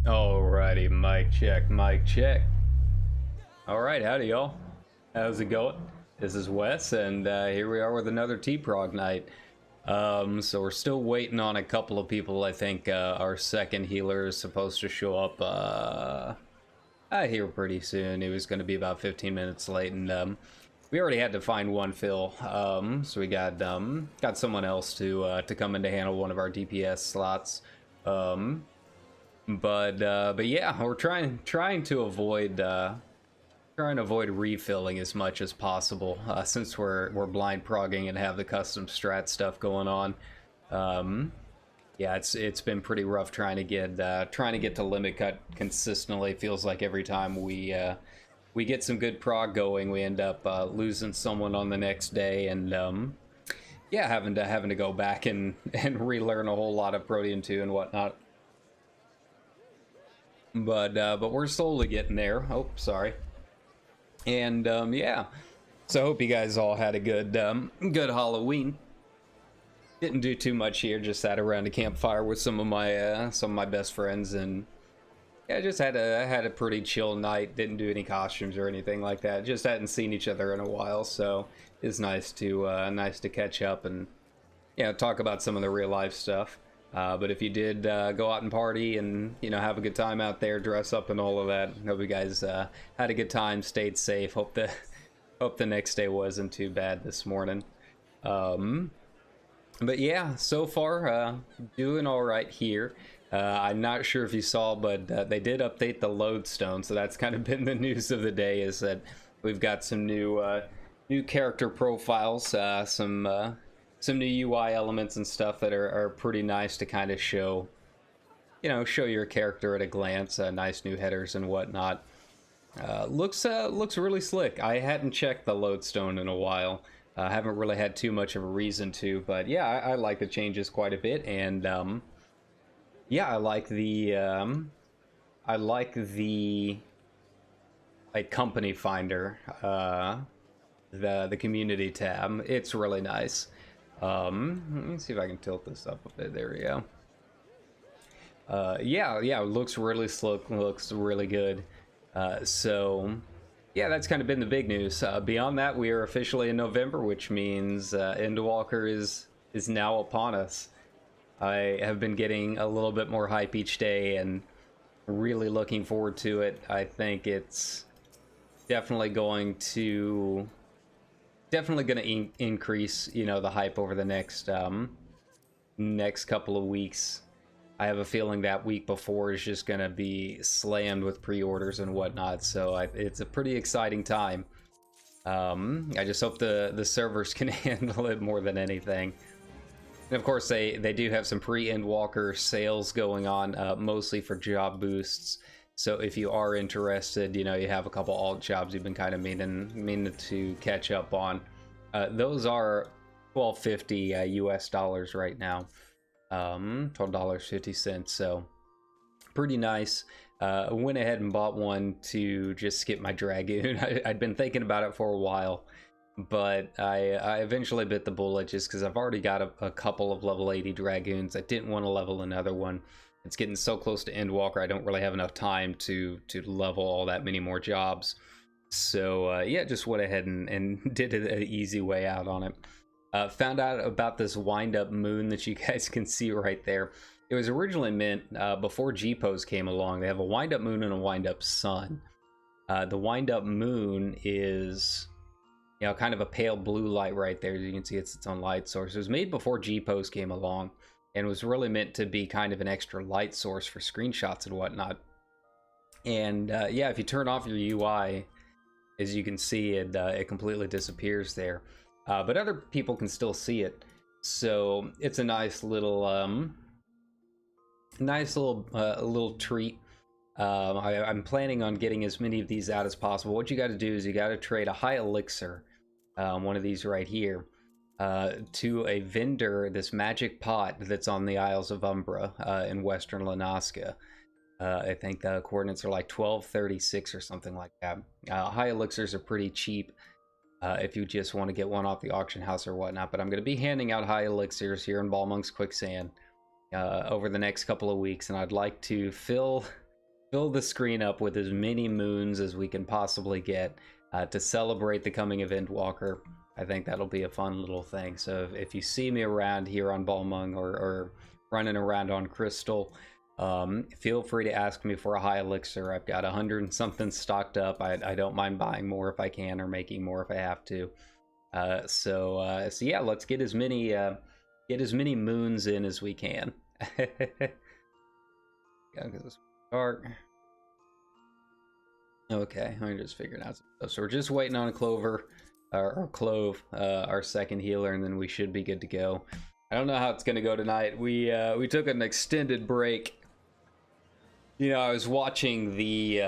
Alrighty, mic check, mic check. Alright, howdy y'all. How's it going? This is Wes, and here we are with another Prog night. So we're still waiting on a couple of people. I think our second healer is supposed to show up here pretty soon. He was going to be about 15 minutes late, and we already had to find one fill. So we got someone else to come in to handle one of our DPS slots. But yeah, we're trying to avoid refilling as much as possible, since we're blind progging and have the custom strat stuff going on. Yeah, it's been pretty rough trying to get to limit cut consistently. Feels like every time we get some good prog going, we end up losing someone on the next day, and yeah, having to go back and relearn a whole lot of Protean 2 and whatnot. But we're slowly getting there. Oh, sorry. And yeah, so I hope you guys all had a good Halloween. Didn't do too much here, just sat around a campfire with some of my best friends, and yeah, just had a pretty chill night. Didn't do any costumes or anything like that. Just hadn't seen each other in a while, so it's nice to catch up and, you know, talk about some of the real life stuff. But if you did go out and party and, you know, have a good time out there, dress up and all of that, hope you guys had a good time, stayed safe. Hope the next day wasn't too bad this morning. But yeah, so far doing all right here. I'm not sure if you saw, but they did update the lodestone, so that's kind of been the news of the day. Is that we've got some new character profiles, some new UI elements and stuff that are pretty nice to kind of show your character at a glance. Nice new headers and whatnot. Looks really slick. I hadn't checked the lodestone in a while. Haven't really had too much of a reason to, but yeah, I like the changes quite a bit, and yeah, I like the like company finder, the community tab. It's really nice. Let me see if I can tilt this up a bit. There we go. Yeah, it looks really slick, looks really good. So yeah, that's kind of been the big news. Beyond that, we are officially in November, which means Endwalker is now upon us. I have been getting a little bit more hype each day and really looking forward to it. I think it's definitely going to increase, you know, the hype over the next couple of weeks. I have a feeling that week before is just gonna be slammed with pre-orders and whatnot, so it's a pretty exciting time. I just hope the servers can handle it more than anything. And of course, they do have some pre-Endwalker sales going on, mostly for job boosts. So if you are interested, you know, you have a couple alt jobs you've been kind of meaning to catch up on. Those are $12.50 US dollars right now. $12.50. So pretty nice. I went ahead and bought one to just skip my Dragoon. I'd been thinking about it for a while, but I eventually bit the bullet just because I've already got a couple of level 80 Dragoons. I didn't want to level another one. It's getting so close to Endwalker, I don't really have enough time to level all that many more jobs. So yeah, just went ahead and did an easy way out on it. Found out about this wind-up moon that you guys can see right there. It was originally meant, before G-Pose came along, they have a wind-up moon and a wind-up sun. The wind-up moon is, you know, kind of a pale blue light right there. As you can see, it's its own light source. It was made before G-Pose came along, and was really meant to be kind of an extra light source for screenshots and whatnot. And yeah, if you turn off your UI, as you can see, it completely disappears there. But other people can still see it, so it's a nice little treat. I'm planning on getting as many of these out as possible. What you got to do is you got to trade a high elixir, one of these right here, to a vendor, this magic pot that's on the Isles of Umbra in western Lanaska. I think the coordinates are like 1236 or something like that. High elixirs are pretty cheap if you just want to get one off the auction house or whatnot, but I'm going to be handing out high elixirs here in Balmonk's Quicksand over the next couple of weeks, and I'd like to fill fill the screen up with as many moons as we can possibly get to celebrate the coming of Endwalker. I think that'll be a fun little thing. So if you see me around here on Balmung or running around on Crystal, feel free to ask me for a high elixir. I've got 100 and something stocked up. I don't mind buying more if I can, or making more if I have to. So yeah, let's get as many moons in as we can. Yeah, because it's dark. Okay, I'm just figuring out some stuff. So we're just waiting on a Clove, our second healer, and then we should be good to go. I don't know how it's gonna go tonight. We took an extended break. You know, I was watching the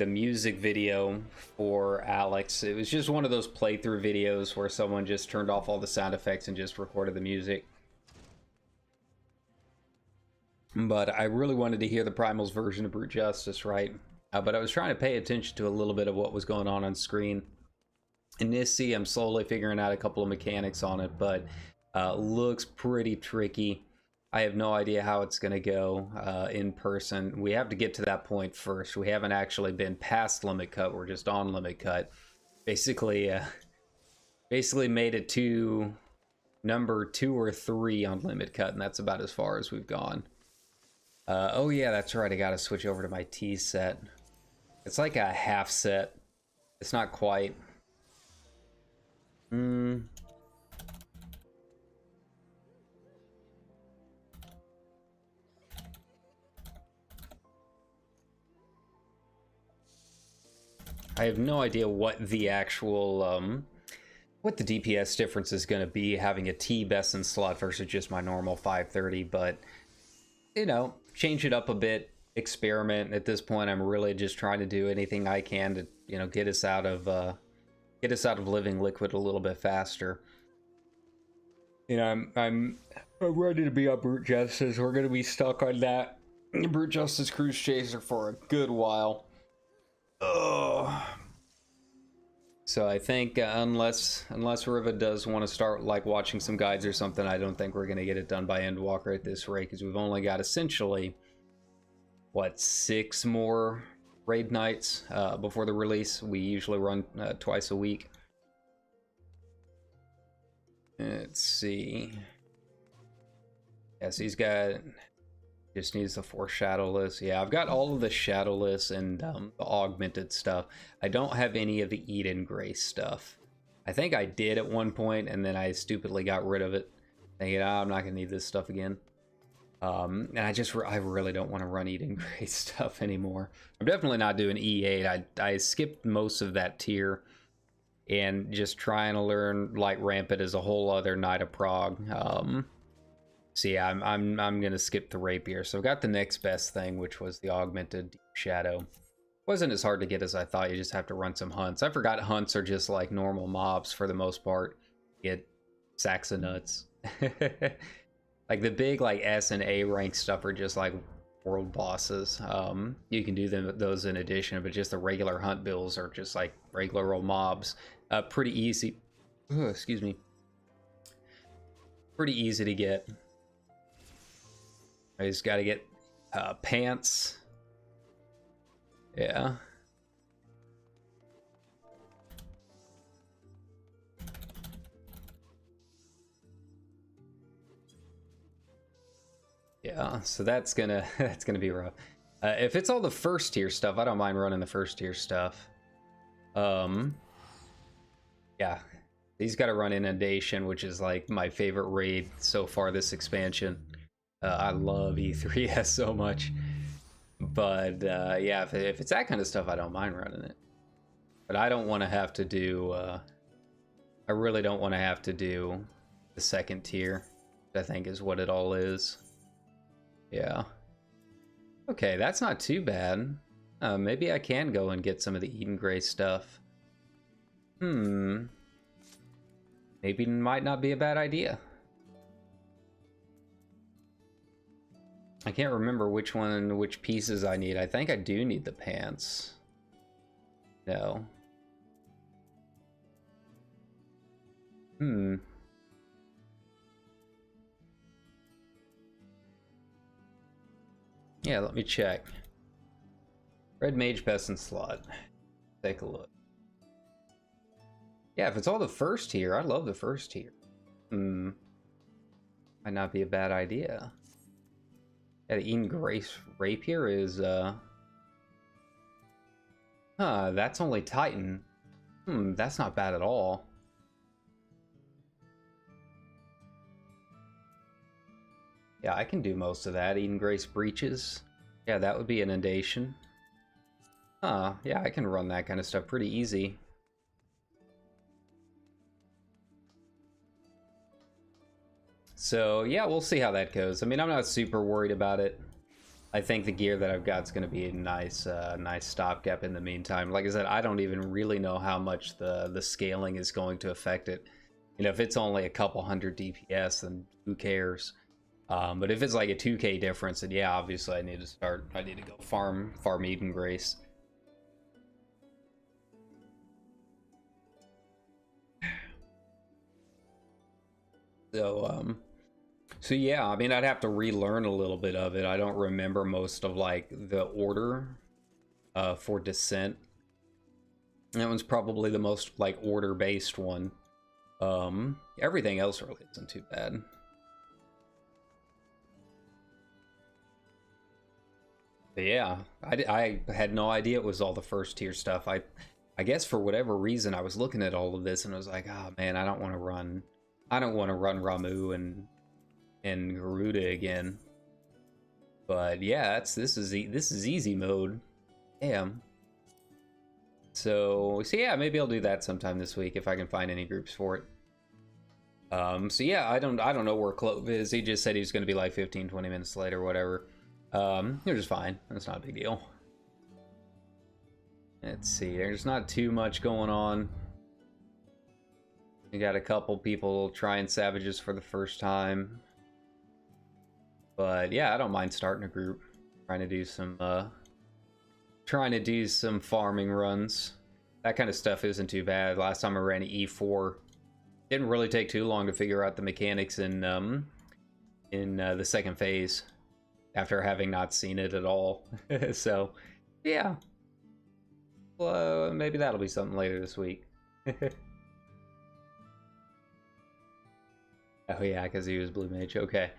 music video for Alex. It was just one of those playthrough videos where someone just turned off all the sound effects and just recorded the music. But I really wanted to hear the Primal's version of Brute Justice, right? But I was trying to pay attention to a little bit of what was going on screen. In Nissi, I'm slowly figuring out a couple of mechanics on it, but looks pretty tricky. I have no idea how it's going to go in person. We have to get to that point first. We haven't actually been past limit cut. We're just on limit cut. Basically made it to number 2 or 3 on limit cut, and that's about as far as we've gone. Oh yeah, that's right. I got to switch over to my T set. It's like a half set. It's not quite. I have no idea what the actual what the DPS difference is going to be having a T best in slot versus just my normal 530, but you know, change it up a bit, experiment. At this point, I'm really just trying to do anything I can to, you know, get us out of living liquid a little bit faster. You know, I'm ready to be on Brute Justice. We're going to be stuck on that Brute Justice Cruise Chaser for a good while. So I think unless Riva does want to start like watching some guides or something, I don't think we're going to get it done by Endwalker at this rate, because we've only got essentially what, 6 more raid nights before the release. We usually run twice a week. Let's see. Yes, he's got, just needs the 4 shadowless. Yeah, I've got all of the shadowless and the augmented stuff. I don't have any of the Eden Grace stuff. I think I did at one point, and then I stupidly got rid of it, thinking, oh, I'm not gonna need this stuff again. And I really don't want to run Eden Grace stuff anymore. I'm definitely not doing E8. I skipped most of that tier and just trying to learn Light Rampant as a whole other Knight of Prog. So yeah, I'm gonna skip the rapier. So I've got the next best thing, which was the augmented Deep Shadow. Wasn't as hard to get as I thought. You just have to run some hunts. I forgot hunts are just like normal mobs for the most part. Get sacks of nuts. Like the big like S and A rank stuff are just like world bosses. You can do those in addition, but just the regular hunt bills are just like regular old mobs. Pretty easy. Excuse me. Pretty easy to get. I just got to get pants. Yeah. Yeah, so that's gonna be rough. If it's all the first tier stuff, I don't mind running the first tier stuff. Yeah, he's got to run Inundation, which is like my favorite raid so far this expansion. I love E3S so much, but yeah, if it's that kind of stuff, I don't mind running it. But I don't want to have to do. I really don't want to have to do the second tier. I think is what it all is. Yeah. Okay, that's not too bad. Maybe I can go and get some of the Eden Grace stuff. Maybe it might not be a bad idea. I can't remember which pieces I need. I think I do need the pants. No. Yeah, let me check. Red Mage Peasant slot. Take a look. Yeah, if it's all the first tier, I love the first tier. Might not be a bad idea. Yeah, the Eden Grace Rapier is, that's only Titan. That's not bad at all. Yeah, I can do most of that. Eden Grace Breaches. Yeah, that would be inundation. Yeah, I can run that kind of stuff pretty easy. So, yeah, we'll see how that goes. I mean, I'm not super worried about it. I think the gear that I've got is going to be a nice nice stopgap in the meantime. Like I said, I don't even really know how much the scaling is going to affect it. You know, if it's only a couple hundred DPS, then who cares? But if it's like a 2k difference, then yeah, obviously I need to go farm Eden Grace. So yeah, I mean, I'd have to relearn a little bit of it. I don't remember most of like the order for Descent. That one's probably the most like order-based one. Everything else really isn't too bad. But yeah, I had no idea it was all the first tier stuff. I guess for whatever reason I was looking at all of this and I was like, oh man, I don't want to run Ramu and Garuda again. But yeah, this is easy mode. Damn. So yeah, maybe I'll do that sometime this week if I can find any groups for it. So yeah, I don't know where Clove is. He just said he was going to be like 15-20 minutes late or whatever. You're just fine. That's not a big deal. Let's see. There's not too much going on. We got a couple people trying Savages for the first time. But yeah, I don't mind starting a group. Trying to do some farming runs. That kind of stuff isn't too bad. Last time I ran an E4, didn't really take too long to figure out the mechanics in the second phase after having not seen it at all. So yeah, well, maybe that'll be something later this week. Oh yeah, because he was Blue Mage. Okay.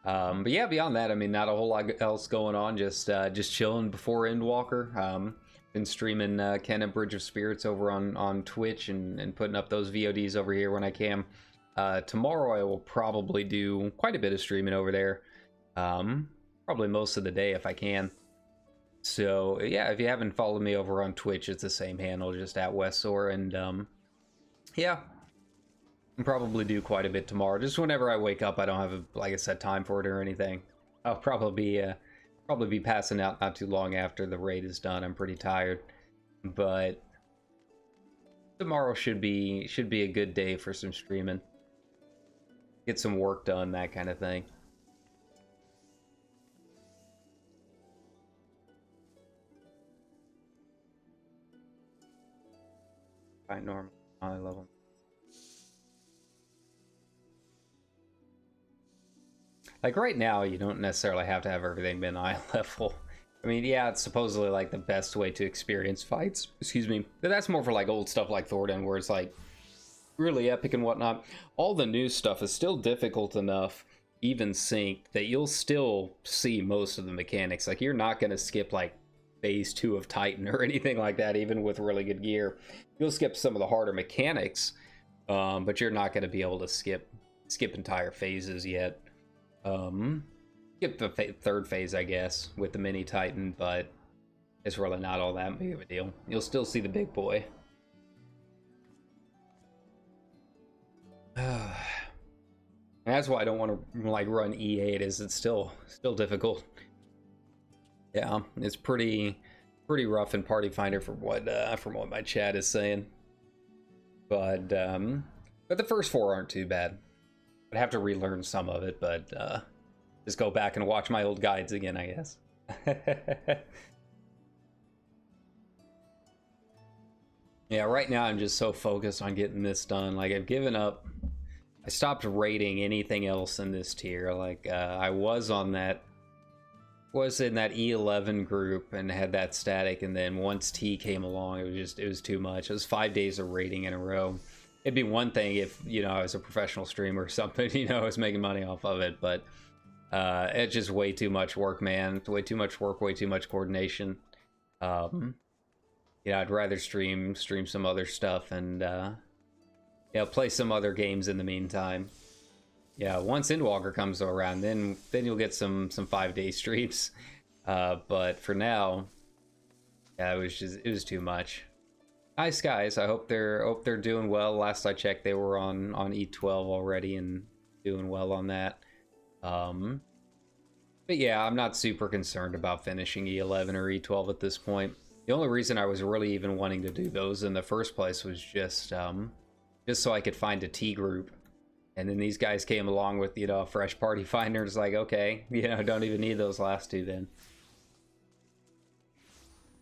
But yeah, beyond that, I mean, not a whole lot else going on. Just chilling before Endwalker. Been streaming Kenna Bridge of Spirits over on Twitch and putting up those VODs over here when I can. Tomorrow I will probably do quite a bit of streaming over there. Probably most of the day if I can. So yeah, if you haven't followed me over on Twitch, it's the same handle, just at Westsor, and yeah. Probably do quite a bit tomorrow. Just whenever I wake up, I don't have, like I said, time for it or anything. I'll probably be passing out not too long after the raid is done. I'm pretty tired, but tomorrow should be a good day for some streaming. Get some work done, that kind of thing. Quite normal. I love them. Like right now, you don't necessarily have to have everything been eye level. I mean, yeah, it's supposedly like the best way to experience fights. Excuse me. But that's more for like old stuff like Thordan, where it's like really epic and whatnot. All the new stuff is still difficult enough, even synced, that you'll still see most of the mechanics. Like you're not going to skip like phase 2 of Titan or anything like that, even with really good gear. You'll skip some of the harder mechanics, but you're not going to be able to skip entire phases yet. Skip the third phase, I guess, with the mini Titan, but it's really not all that big of a deal. You'll still see the big boy. That's why I don't want to like run E8, is it's still difficult. Yeah, it's pretty rough in Party Finder from what my chat is saying. But the first 4 aren't too bad. I'd have to relearn some of it, but just go back and watch my old guides again, I guess. Yeah, right now I'm just so focused on getting this done. Like, I've given up. I stopped rating anything else in this tier. Like, I was on that was in that E11 group and had that static, and then once T came along, it was too much. It was 5 days of raiding in a row. It'd be one thing if, you know, I was a professional streamer or something, you know, I was making money off of it, but it's just way too much work, man. Way too much work, way too much coordination. You know, I'd rather stream some other stuff and yeah, play some other games in the meantime. Yeah, once Endwalker comes around, then you'll get some 5-day streams. But for now, yeah, it was too much. Nice guys. I hope they're doing well. Last I checked, they were on E12 already and doing well on that. But yeah, I'm not super concerned about finishing E11 or E12 at this point. The only reason I was really even wanting to do those in the first place was just so I could find a T group. And then these guys came along with, you know, a fresh party finder. It's like, okay, you know, don't even need those last two then.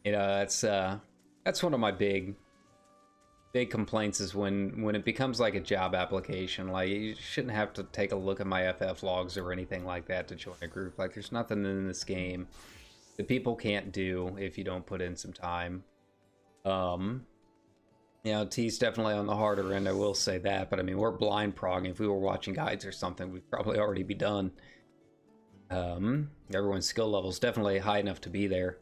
You know, that's one of my big complaints is when it becomes like a job application. Like, you shouldn't have to take a look at my FF logs or anything like that to join a group. Like, there's nothing in this game that people can't do if you don't put in some time. You know, T's definitely on the harder end, I will say that, but I mean, we're blind progging. If we were watching guides or something, we'd probably already be done. Everyone's skill level is definitely high enough to be there.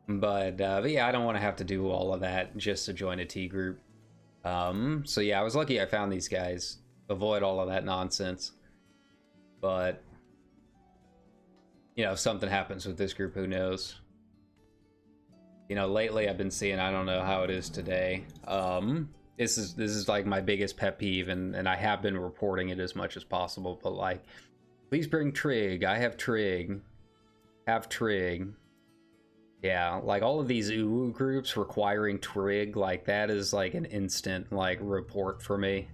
But yeah, I don't want to have to do all of that just to join a T group. So yeah, I was lucky I found these guys. Avoid all of that nonsense. But, you know, if something happens with this group, who knows? You know, lately I've been seeing, I don't know how it is today. This is like my biggest pet peeve, and I have been reporting it as much as possible, but like, please bring Trig. I have Trig. Have Trig. Yeah, like all of these UU groups requiring Trig, like that is like an instant like report for me.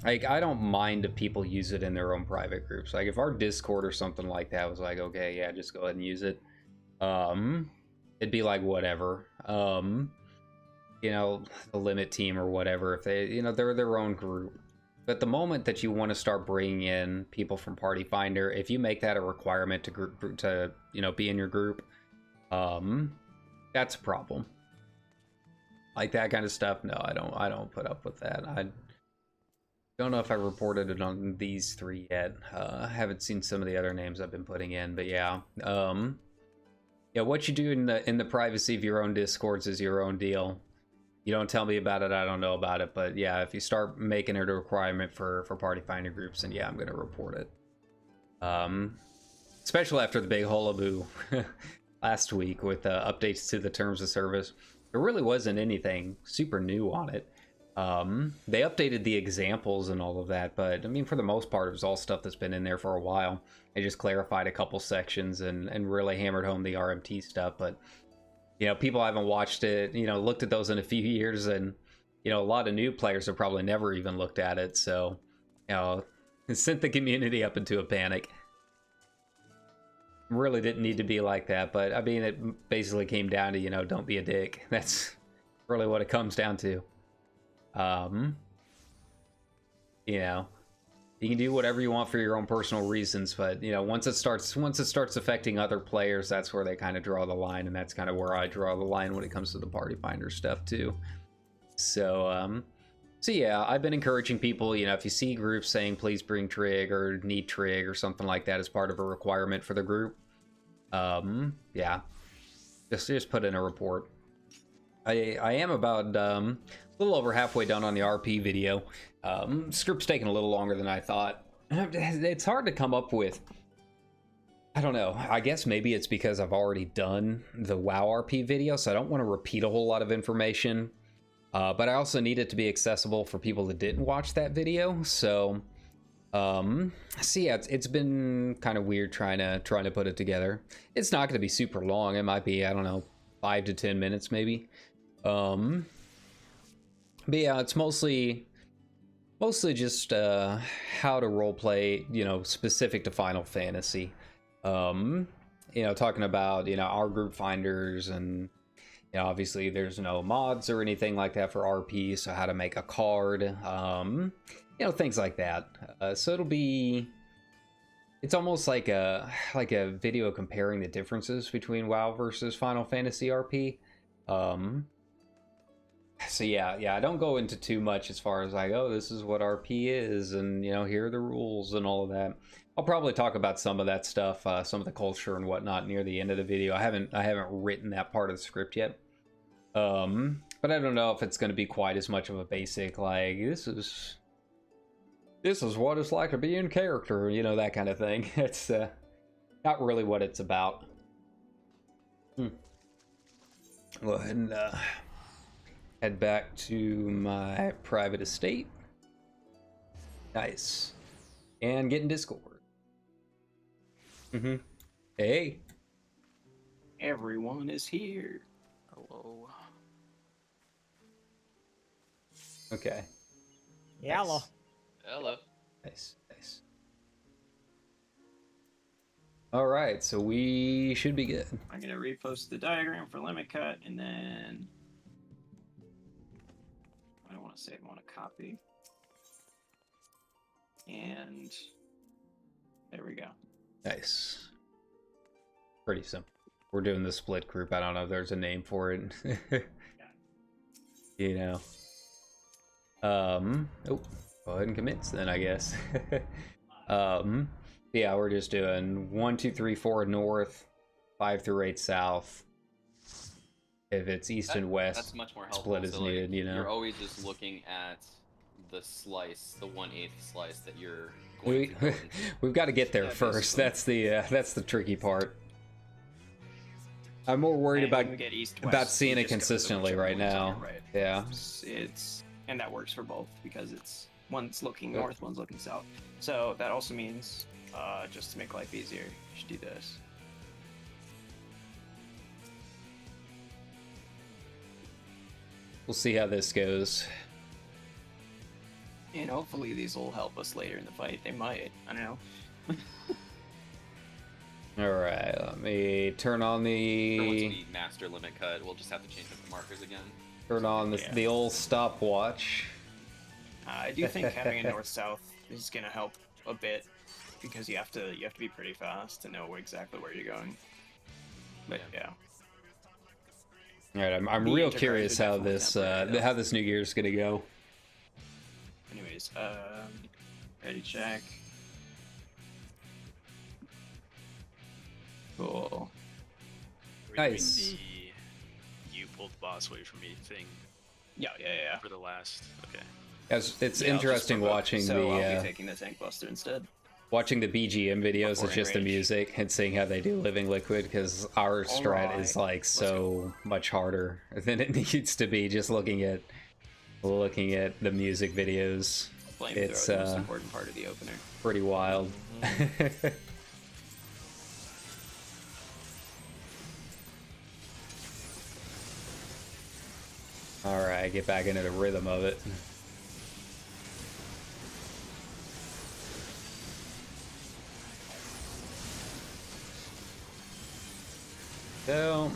Like, I don't mind if people use it in their own private groups. Like, if our Discord or something like that was like, okay, yeah, just go ahead and use it. It'd be like, whatever. You know, the limit team or whatever, if they, you know, they're their own group. But the moment that you want to start bringing in people from Party Finder, if you make that a requirement to you know, be in your group, that's a problem. Like that kind of stuff, no, I don't put up with that. I don't know if I reported it on these three yet. I haven't seen some of the other names I've been putting in, but yeah. Yeah, what you do in the privacy of your own Discords is your own deal. You don't tell me about it, I don't know about it. But yeah, if you start making it a requirement for Party Finder groups, then yeah, I'm gonna report it. Especially after the big hullabaloo last week with updates to the terms of service. There really wasn't anything super new on it. They updated the examples and all of that, but I mean, for the most part, it was all stuff that's been in there for a while. They just clarified a couple sections and really hammered home the RMT stuff. But, you know, people haven't watched it, you know, looked at those in a few years, and, you know, a lot of new players have probably never even looked at it. So, you know, it sent the community up into a panic. Really didn't need to be like that, but I mean, it basically came down to, you know, don't be a dick. That's really what it comes down to. You know, you can do whatever you want for your own personal reasons, but, you know, once it starts affecting other players, that's where they kind of draw the line, and that's kind of where I draw the line when it comes to the Party Finder stuff too. So so yeah, I've been encouraging people, you know, if you see groups saying please bring Trig or need Trig or something like that as part of a requirement for the group, yeah, just put in a report. I am about a little over halfway done on the RP video. Script's taking a little longer than I thought. It's hard to come up with. I don't know. I guess maybe it's because I've already done the WoW RP video, so I don't want to repeat a whole lot of information. But I also need it to be accessible for people that didn't watch that video. So, yeah, it's been kind of weird trying to put it together. It's not going to be super long. It might be, I don't know, 5 to 10 minutes maybe. But yeah, it's mostly just how to roleplay, you know, specific to Final Fantasy. You know, talking about, you know, our group finders, and, you know, obviously there's no mods or anything like that for RP, so how to make a card, you know, things like that. So it'll be It's almost like a video comparing the differences between WoW versus Final Fantasy RP. So yeah, I don't go into too much as far as like, oh, this is what RP is, and you know, here are the rules and all of that. I'll probably talk about some of that stuff, some of the culture and whatnot near the end of the video. I haven't written that part of the script yet. But I don't know if it's going to be quite as much of a basic like this is what it's like to be in character, you know, that kind of thing. It's not really what it's about. Go ahead and head back to my private estate. Nice. And get in Discord. Hey. Everyone is here. Hello. Okay. Hello. Nice. Hello. Nice. All right, so we should be good. I'm gonna repost the diagram for limit cut, and then I don't want to save. I want to copy, and there we go. Nice. Pretty simple. We're doing the split group. I don't know if there's a name for it. You know. Oh, go ahead and commit then, I guess. Yeah, we're just doing 1, 2, 3, 4 north, 5 through 8 south. If it's east and west, that's much more helpful. split is So, like, needed, you know. You're always just looking at the slice, the 1/8 slice that you're going to go into. We've got to get there Yeah, first. basically. That's the tricky part. I'm more worried And about when we get east, about west, seeing you it just go to consistently whichever right one's on now. your right. Yeah. It's and that works for both because it's one's looking Yep. north, one's looking south. So that also means just to make life easier, you should do this. We'll see how this goes. And hopefully these will help us later in the fight. They might. I don't know. All right, let me turn on Or once the we master limit cut, we'll just have to change up the markers again. the Yeah. old stopwatch. I do think having a north-south is gonna help a bit because you have to be pretty fast to know exactly where you're going. But yeah. All right, I'm The real integrated curious how definitely this temporary, though. how this new gear is gonna go. Anyways, ready check. Cool. Are we Nice. doing the you pulled the boss away from me thing Yeah. for the last? Okay. It's Yeah, I'll just interesting provoke, watching so I'll be the taking the tank buster instead. watching the BGM videos. Before It's just the range. music and seeing how they do Living Liquid because our strat Alright, is like let's so much harder than it needs to be. Just looking at the music videos, Flamethrower It's, is the most important part of the opener. pretty wild. All right, get back into the rhythm of it. So,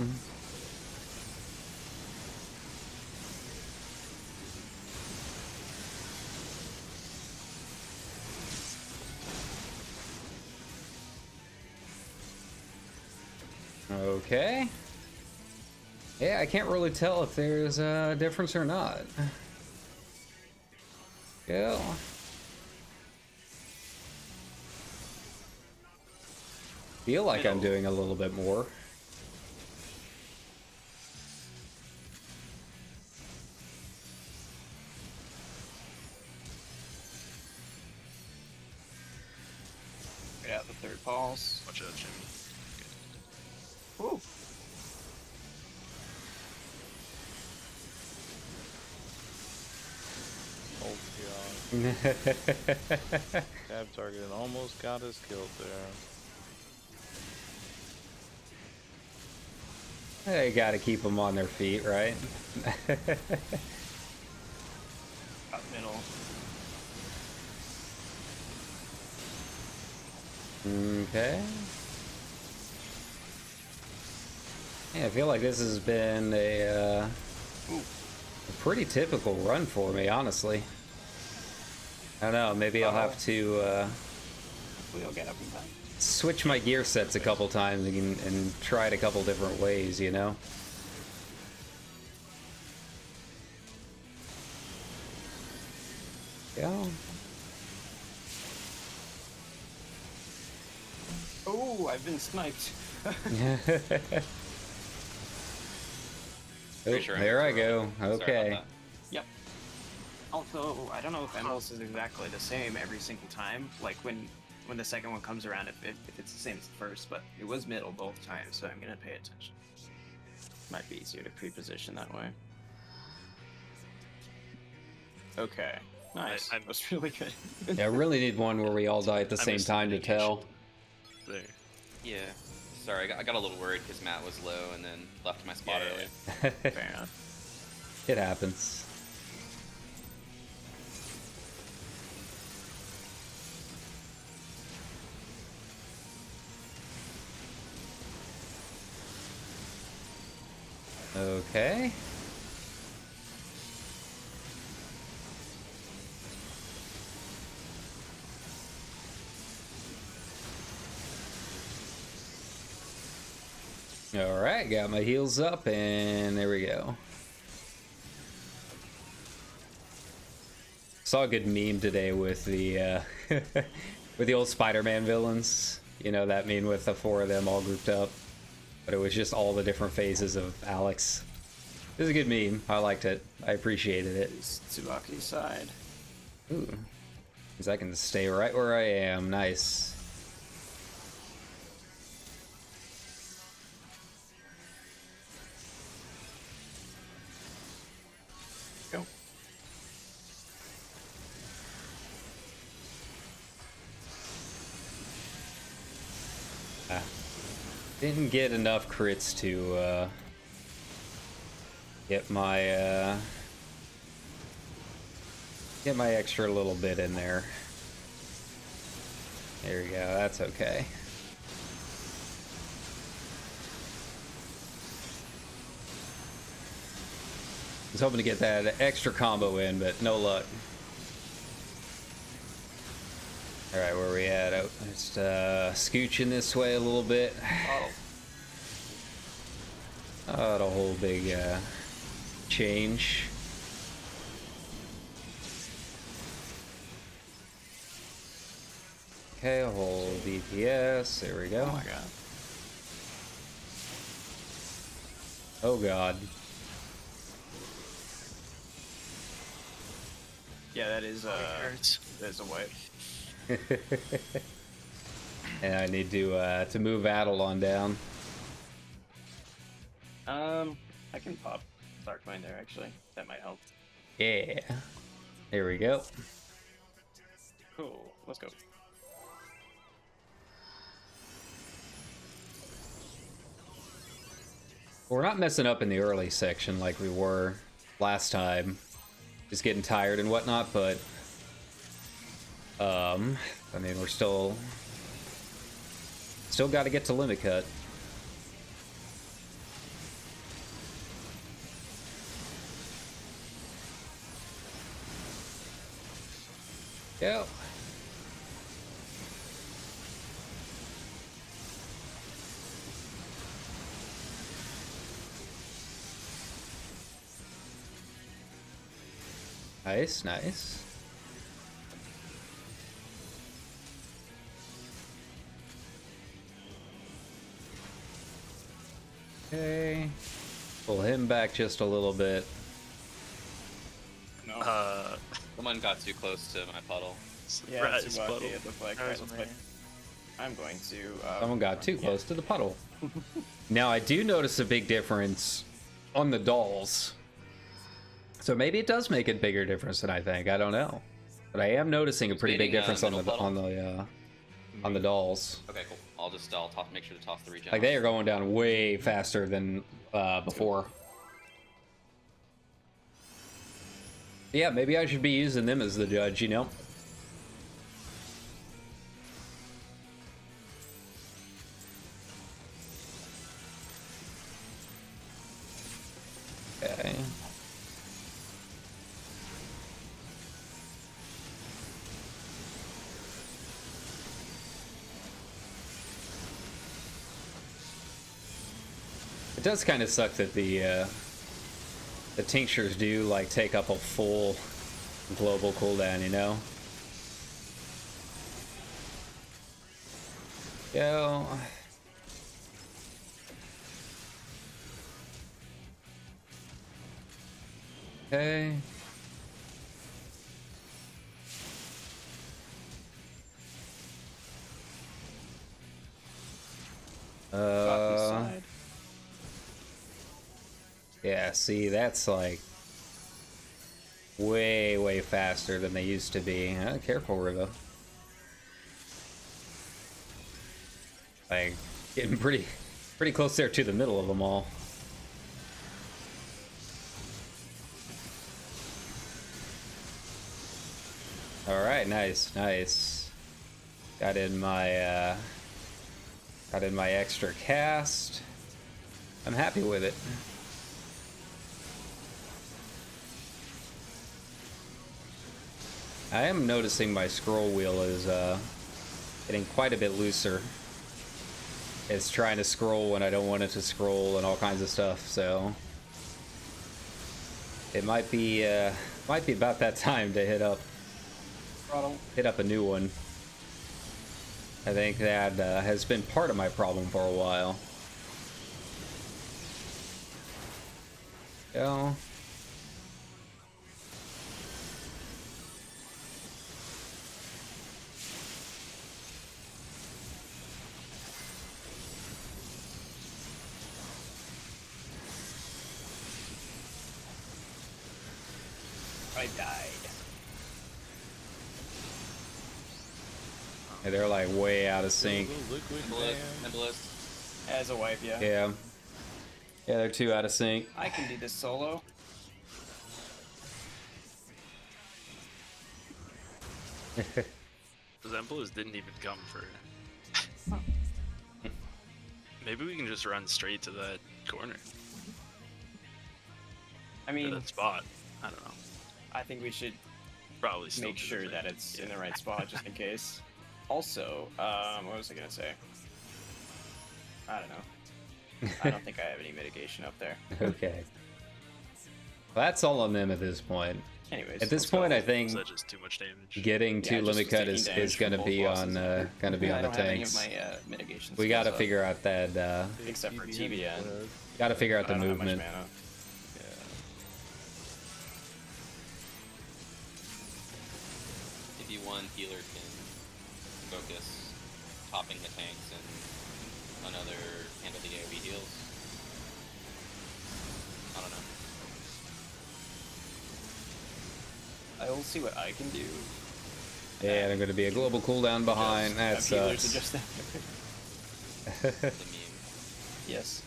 okay. Yeah, I can't really tell if there's a difference or not. Yeah. Feel like I'm Middle. doing a little bit more. Get out the third pulse. Watch out, Jimmy. Ooh. Oh god. Tab target almost got us killed there. You gotta keep them on their feet, right? Up middle. Okay. Yeah, I feel like this has been a pretty typical run for me, honestly. I don't know, maybe I'll have to hopefully I'll get up in time. Switch my gear sets a couple times and try it a couple different ways, you know? Yeah. Oh, I've been sniped. Oh, sure there I I'm go. Sorry about Okay. that. Yep. Although I don't know if Emeralds is exactly the same every single time. Like when the second one comes around, if it's the same as the first, but it was middle both times, so I'm gonna pay attention. Might be easier to pre-position that way. Okay. Nice. I'm- That was really good. Yeah, I really need one where we all die at the I same missed time to indication tell. There. Yeah. Sorry, I got a little worried because Matt was low and then left my spot Yeah, early. Fair enough. It happens. Okay. All right, got my heels up, and there we go. Saw a good meme today with the with the old Spider-Man villains. You know that meme with the 4 of them all grouped up, but it was just all the different phases of Alex. It was a good meme. I liked it. I appreciated it. It's Tsubaki's side. Ooh, 'cause I can stay right where I am. Nice. Go. Didn't get enough crits to get my extra little bit in there. There we go. That's okay. I was hoping to get that extra combo in, but no luck. Alright, where are we at? Oh, just scooching this way a little bit. Not a whole big change. Okay, a whole DPS. There we go. Oh my god. Oh god. Yeah, that is hurts. there's a way. And I need to move Adelon down. I can pop Darkmind there actually. That might help. Yeah. There we go. Cool. Let's go. We're not messing up in the early section like we were last time. Just getting tired and whatnot, but I mean, we're still got to get to limit cut. Go. Nice, nice. Okay. Pull him back just a little bit. No. Someone got too close to my puddle. Yeah, Rat Tsubaki, is puddle. it looked like I was right on there. I'm going to. Someone got too close to the puddle. Now, I do notice a big difference on the dolls. So maybe it does make a bigger difference than I think. I don't know. But I am noticing a pretty big Debating, difference on the middle on the dolls. Okay, cool. I'll toss, make sure to toss the regen. Like they are going down way faster than before. Yeah, maybe I should be using them as the judge, you know? Okay. does kind of suck that the tinctures do like take up a full global cooldown, you know? Yo. Okay. Yeah, see, that's like way faster than they used to be. Careful, Riva. Like, getting pretty close there to the middle of them all. Alright, nice. Got in my extra cast. I'm happy with it. I am noticing my scroll wheel is getting quite a bit looser. It's trying to scroll when I don't want it to scroll and all kinds of stuff, so it might be about that time to hit up a new one. I think that has been part of my problem for a while. Yeah. I died. Yeah, they're like way out of sync. As a wipe, yeah. Yeah, they're too out of sync. I can do this solo. The Zemplos didn't even come for. Maybe we can just run straight to that corner. I Or mean, that spot. I don't know. I think we should Probably still make do the sure thing. that it's in Yeah. the right spot just in case. Also, what was I gonna say? I don't know. I don't think I have any mitigation up there. Okay. Well, that's all on them at this point. Anyways, At this let's go. point, I Is think that just too much damage? getting to just limit cut taking is damage gonna from be both on bosses. gonna be I on the don't have any of tanks. my mitigation We gotta skills up, figure out that. except for TBN. Gotta figure out I the don't have much movement. mana. If you want, healer can focus topping the tanks and another handle the AoE heals. I don't know. I will see what I can do. Yeah, they're gonna be a global cooldown behind. That Have healers sucks. adjust that. The meme. Yes.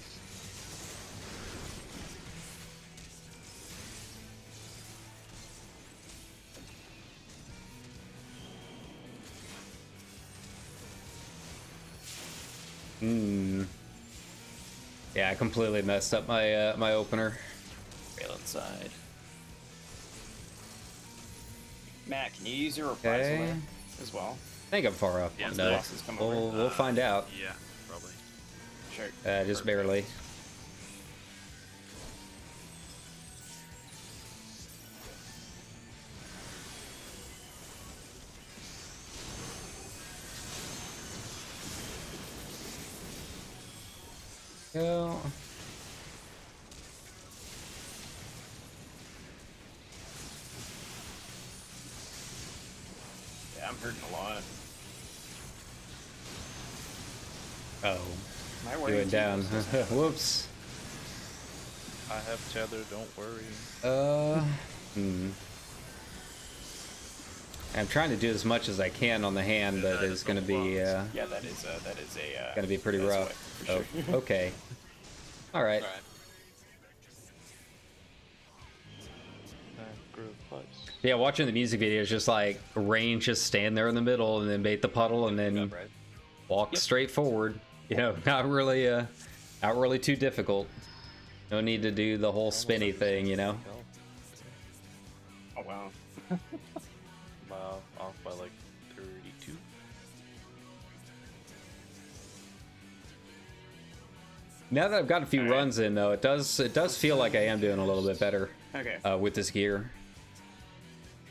Yeah, I completely messed up my my opener. Rail inside. Matt, can you use your reprisal Okay. there as well? I think I'm far up. Yeah, No, bosses come over. we'll find out. Yeah, probably. Sure. Just barely. Go. Yeah, I'm hurting a lot. Oh, My doing warrior down. team is- Whoops. I have tether, don't worry. I'm trying to do as much as I can on the hand, but that it's is gonna a be lot. Yeah, that is a gonna be pretty that's rough. what, for Oh, sure. okay. All right. Alright. Yeah, watching the music video is just like range, just stand there in the middle and then bait the puddle and then Right. walk straight forward. You know, not really too difficult. No need to do the whole spinny thing, you know. Oh wow. Wow, off by like 32. Now that I've got a few All right. runs in, though, it does feel like I am doing a little bit better Okay. with this gear.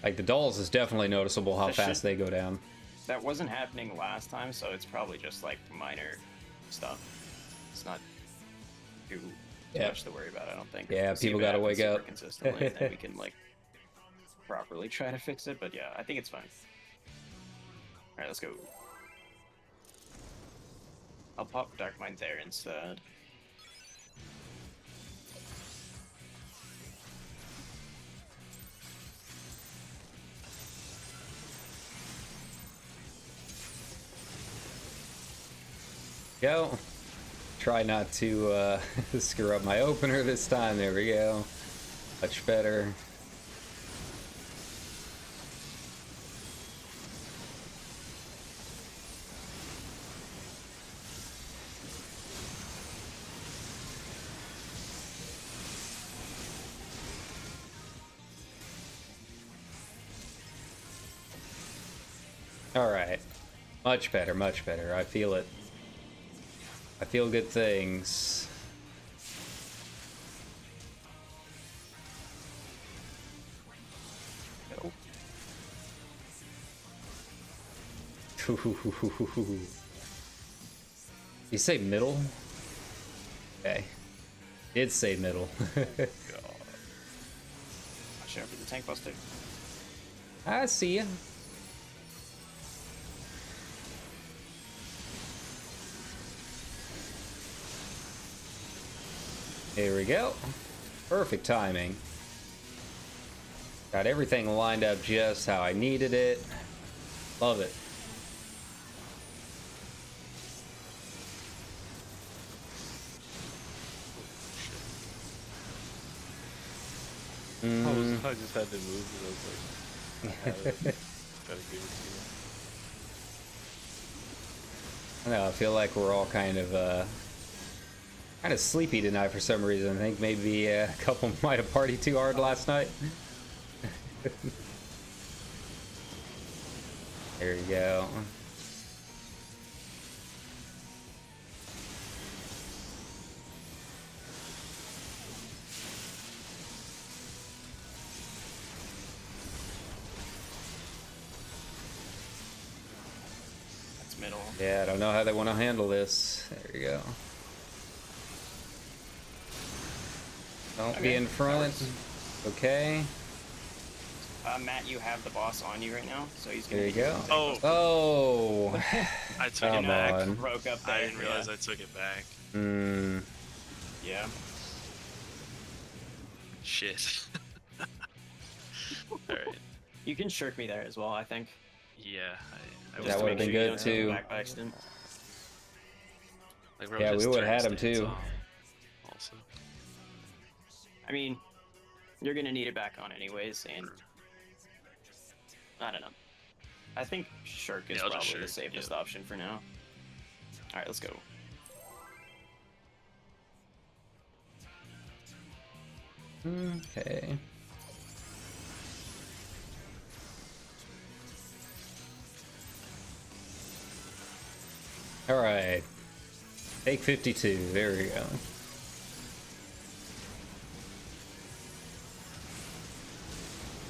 Like the dolls is definitely noticeable how That fast should- they go down. That wasn't happening last time, so it's probably just like minor stuff. It's not too Yeah. much to worry about, I don't think. Yeah, We'll see people if it gotta happens wake super up. consistently, and then we can like properly try to fix it. But yeah, I think it's fine. All right, let's go. I'll pop Dark Mind there instead. Go. Try not to screw up my opener this time. There we go. Much better. All right. Much better, much better. I feel it. I feel good things. Go. You say middle? Okay. Did say middle. God. Watch out for the tank buster. I see ya. Here we go. Perfect timing. Got everything lined up just how I needed it. Love it. I just had to move it. I was like, I had it. Gotta give it to you. I know, I feel like we're all kind of sleepy tonight for some reason. I think maybe a couple might have partied too hard last night. There you go. That's middle. Yeah, I don't know how they want to handle this. There you go. Don't be Okay, in that front. works. Okay. Matt, you have the boss on you right now, so he's gonna. There you be using go. the tank Oh, Oh. I took Come it back. on. Broke up there. I didn't realize yeah. I took it back. Hmm. Yeah. Shit. Alright. You can shirk me there as well, I think. Yeah, I That Just to would've make been sure you good, don't take it too. back by accident. like, Yeah, we just would've had turn him, stance too. off Also. I mean, you're gonna need it back on anyways, and I don't know. I think shirk is Yeah, I'll just probably the shirk, safest yeah. option for now. All right, let's go. Okay. All right. Take 52. There we go.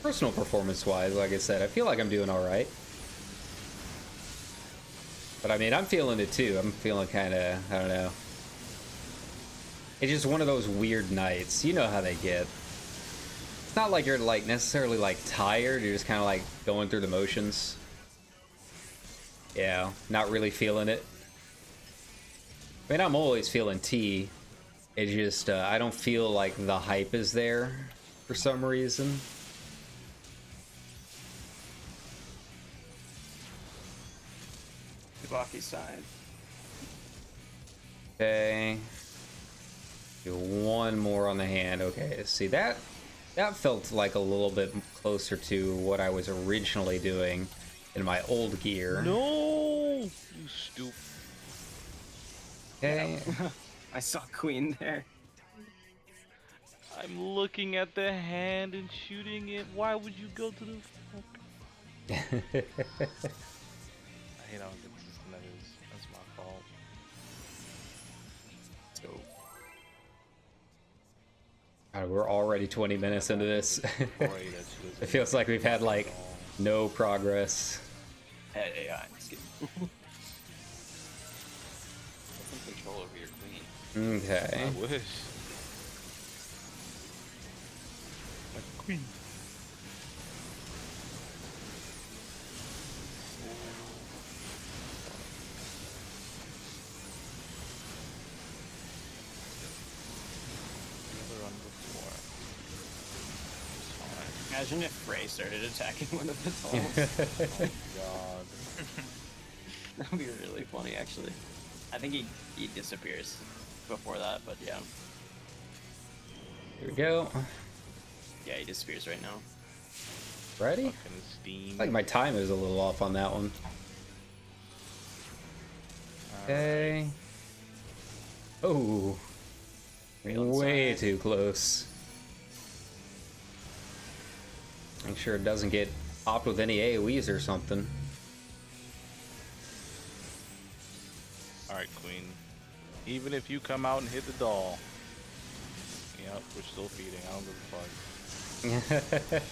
Personal performance-wise, like I said, I feel like I'm doing all right. But I mean, I'm feeling it too. I'm feeling kind of, I don't know. It's just one of those weird nights. You know how they get. It's not like you're like necessarily like tired. You're just kind of like going through the motions. Yeah, not really feeling it. I mean, I'm always feeling T. It's just, I don't feel like the hype is there for some reason. Ibaki's side. Okay. Do one more on the hand. Okay, see that felt like a little bit closer to what I was originally doing in my old gear. No, you stupid. Okay. I saw Queen there. I'm looking at the hand and shooting it. Why would you go to the fuck? I hate how inconsistent that is. That's my fault. Let's go. We're already 20 minutes into this. It feels like we've had like no progress. Had AI. Just kidding. Have some control over your queen. Okay. I wish. Like a queen. Never run before. It's fine. Imagine if Ray started attacking one of the dolls. Oh god. That would be really funny, actually. I think he disappears before that, but yeah. Here we go. Yeah, he disappears right now. Ready? Fucking steam. Like my time is a little off on that one. Okay. Oh. Way too close. Make sure it doesn't get popped with any AoEs or something. Alright, Queen. Even if you come out and hit the doll. Yep, we're still feeding. I don't give a fuck.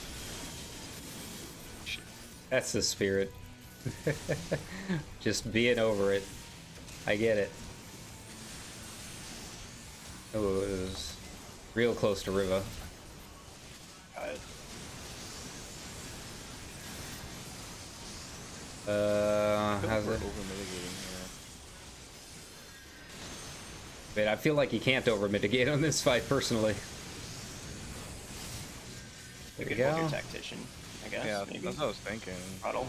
That's the spirit. Just being over it. I get it. Oh, it was real close to Riva. How's it? Wait, I feel like you can't over mitigate on this fight personally. There we You could hold go. your tactician, I guess. Yeah, maybe. that's what I was thinking. Throttle.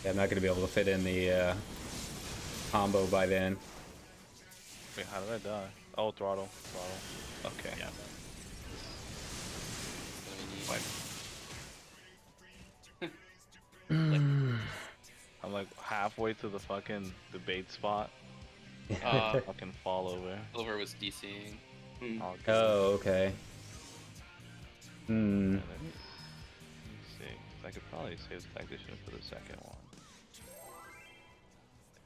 Yeah, I'm not gonna be able to fit in the combo by then. Wait, how did I die? Oh, throttle. Throttle. Okay. Yeah. What? I'm like halfway to the fucking debate spot. Fucking fall over. Silver was DCing. All good. Oh, okay. Hmm. Let me see. I could probably save the tactician for the second one.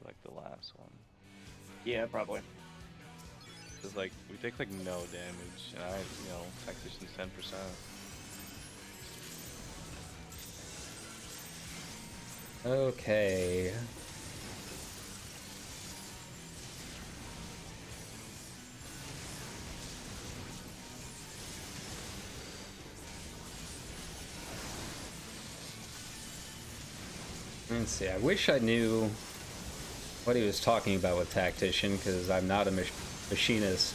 Like the last one. Yeah, probably. Cause like we take like no damage, and tactician's 10%. Okay. Let's see. I wish I knew what he was talking about with tactician, because I'm not a machinist.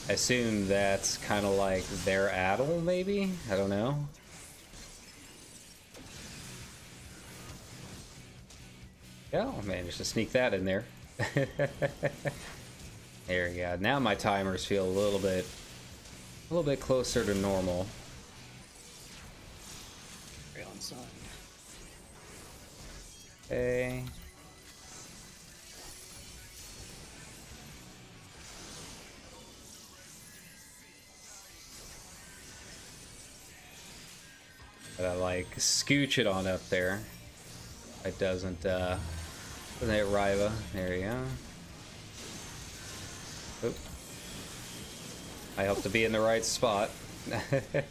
I assume that's kind of like their addle, maybe? I don't know. Yeah, I managed to sneak that in there. There we go. Now my timers feel a little bit closer to normal. Rail inside. Okay. Gotta like scooch it on up there. It doesn't hit Riva. There you go. Oop. I hope to be in the right spot. There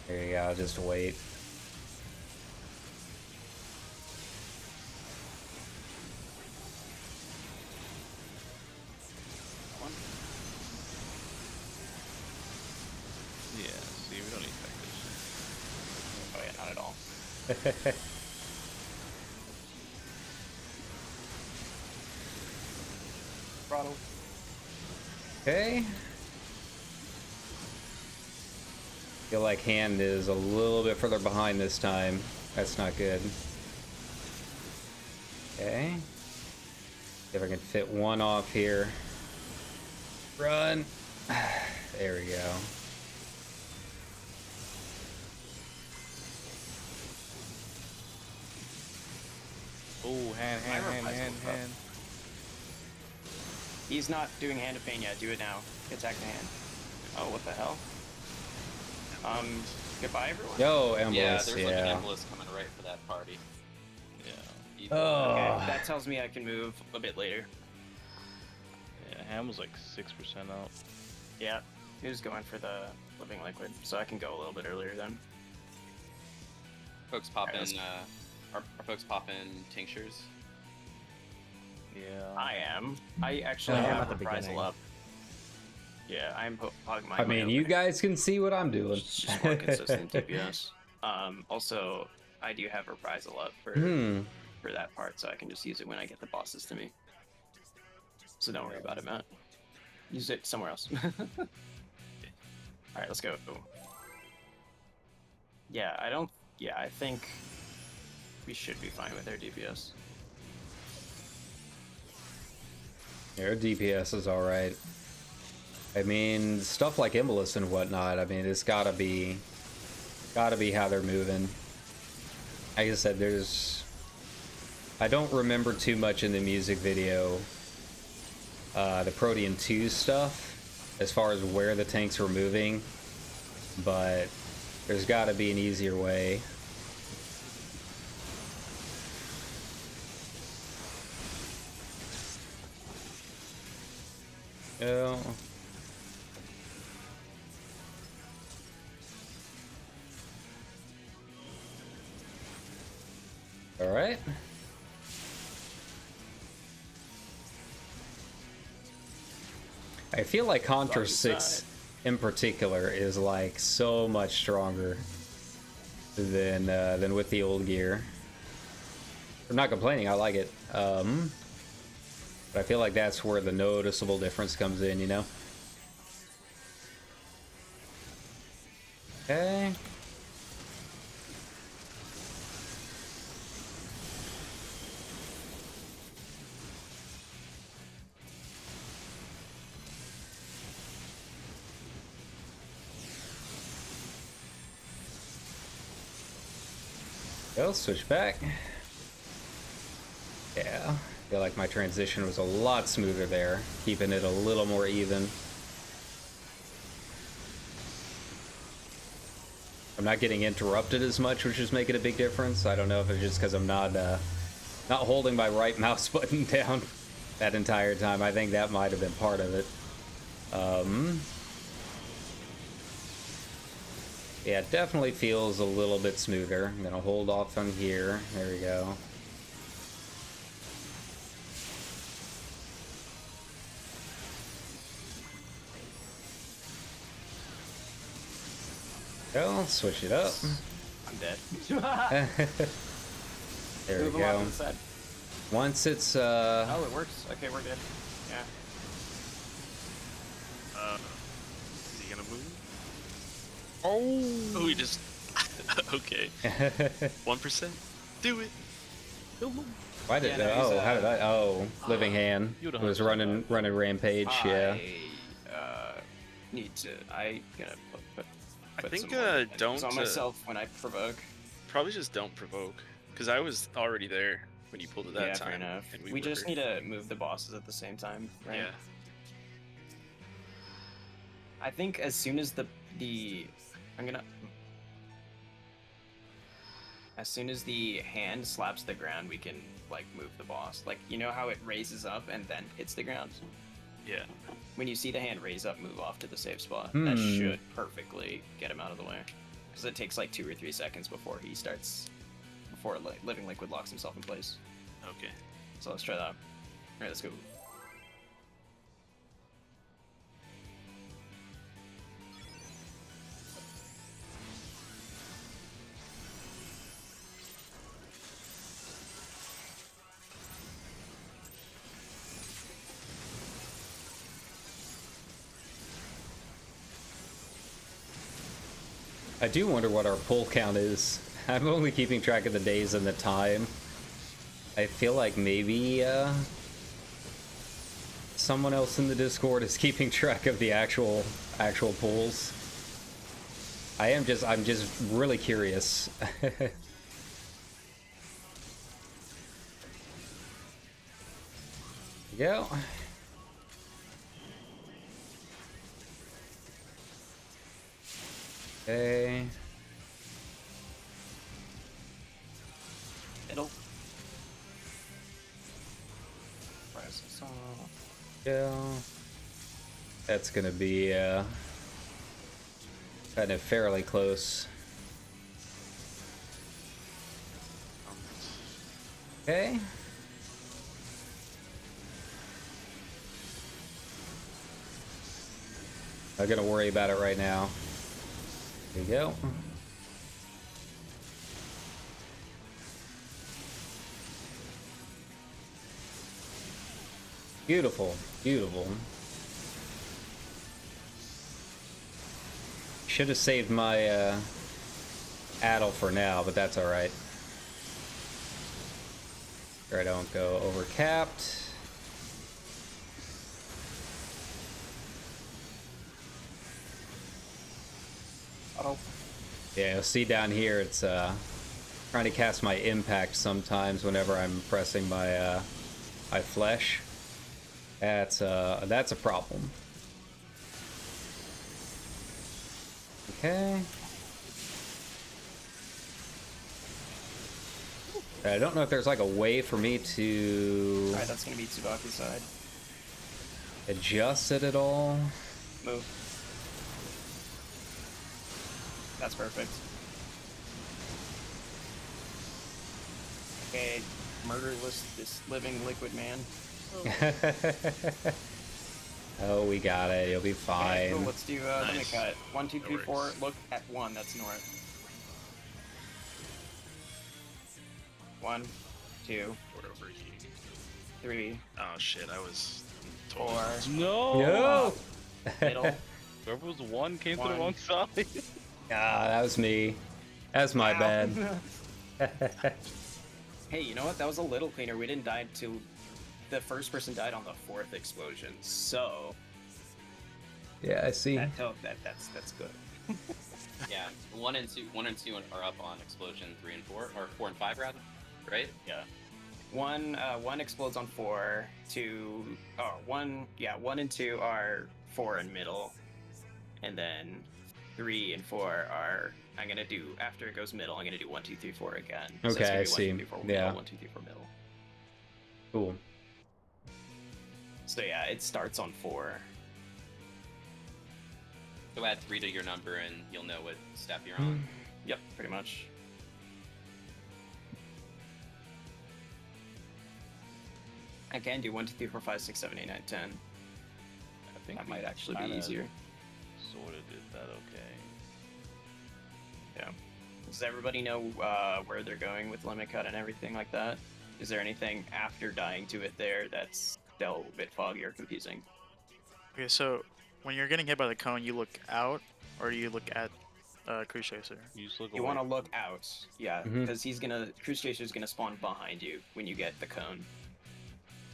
you go, just wait. Yeah. See, we don't need tactician. Oh yeah, not at all. Throttle. Okay. Feel like hand is a little bit further behind this time. That's not good. Okay. See if I can fit one off here. Run. There we go. Oh, hand. He's not doing Hand of Pain yet. Do it now. Attack the hand. Oh, what the hell? Goodbye, everyone. Yo, Yeah, Embolus, there's like an embolus coming right for that party. Yeah. Oh. Okay, that tells me I can move a bit later. Yeah, Ham was like 6% out. Yeah, he was going for the living liquid, so I can go a little bit earlier then. Folks pop Alright, in. Are folks pop in tinctures? Yeah. I am. I actually I'm have at the reprisal beginning. up. Yeah, I'm hogging my. I mean, you guys can see what I'm doing. It's just more consistent DPS. Also, I do have reprisal up for that part, so I can just use it when I get the bosses to me. So don't worry about it, Matt. Use it somewhere else. All right, let's go. Yeah, I don't. Yeah, I think we should be fine with our DPS. Your DPS is alright. I mean, stuff like Embolus and whatnot, I mean, it's gotta be how they're moving. Like I said, I don't remember too much in the music video, the Protean 2 stuff, as far as where the tanks were moving, but there's gotta be an easier way. Oh. All right. I feel like Contra 6 in particular is like so much stronger than with the old gear. I'm not complaining, I like it. But I feel like that's where the noticeable difference comes in, you know? Okay. Go, switch back. Yeah. I feel like my transition was a lot smoother there, keeping it a little more even. I'm not getting interrupted as much, which is making a big difference. I don't know if it's just because I'm not holding my right mouse button down that entire time. I think that might have been part of it. Yeah, it definitely feels a little bit smoother. I'm gonna hold off on here. There we go. Go, switch it up. I'm dead. There we Move him off go. to the side. Once it's Oh, it works. Okay, we're good. Yeah. Is he gonna move? Oh, he just. Okay. 1%. Do it. why did Yeah, no, he's, how did I living hand you'd was 100% running rampage, yeah. I need to. I gonna put I think some more defense don't on myself when I provoke. probably just don't provoke, because I was already there when you pulled it that Yeah, time. fair enough. and We were- just need to move the bosses at the same time, right? Yeah. I think as soon as as soon as the hand slaps the ground, we can like move the boss. Like, you know how it raises up and then hits the ground? Yeah. When you see the hand raise up, move off to the safe spot. That should perfectly get him out of the way. Because it takes like 2 or 3 seconds before Living Liquid locks himself in place. Okay. So let's try that. Alright, let's go. I do wonder what our pull count is. I'm only keeping track of the days and the time. I feel like maybe someone else in the Discord is keeping track of the actual pulls. I'm just really curious. Go. Okay. Middle. Press this off. Go. That's gonna be kind of fairly close. Okay. Not gonna worry about it right now. There you go. Beautiful, beautiful. Should have saved my addle for now, but that's alright. I don't go over capped. Oh. Yeah, you'll see down here it's trying to cast my impact sometimes whenever I'm pressing my my flesh. That's a problem. Okay. I don't know if there's like a way for me to Alright, that's gonna be Tsubaki's side. adjust it at all. Move. That's perfect. Okay, murderless this living liquid man. Oh, we got it. You'll be Okay, fine. cool, let's do let me Nice. cut. 1, 2, 3, No 4. worries. Look at 1, that's north. 1, 2, Port over here. 3, Oh shit, I was 4, totally. No! Yo! middle. Whoever was one came to the One. wrong side. Ah, that was me. That's my Wow. bad. Hey, you know what? That was a little cleaner. We didn't die till the first person died on the 4th explosion. So Yeah, I see. that's good. Yeah, 1 and 2 are up on explosion 3 and 4, or 4 and 5 rather, right? Yeah. One explodes on 4. 1 and 2 are 4 and middle, and then 3 and 4 are. I'm gonna do after it goes middle. I'm gonna do 1, 2, 3, 4 again. So it's Okay, gonna I be 1, 2, see. 3, 4 Yeah. middle, 1, 2, 3, 4 middle. Cool. So yeah, it starts on 4. So add 3 to your number and you'll know what step you're on. Yep, pretty much. I can do 1, 2, 3, 4, 5, 6, 7, 8, 9, 10. I think That we might actually be kinda easier. Sorta did that okay. Yeah. Does everybody know where they're going with limit cut and everything like that? Is there anything after dying to it there that's still a bit foggy or confusing? Okay, so when you're getting hit by the cone, you look out, or do you look at Cruise Chaser? You just look You away. want to look out, yeah, Mhm. because Cruise Chaser's gonna spawn behind you when you get the cone,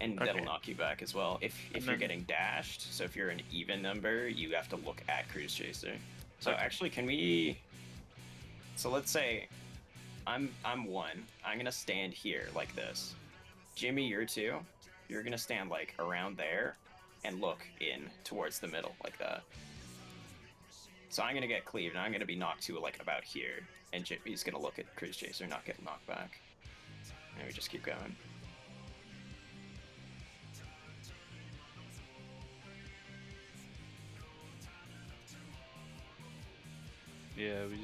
and Okay. that'll knock you back as well. If And you're then- getting dashed, so if you're an even number, you have to look at Cruise Chaser. So Okay. actually, can we? So let's say I'm 1. I'm gonna stand here like this. Jimmy, you're 2. You're gonna stand like around there and look in towards the middle like that. So I'm gonna get cleaved and I'm gonna be knocked to like about here, and Jimmy's gonna look at Cruise Chaser, not get knocked back. And we just keep going. Yeah, we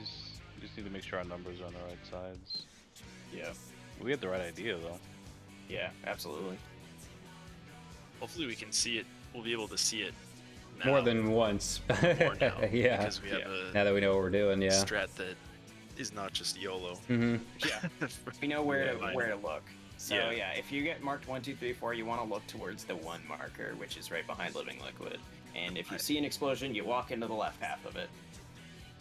just need to make sure our numbers are on the right sides. Yeah. We had the right idea though. Yeah, absolutely. Hopefully we can see it. We'll be able to see it now. More than once. More now, Yeah. Because we have Now that we know what we're doing, a yeah. strat that is not just YOLO. Mm-hmm. Yeah. We know where Yeah, to fine. where to look. So Yeah. yeah, if you get marked 1, 2, 3, 4, you want to look towards the 1 marker, which is right behind Living Liquid. And if you see an explosion, you walk into the left half of it.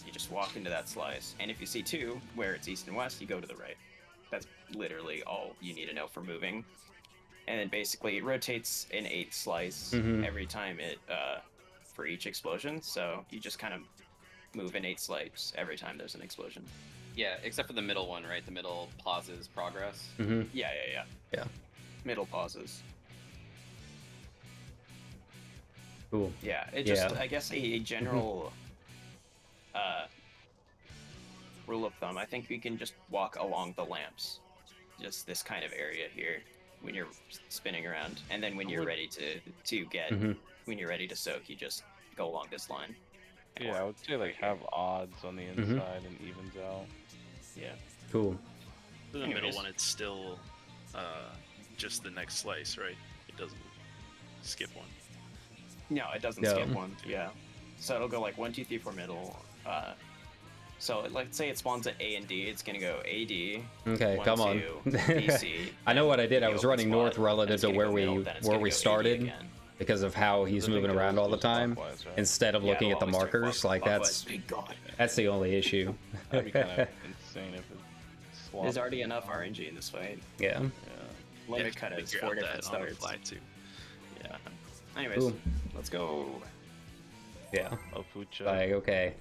You just walk into that slice. And if you see 2, where it's east and west, you go to the right. That's literally all you need to know for moving. And then basically it rotates an 8th slice Mhm. every time it for each explosion. So you just kind of move an 8 slice every time there's an explosion. Yeah, except for the middle one, right? The middle pauses progress. Mm-hmm. Yeah. Yeah. Middle pauses. Cool. Yeah, it just, Yeah. I guess a general rule of thumb, I think we can just walk along the lamps. Just this kind of area here when you're spinning around. And then when you're ready to get, Mhm. when you're ready to soak, you just go along this line. Yeah, I would say like have odds on the inside and evens out. Yeah. Cool. For the middle Anyways. one, it's still just the next slice, right? It doesn't skip one. No, it doesn't No. skip one. Yeah. So it'll go like 1, 2, 3, 4 middle. So let's say it spawns at A and D. It's gonna go AD. Okay, 1, come on. 2, BC. I know what I did. I the was open running spot, north then relative it's to gonna where go we middle, then it's where gonna we go AD started again. because of how he's I think moving it around always all the goes time clockwise, right? instead of Yeah, looking it'll at the always turn markers. Like clockwise. that's that's the only issue. That'd be kind of insane if it swapped. There's already enough RNG in this fight. Yeah. Yeah. Limit cut has Figure 4 out different that on the starts. fly too. Yeah. Anyways, Cool. let's go. Yeah. Oh, food check. Like okay.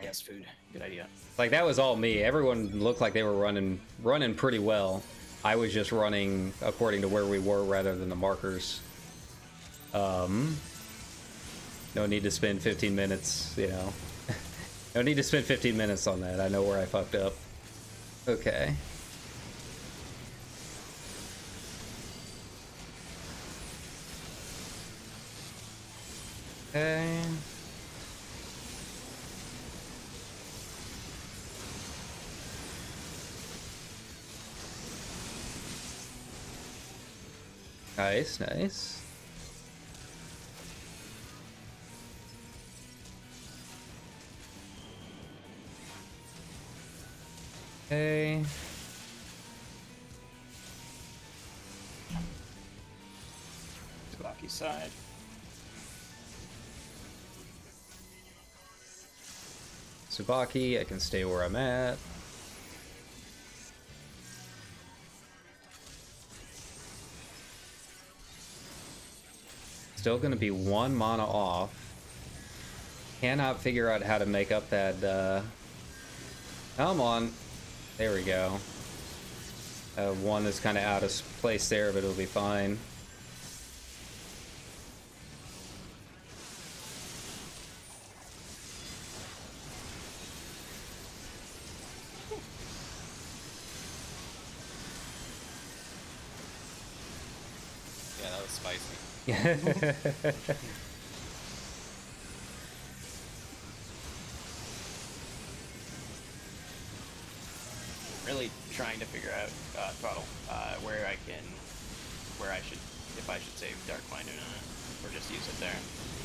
Yes, food. Good idea. Like that was all me. Everyone looked like they were running pretty well. I was just running according to where we were rather than the markers. No need to spend 15 minutes, you know. No need to spend 15 minutes on that. I know where I fucked up. Okay. Okay. Nice, nice. Okay. Tsubaki side. Tsubaki, I can stay where I'm at. Still gonna be 1 mana off. Cannot figure out how to make up that, come on. There we go. 1 is kind of out of place there, but it'll be fine. Yeah, that was spicy. Really trying to figure out throttle where I should, if I should save Dark Mind or not, or just use it there.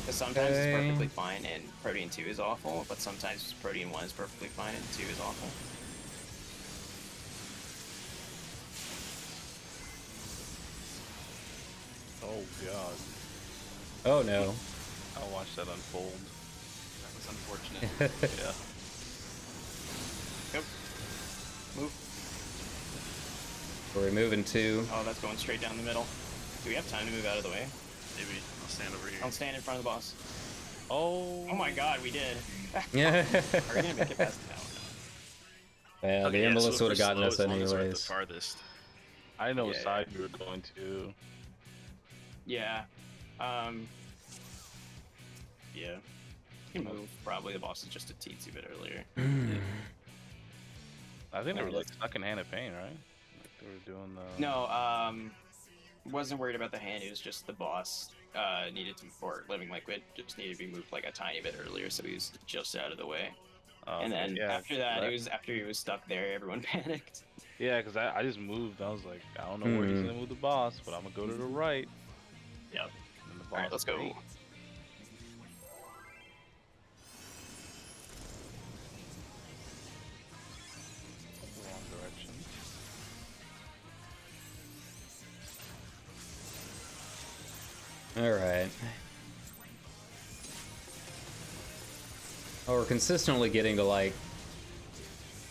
Because sometimes it's Okay. perfectly fine and Protean 2 is awful, but sometimes Protean 1 is perfectly fine and 2 is awful. Oh god. Oh no. I'll watch that unfold. That was unfortunate. Yeah. Go. Move. We're moving to. Oh, that's going straight down the middle. Do we have time to move out of the way? Maybe I'll stand over here. I'll stand in front of the boss. Oh. Oh my god, we did. Yeah. Are we gonna make it past now? Yeah, Okay, the yeah, Embolus so would have if we're gotten slow, us as long as we're at the anyways. farthest. I know what Yeah. side you were going to. Yeah. Yeah. You can move. Probably the boss is just a teensy bit earlier. I think they were Yeah. like stuck in Hand of Pain, right? Like they were doing the. No, wasn't worried about the hand. It was just the boss needed to, or Living Liquid just needed to be moved like a tiny bit earlier, so he was just out of the way. And okay, then yeah, after that, it was after he was stuck there, everyone panicked. Yeah, because I just moved. I was like, I don't know where he's gonna move the boss, but I'm gonna go to the right. Yep. And the boss All right, let's go. ate. Wrong direction. Alright. Oh, we're consistently getting to, like,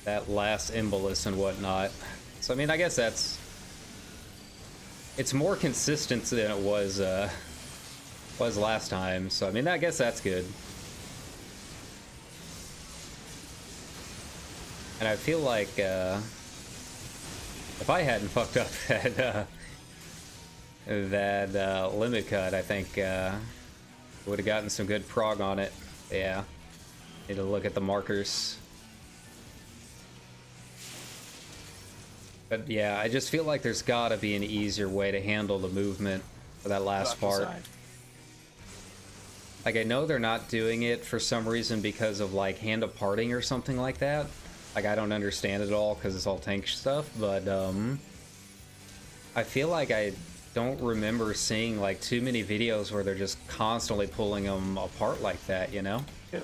that last Embolus and whatnot. So, I mean, I guess that's... It's more consistent than it was last time. So, I mean, I guess that's good. And I feel like, if I hadn't fucked up that limit cut, I think would have gotten some good prog on it. Yeah, need to look at the markers. But yeah, I just feel like there's gotta be an easier way to handle the movement for that last Tsubaki part. side. Like, I know they're not doing it for some reason because of, like, hand of parting or something like that. Like, I don't understand it all because it's all tank stuff, but, I feel like I don't remember seeing, like, too many videos where they're just constantly pulling them apart like that, you know? Go.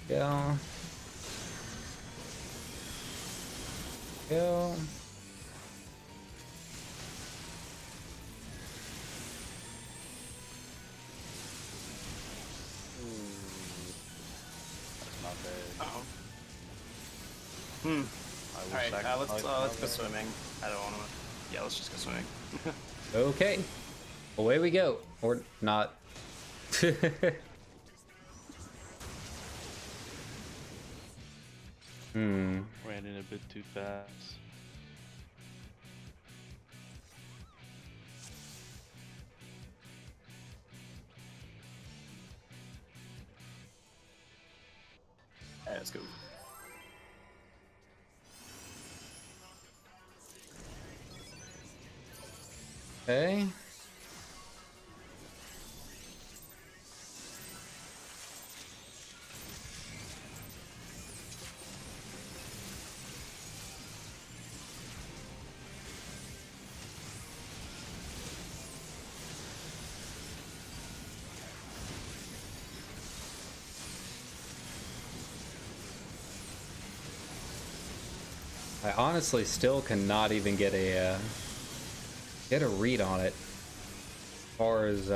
Yeah. Yeah. That's not bad. Uh-oh. Hmm. I will Alright, sacrifice let's go my swimming. I don't want to... Yeah, let's just go swimming. Okay. Away we go. Or not. Hmm. Ran in a bit too fast. Alright, let's go. Okay. I honestly still cannot even get a read on it as far as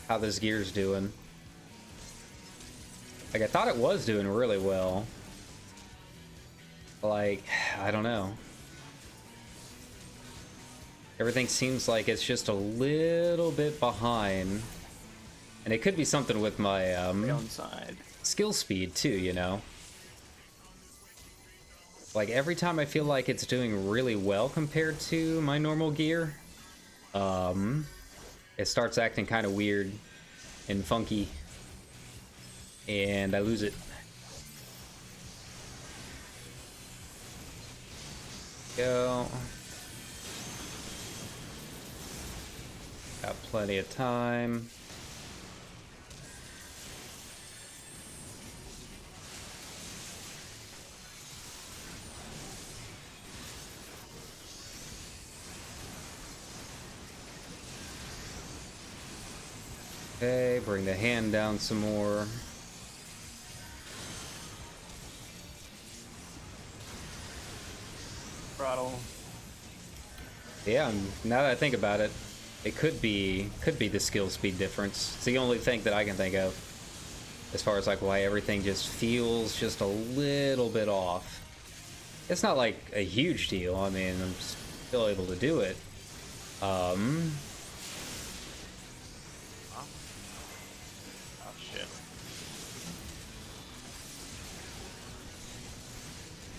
how this gear's doing. Like, I thought it was doing really well. Like, I don't know. Everything seems like it's just a little bit behind. And it could be something with my Downside. skill speed too, you know? Like, every time I feel like it's doing really well compared to my normal gear, it starts acting kind of weird and funky, and I lose it. Go. Got plenty of time. Okay, bring the hand down some more. Throttle. Yeah, now that I think about it, it could be the skill speed difference. It's the only thing that I can think of as far as like why everything just feels just a little bit off. It's not like a huge deal. I mean, I'm still able to do it. Oh shit.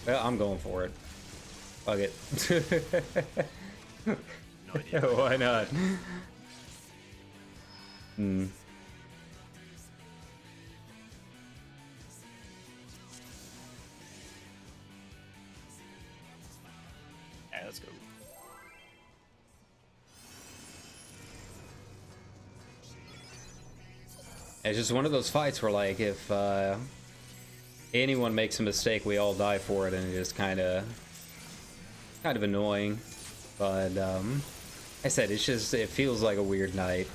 Well, I'm going for it. Fuck it. No idea. Why not? Hmm. Alright, let's go. It's just one of those fights where, like, if anyone makes a mistake, we all die for it, and it's just kind of annoying. But I said, it feels like a weird night.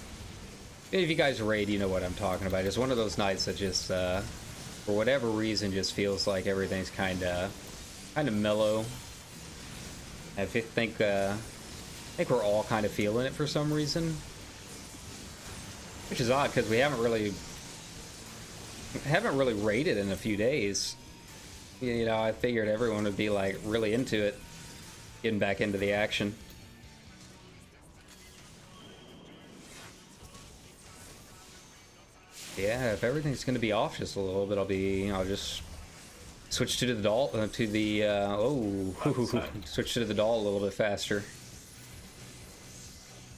If you guys raid, you know what I'm talking about. It's one of those nights that just, for whatever reason, just feels like everything's kind of mellow. I think we're all kind of feeling it for some reason. Which is odd, because we haven't really raided in a few days. You know, I figured everyone would be like really into it, getting back into the action. Yeah, if everything's going to be off just a little bit, I'll just switch to the doll switch to the doll a little bit faster.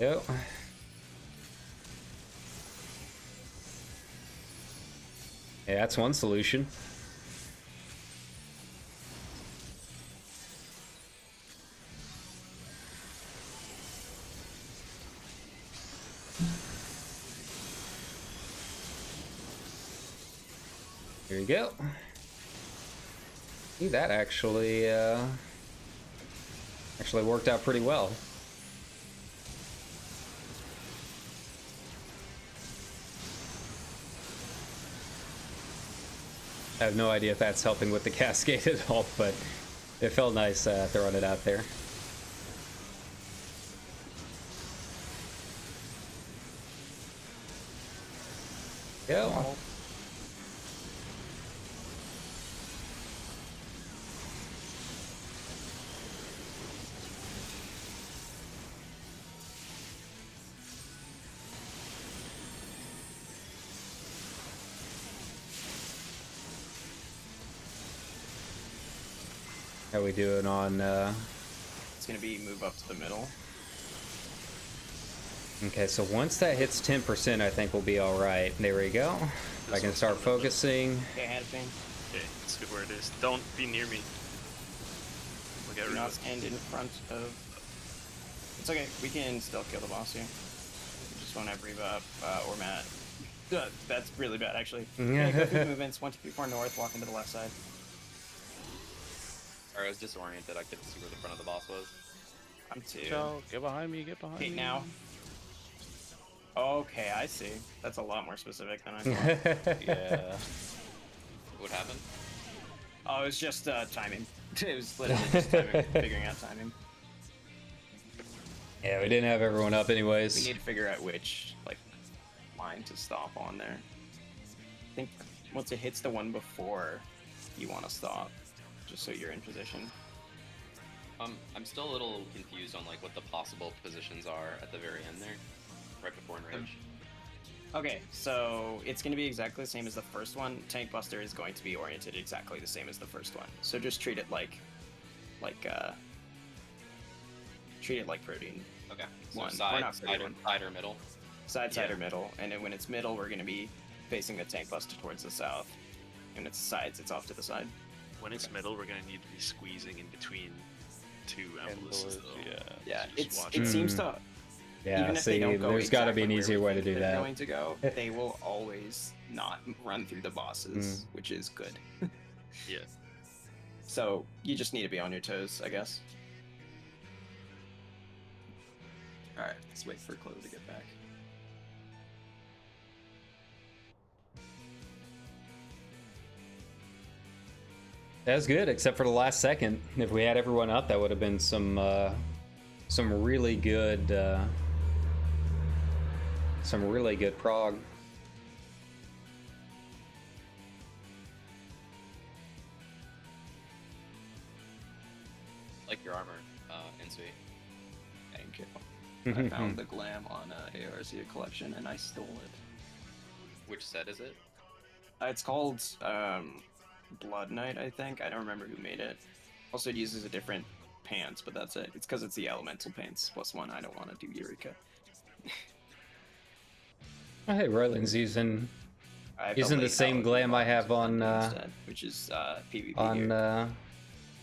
Yep. Yeah, that's one solution. Here you go. See, that actually worked out pretty well. I have no idea if that's helping with the cascade at all, but it felt nice throwing it out there. Go. How we doing on It's gonna be move up to the middle. Okay, so once that hits 10%, I think we'll be all right. There we go. I can start focusing. Okay, ahead of me. Okay, let's see where it is. Don't be near me. We'll get Do rid not of it. stand in front of. It's okay. We can still kill the boss here. We just won't have Reba up or Matt. That's really bad, actually. Okay, go through the movements. 1, 2, 3, 4 north. Walk into the left side. Or I was disoriented. I couldn't see where the front of the boss was. I'm 2. Joe, get behind me, get behind Okay, me. now. Okay, I see. That's a lot more specific than I thought. Yeah. What happened? Oh, it was just timing. It was literally just timing, figuring out timing. Yeah, we didn't have everyone up We anyways. need to figure out which line to stop on there. I think once it hits the one before, you want to stop, just so you're in position. I'm still a little confused on like what the possible positions are at the very end there, right before enrage. Okay, so it's going to be exactly the same as the first one. Tank Buster is going to be oriented exactly the same as the first one. So just treat it like protein. Okay. So One. We're side, not side, or, one. side or middle. Side, Yeah. or middle. And then when it's middle, we're going to be facing the Tank Buster towards the south. And it's sides, it's off to the side. When it's middle, we're gonna need to be squeezing in between two ambulances, Ambulances, though. yeah. Yeah, So just it's watch it out. seems to Yeah, even if see, they don't go there's got to be an exactly easier where way we to think do they're that. going to go, they will always not run through the bosses, which is good. Yeah. So you just need to be on your toes, I guess. All right, let's wait for Chloe to get back. That was good, except for the last second. If we had everyone up, that would have been some really good prog. Like your armor, NC. Thank you. I found the glam on ARC collection and I stole it. Which set is it? It's called Blood Knight, I think. I don't remember who made it. Also, it uses a different pants, but that's it. It's because it's the elemental pants +1. I don't want to do Eureka. Oh, hey, Ryland's using I have the late same paladin glam I mod have on instead, which is PvP on here.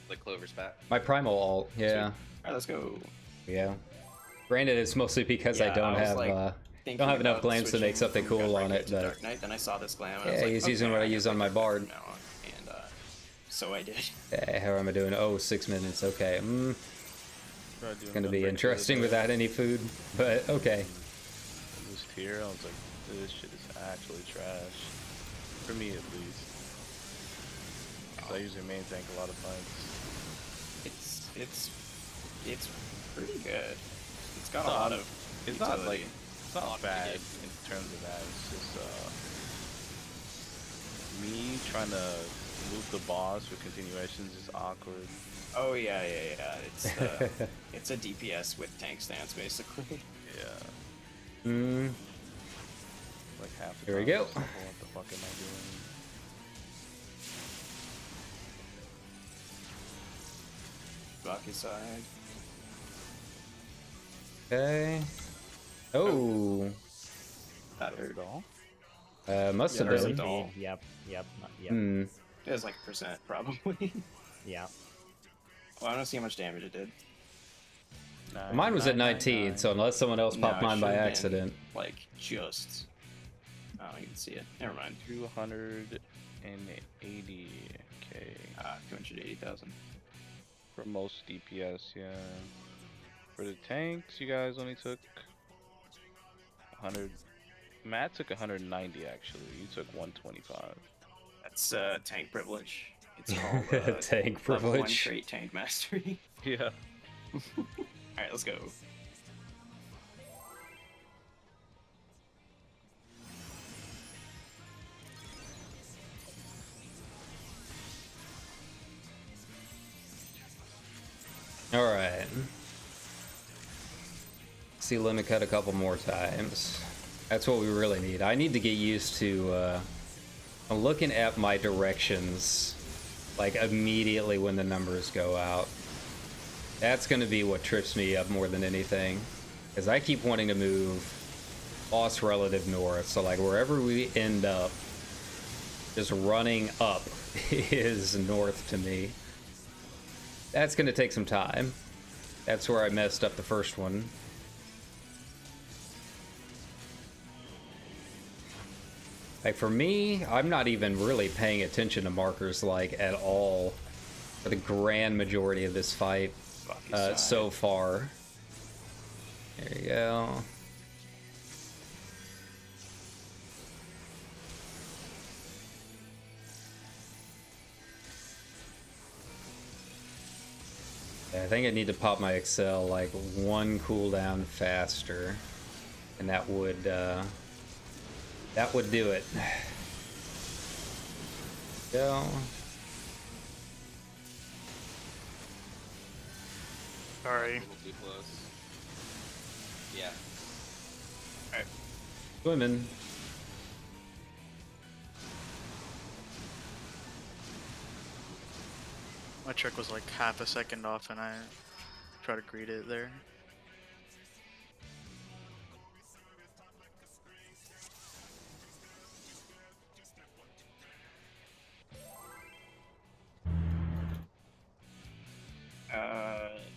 Like Clover's back. my primal alt. Yeah, All right, let's go. yeah. Granted, it's mostly because I Yeah, don't I was, have like, Thinking don't have enough about glams to make switching something from cool Gunbreaker on it, to but Dark Knight, then I saw this glam. And I yeah, was like, he's okay, using what I can use on play my Dark bard. from now on. And so I did. How am I doing? Oh, 6 minutes. Okay. It's gonna be interesting without any food, but okay. This tier, I was like, this shit is actually trash. For me, at least. 'Cause I usually main tank a lot of fights. It's pretty good. It's got a No, lot of. It's not utility. like, it's not bad in terms of that. It's just, me trying to move the boss with continuations is awkward. Oh yeah. It's it's a DPS with tank stance basically. Yeah. Like half the Here we time, go. it's like, what the fuck am I doing? Rocky side. Okay. Oh, That hurt. Doll? must Yeah, have there's a been. doll. Yep. Yep. Hmm. It was like percent probably. Yeah. Well, I don't see how much damage it did. Mine was at 19, 999. so unless someone else No, popped it mine by should've been, accident. Like just. Oh, you can see it. Never mind. 200 280k 280,000. for most DPS. Yeah. For the tanks, you guys only took 100. Matt took 190 actually. You took 125. That's tank privilege. It's called Tank level 1 privilege. trait tank mastery. Yeah. Alright, let's go. Alright. See limit cut a couple more times. That's what we really need. I need to get used to looking at my directions like immediately when the numbers go out. That's going to be what trips me up more than anything. Because I keep wanting to move boss relative north. So like wherever we end up, just running up is north to me. That's going to take some time. That's where I messed up the first one. Like for me, I'm not even really paying attention to markers like at all for the grand majority of this fight so far. There you go. Yeah, I think I need to pop my Excel like one cooldown faster, and that would do it. Go. Sorry. A little too close. Yeah. Alright. Swimming. My trick was like half a second off and I tried to greet it there.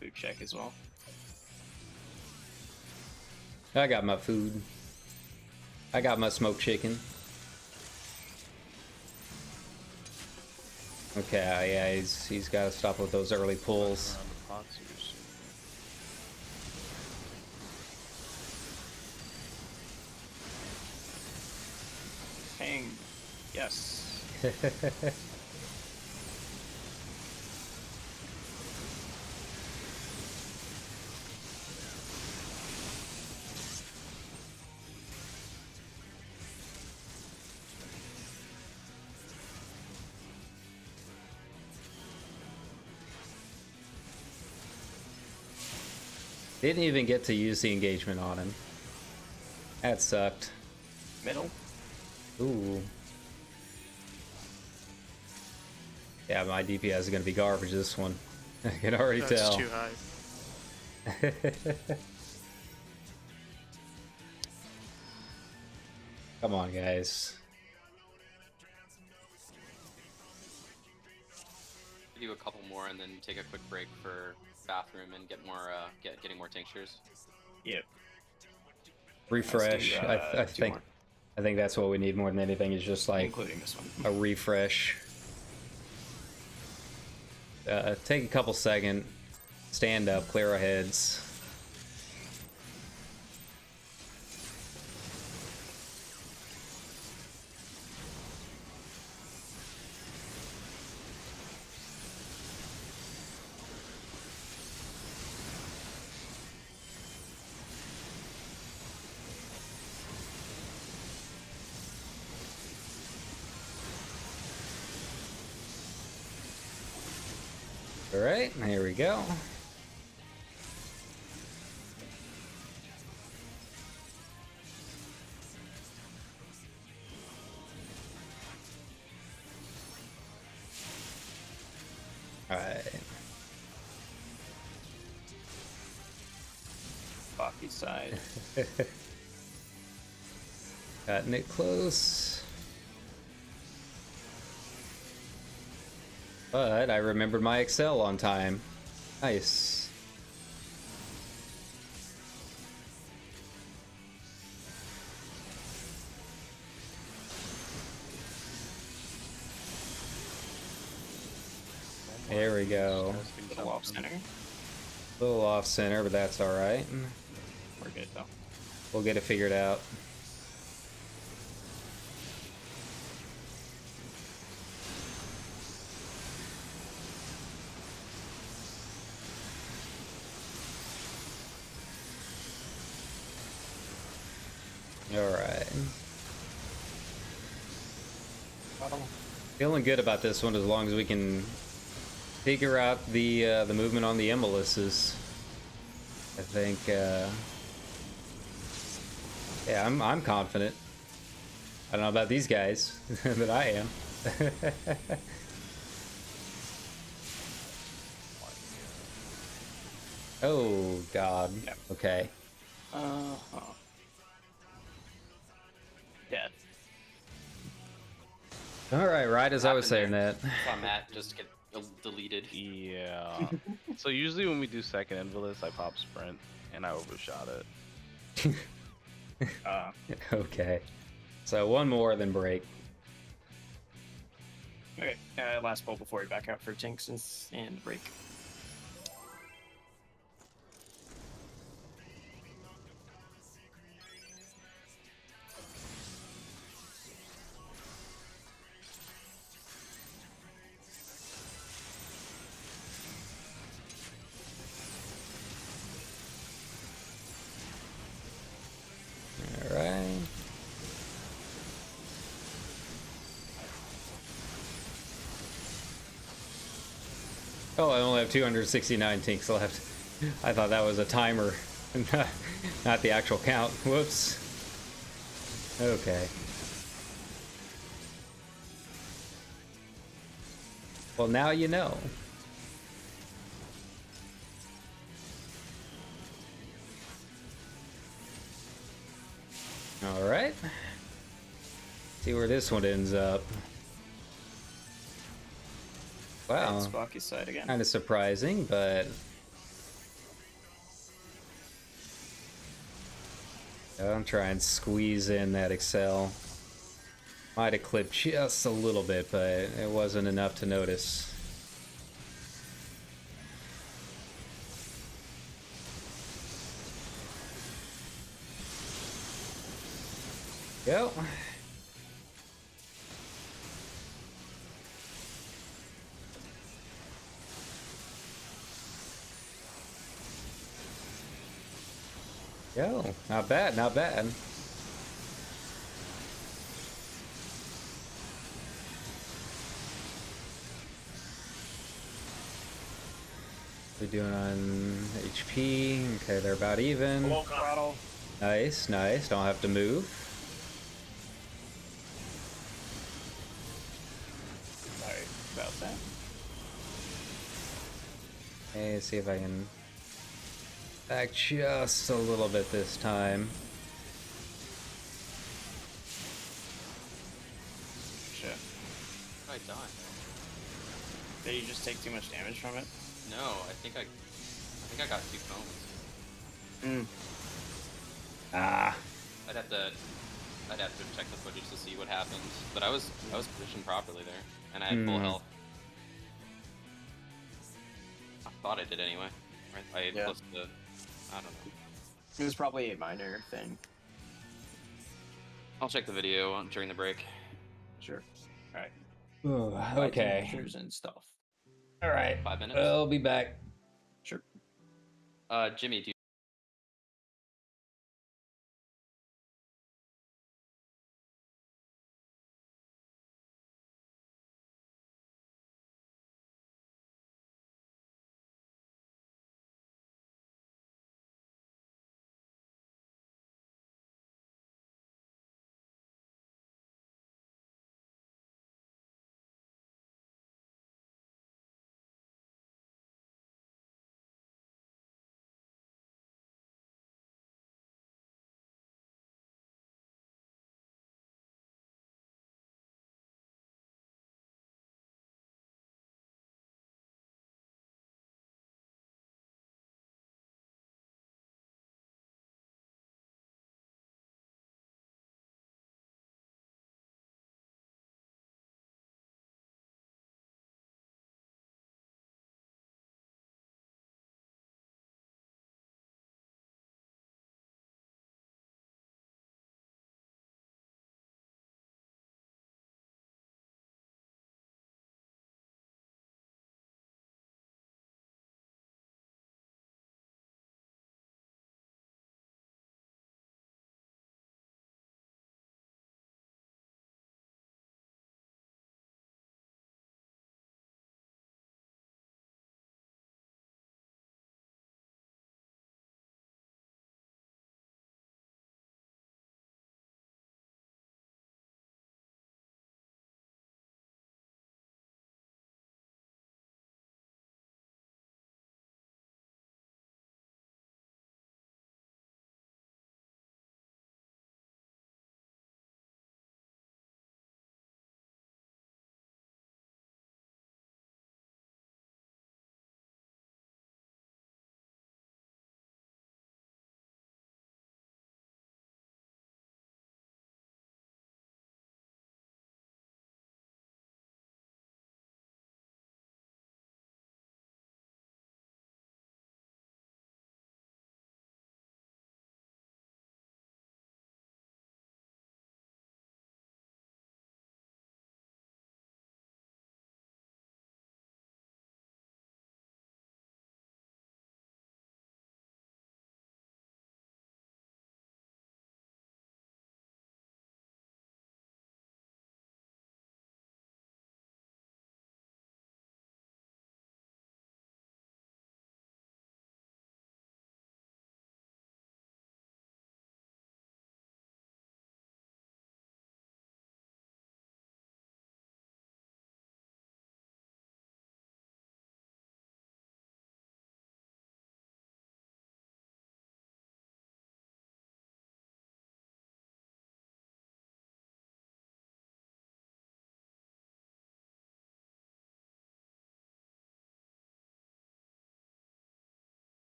Food check as well. I got my food. I got my smoked chicken. Okay, yeah, he's got to stop with those early pulls. Around the pots here soon. Hang. Yes. Didn't even get to use the engagement on him. That sucked. Middle. Ooh. Yeah, my DPS is gonna be garbage this one. I can already That's tell. too high. Come on, guys. Do a couple more and then take a quick break for bathroom and get more getting more tinctures. Yep. Refresh. Let's do, two I think that's what we need more than anything. Is just more, like including this one. a refresh. Take a couple seconds. Stand up. Clear our heads. All right, here we go. All right. Baki side. Cutting it close. But I remembered my Excel on time. Nice. There we go. Testing A little off something. center. A little off center, but that's all right. We're good though. We'll get it figured out. All right. Feeling good about this one as long as we can figure out the movement on the emboluses. I think yeah, I'm confident. I don't know about these guys, but I am. Oh God. Yep. Okay. Dead. All right. Right as I was saying Happened that. Saw Matt just get deleted. Yeah. So usually when we do second Invalus, I pop sprint and I overshot it. Okay. So one more, then break. Okay. Last pull before we back out for Tinks and break. All right. Oh, I only have 269 tinks left. I thought that was a timer, not the actual count. Whoops. Okay. Well, now you know. All right. See where this one ends up. Wow. It's Bucky's side again. Kind of surprising, but I'll try and squeeze in that Excel. Might have clipped just a little bit, but it wasn't enough to notice. Go. Go. Not bad, not bad. We're doing on HP. Okay, they're about even. Throttle. Nice, nice. Don't have to move. Sorry about that. Okay, let's see if I can back just a little bit this time. Shit. I died. Did you just take too much damage from it? No, I think I got 2 phones. Ah. I'd have to check the footage to see what happened, but I was positioned properly there, and I had full health. I thought I did anyway. Right? I had close to, I don't know. It was probably a minor thing. I'll check the video during the break. Sure. Alright. Okay. Pictures and stuff. All right. 5 minutes. I'll be back. Sure. Jimmy, do you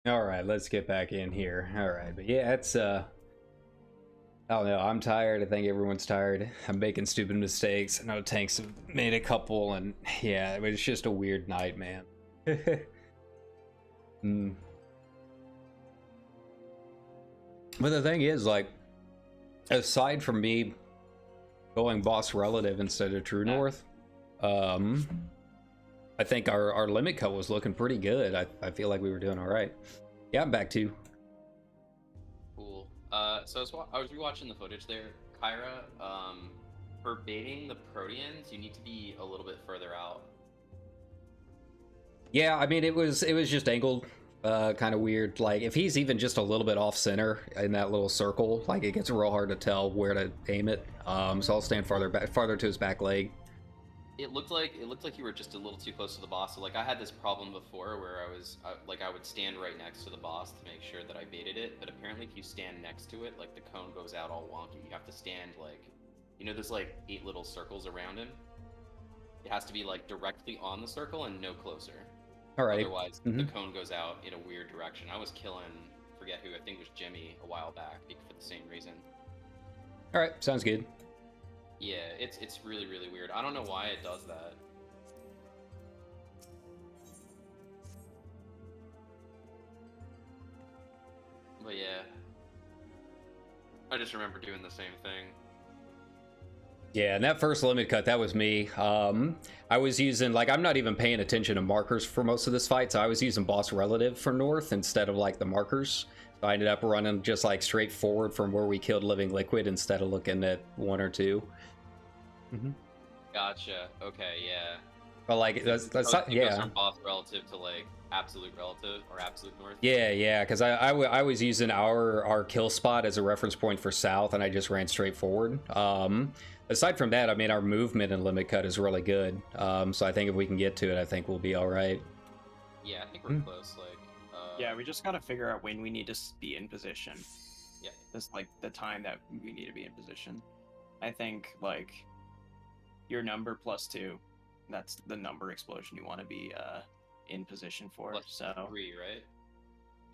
All right, let's get back in here. All right, but yeah, it's I don't know. I'm tired. I think everyone's tired. I'm making stupid mistakes. I know Tanks have made a couple, and yeah, it was just a weird night, man. Mm. But the thing is, like, aside from me going boss relative instead of true north, I think our limit cut was looking pretty good. I feel like we were doing all right. Yeah, I'm back too. Cool. So I was rewatching the footage there, Kyra. For baiting the Proteans, you need to be a little bit further out. Yeah, I mean, it was just angled kind of weird. Like, if he's even just a little bit off center in that little circle, like, it gets real hard to tell where to aim it. So I'll stand farther to his back leg. It looked like you were just a little too close to the boss. So like I had this problem before where I would stand right next to the boss to make sure that I baited it, but apparently if you stand next to it, like the cone goes out all wonky. You have to stand like, you know, there's like 8 little circles around him. It has to be like directly on the circle and no closer. All right. Otherwise, the cone goes out in a weird direction. I was killing, forget who, I think it was Jimmy a while back for the same reason. All right, sounds good. Yeah, it's really, really weird. I don't know why it does that. But yeah, I just remember doing the same thing. Yeah, and that first limit cut, that was me. I was using, like, I'm not even paying attention to markers for most of this fight, so I was using boss relative for north instead of, like, the markers. So I ended up running just, like, straight forward from where we killed Living Liquid instead of looking at 1 or 2. Gotcha. Okay, yeah. But, like, that's not, It goes yeah. from boss relative to, like, absolute relative or absolute north. Yeah, because I was using our kill spot as a reference point for south, and I just ran straight forward. Aside from that, I mean, our movement and limit cut is really good. So I think if we can get to it, I think we'll be all right. Yeah, I think we're close. Like, Yeah, we just gotta figure out when we need to be in position. Yeah. Just like the time that we need to be in position. I think like your number +2, that's the number explosion you want to be in position for. So +3, right?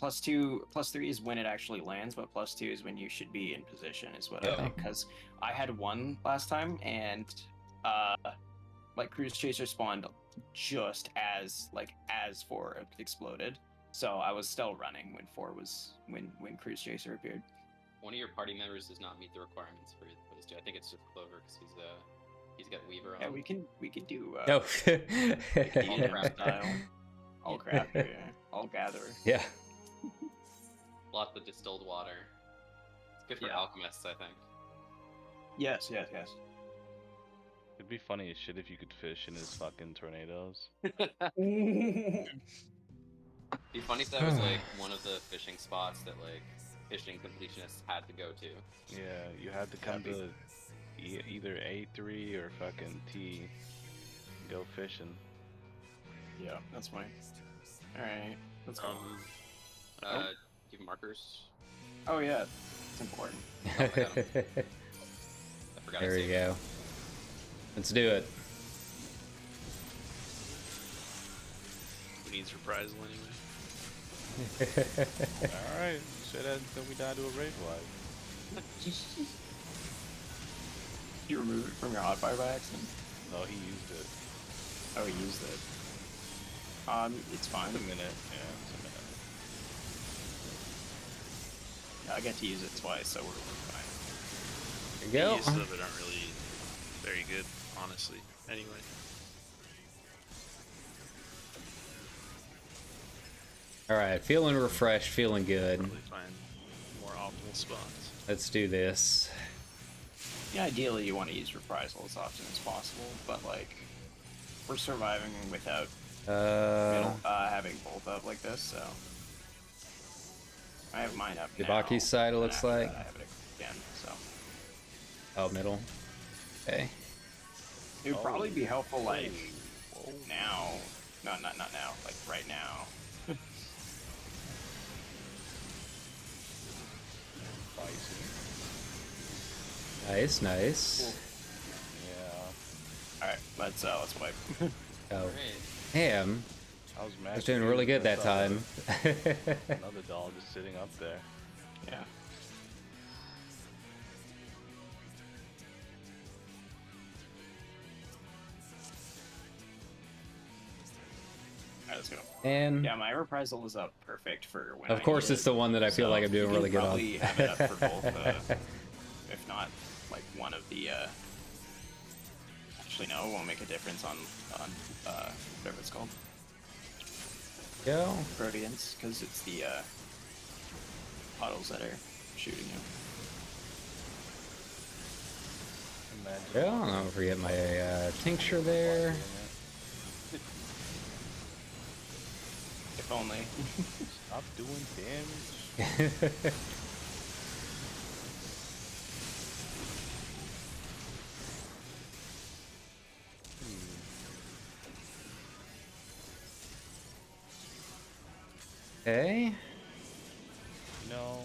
+3 is when it actually lands, but +2 is when you should be in position, is what I think. Because I had 1 last time, and like Cruise Chaser spawned just as 4 exploded, so I was still running when 4 was when Cruise Chaser appeared. One of your party members does not meet the requirements for this dude. I think it's just Clover because he's got Weaver on. Yeah, we can do No. DDM style. All crafter, yeah. All gatherer. Yeah. Lots of distilled water. It's good for alchemists, I think. Yes. It'd be funny as shit if you could fish in his fucking tornadoes. It'd be funny if that was like one of the fishing spots that like fishing completionists had to go to. Yeah, you had to come to either A3 or fucking T and go fishing. Yeah, that's funny. Alright, let's go. Give markers. Oh yeah, it's important. Oh, I forgot There to you save go. Let's do it. Who needs reprisal anyway? Alright, say that until we die to a raid wife. You removed it from your hotfire by accident? No, he used it. Oh, he used it. It's fine. It's a minute, yeah, it's a minute. I get to use it twice, so we're fine. There you The go. uses of it aren't really very good, honestly. Anyway. All right, feeling refreshed, feeling good. Probably find more optimal spots. Let's do this. Yeah, ideally you want to use reprisal as often as possible, but like we're surviving without having both up like this, so I have mine up now. Ibaki's side, it and looks after like. that I have it again, so Oh, middle. Okay. it would probably be helpful like now, not now, like right now. Nice, nice. Yeah. All right, let's wipe. Oh, Alright. damn. I was I mad. was doing really good that time. Another doll just sitting up there. Yeah. Alright, let's go. And Yeah, my reprisal is up perfect for when of I course, need it's it. the one that I feel So like I'm doing you really can good on. probably have it up for both, if not like one of the. Actually, no, it won't make a difference on whatever it's called, Yeah. Proteans, because it's the puddles that are shooting you. Imagine Yeah, don't forget my tincture there. If only. Stop doing damage. Okay. You know,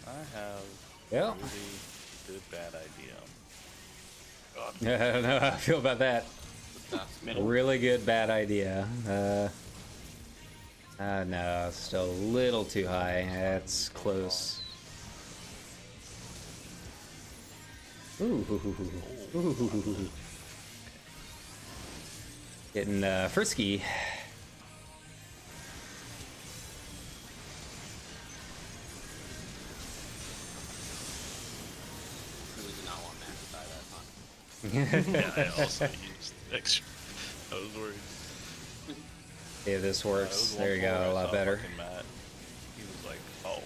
I have Yeah. a really good bad idea. I don't know how I feel about that. Middle. Really good bad idea. No, still a little too high. That's close. Ooh. Getting frisky. Really did not want Matt to die that time. Yeah, I also used extra. I was worried. Yeah, this It works. was There you one go, more a I lot saw better. fucking Matt. He was like, oh,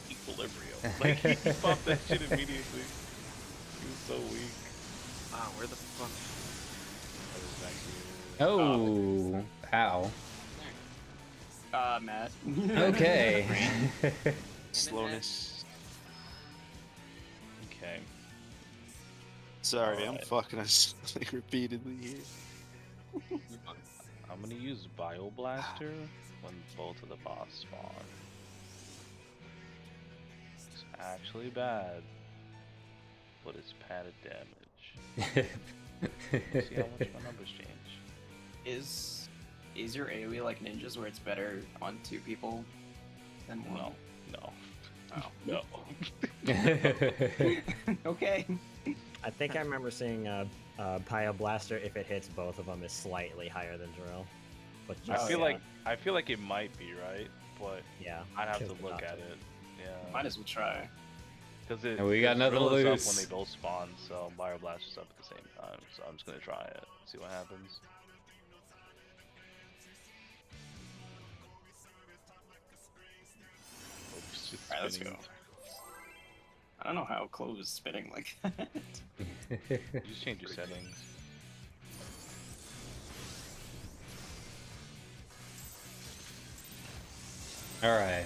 equilibrium. Like, he popped that shit immediately. He was so weak. Ah, where the fuck? I was back here. Oh, ow. Matt. Okay. Slowness. Okay. Sorry, I'm Alright. fucking us like repeatedly here. You're fine. I'm gonna use Bioblaster when both of the boss spawn. It's actually bad, but it's padded damage. See how much my numbers change. Is your AoE like ninjas where it's better on 2 people than 1? No, no, Oh. no. Okay. I think I remember seeing Pio Blaster, if it hits both of them, is slightly higher than Drill. But I just, feel like it might be right, but yeah, I'd have to kills look not at to. it. Yeah, Might as well try. because it. And we got nothing to Drill is up lose. when they both spawn, so Bioblaster's up at the same time. So I'm just gonna try it, see what happens. Oops, just Alright, let's spinning. go. I don't know how close is spinning like that. Just change your settings. All right.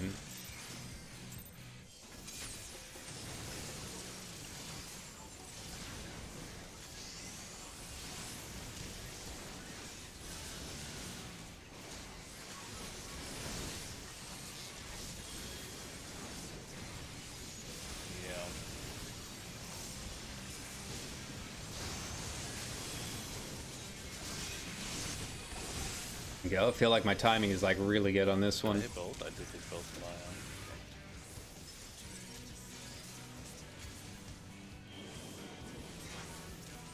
Yeah. Go. I feel like my timing is like really good on this Did I one. hit both? I did hit both of my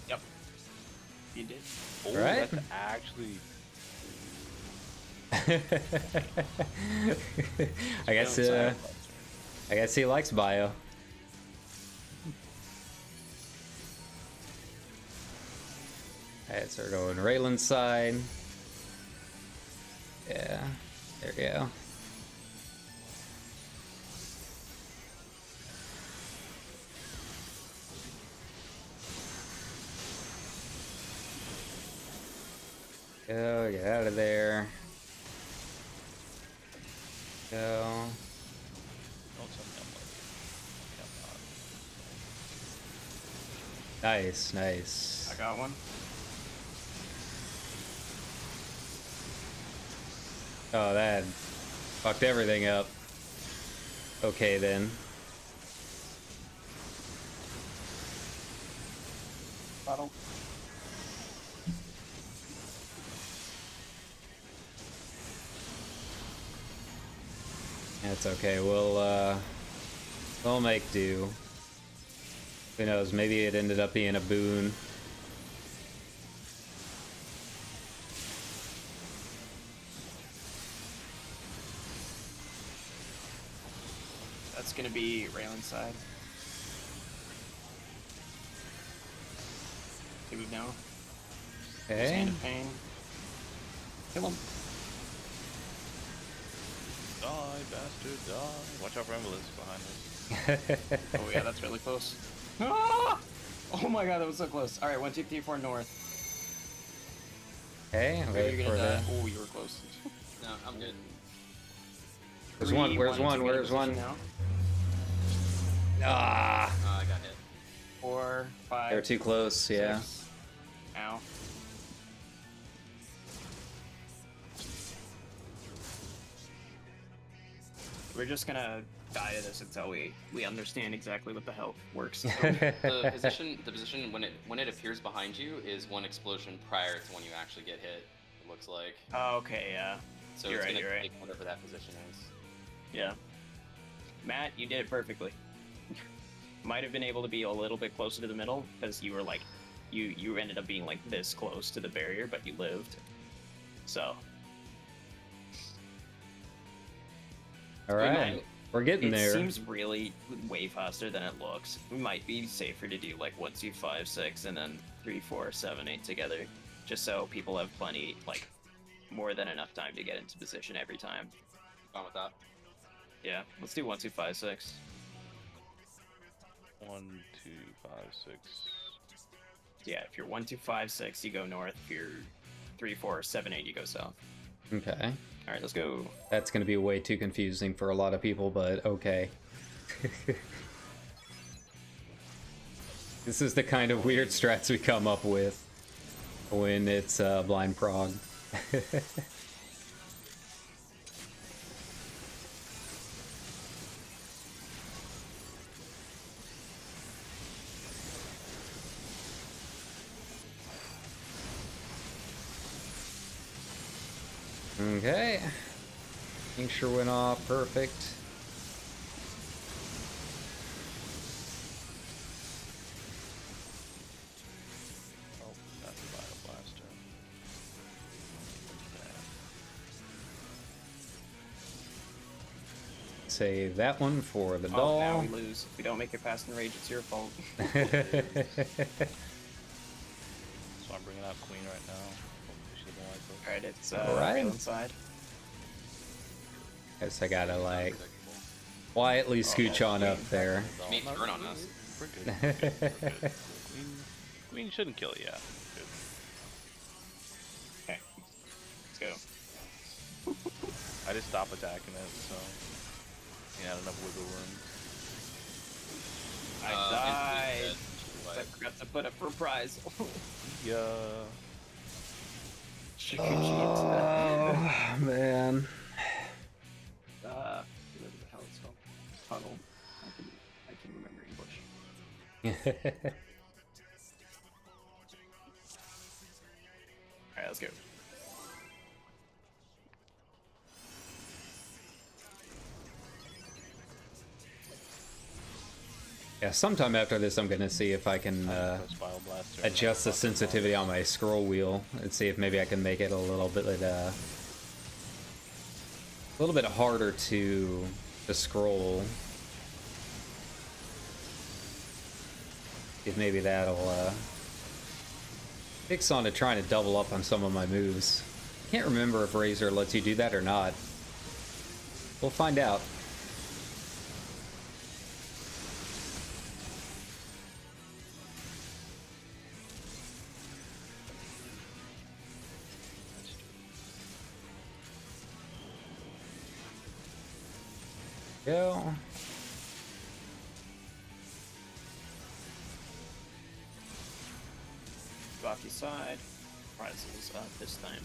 Yep. You did. Oh, Right? that's actually. I guess he likes bio. Alright, so we're going Raylan's side. Yeah, there we go. Go, get out of there. Go. Don't tell me I'm like. Nice, nice. I got one. Oh, that fucked everything up. Okay, then. Bottle. That's okay. We'll make do. Who knows? Maybe it ended up being a boon. That's gonna be rail inside. Here we go. Okay. Hand of pain. Kill him. Die, bastard, die. Watch out for Embolus behind us. Oh yeah, that's really close. Ah! Oh my god, that was so close. Alright, 1, 2, 3, 4 north. Okay, You're wait gonna for die. that. Oh, you were close. No, I'm good. Where's one? Three, Where's one? to get a Where's one? position now. Ah, I got hit. 4, 5. they're too close. Yeah. 6. Ow. We're just gonna die to this until we understand exactly what the hell works. The position when it appears behind you is one explosion prior to when you actually get hit. It looks like. Oh, okay, yeah. So You're it's right, gonna you're right. take whatever that position is. Yeah. Matt, you did it perfectly. Might have been able to be a little bit closer to the middle because you were like, you ended up being like this close to the barrier, but you lived. So. All right, we're getting It there. seems really way faster than it looks. It might be safer to do like 1, 2, 5, 6, and then 3, 4, 7, 8 together, just so people have plenty, like, more than enough time to get into position every time. Fine with that. Yeah, let's do 1, 2, 5, 6. 1, 2, 5, 6. Yeah, if you're 1, 2, 5, 6, you go north. If you're 3, 4, 7, 8, you go south. Okay. All right, let's go. That's going to be way too confusing for a lot of people, but okay. This is the kind of weird strats we come up with when it's blind prog. Okay. Tincture went off, perfect. Oh, that's a Bioblaster. Save that one for the Oh, doll. now we lose. If we don't make it past Enrage, it's your fault. So I'm bringing out Queen right now. Hopefully she doesn't like it. All right, it's Alright. rail inside. Guess I gotta like Predictable. quietly scooch on up there. You may turn on us. We're good. We're good. We're good. Queen shouldn't kill you. Yeah. Good. Okay, let's go. I just stop attacking it, so you had enough wiggle room. I died. But I forgot to put up for prize. Yeah. Chicken cheat. Oh man. Whatever the hell it's called. Tunnel. I can remember English. Alright, let's go. Yeah, sometime after this I'm gonna see if I can Press Bioblaster. adjust the sensitivity on my scroll wheel and see if maybe I can make it a little bit harder to scroll. If maybe that'll fix on to trying to double up on some of my moves. Can't remember if Razor lets you do that or not. We'll find out. Go. Rocky side. Prizes up this time.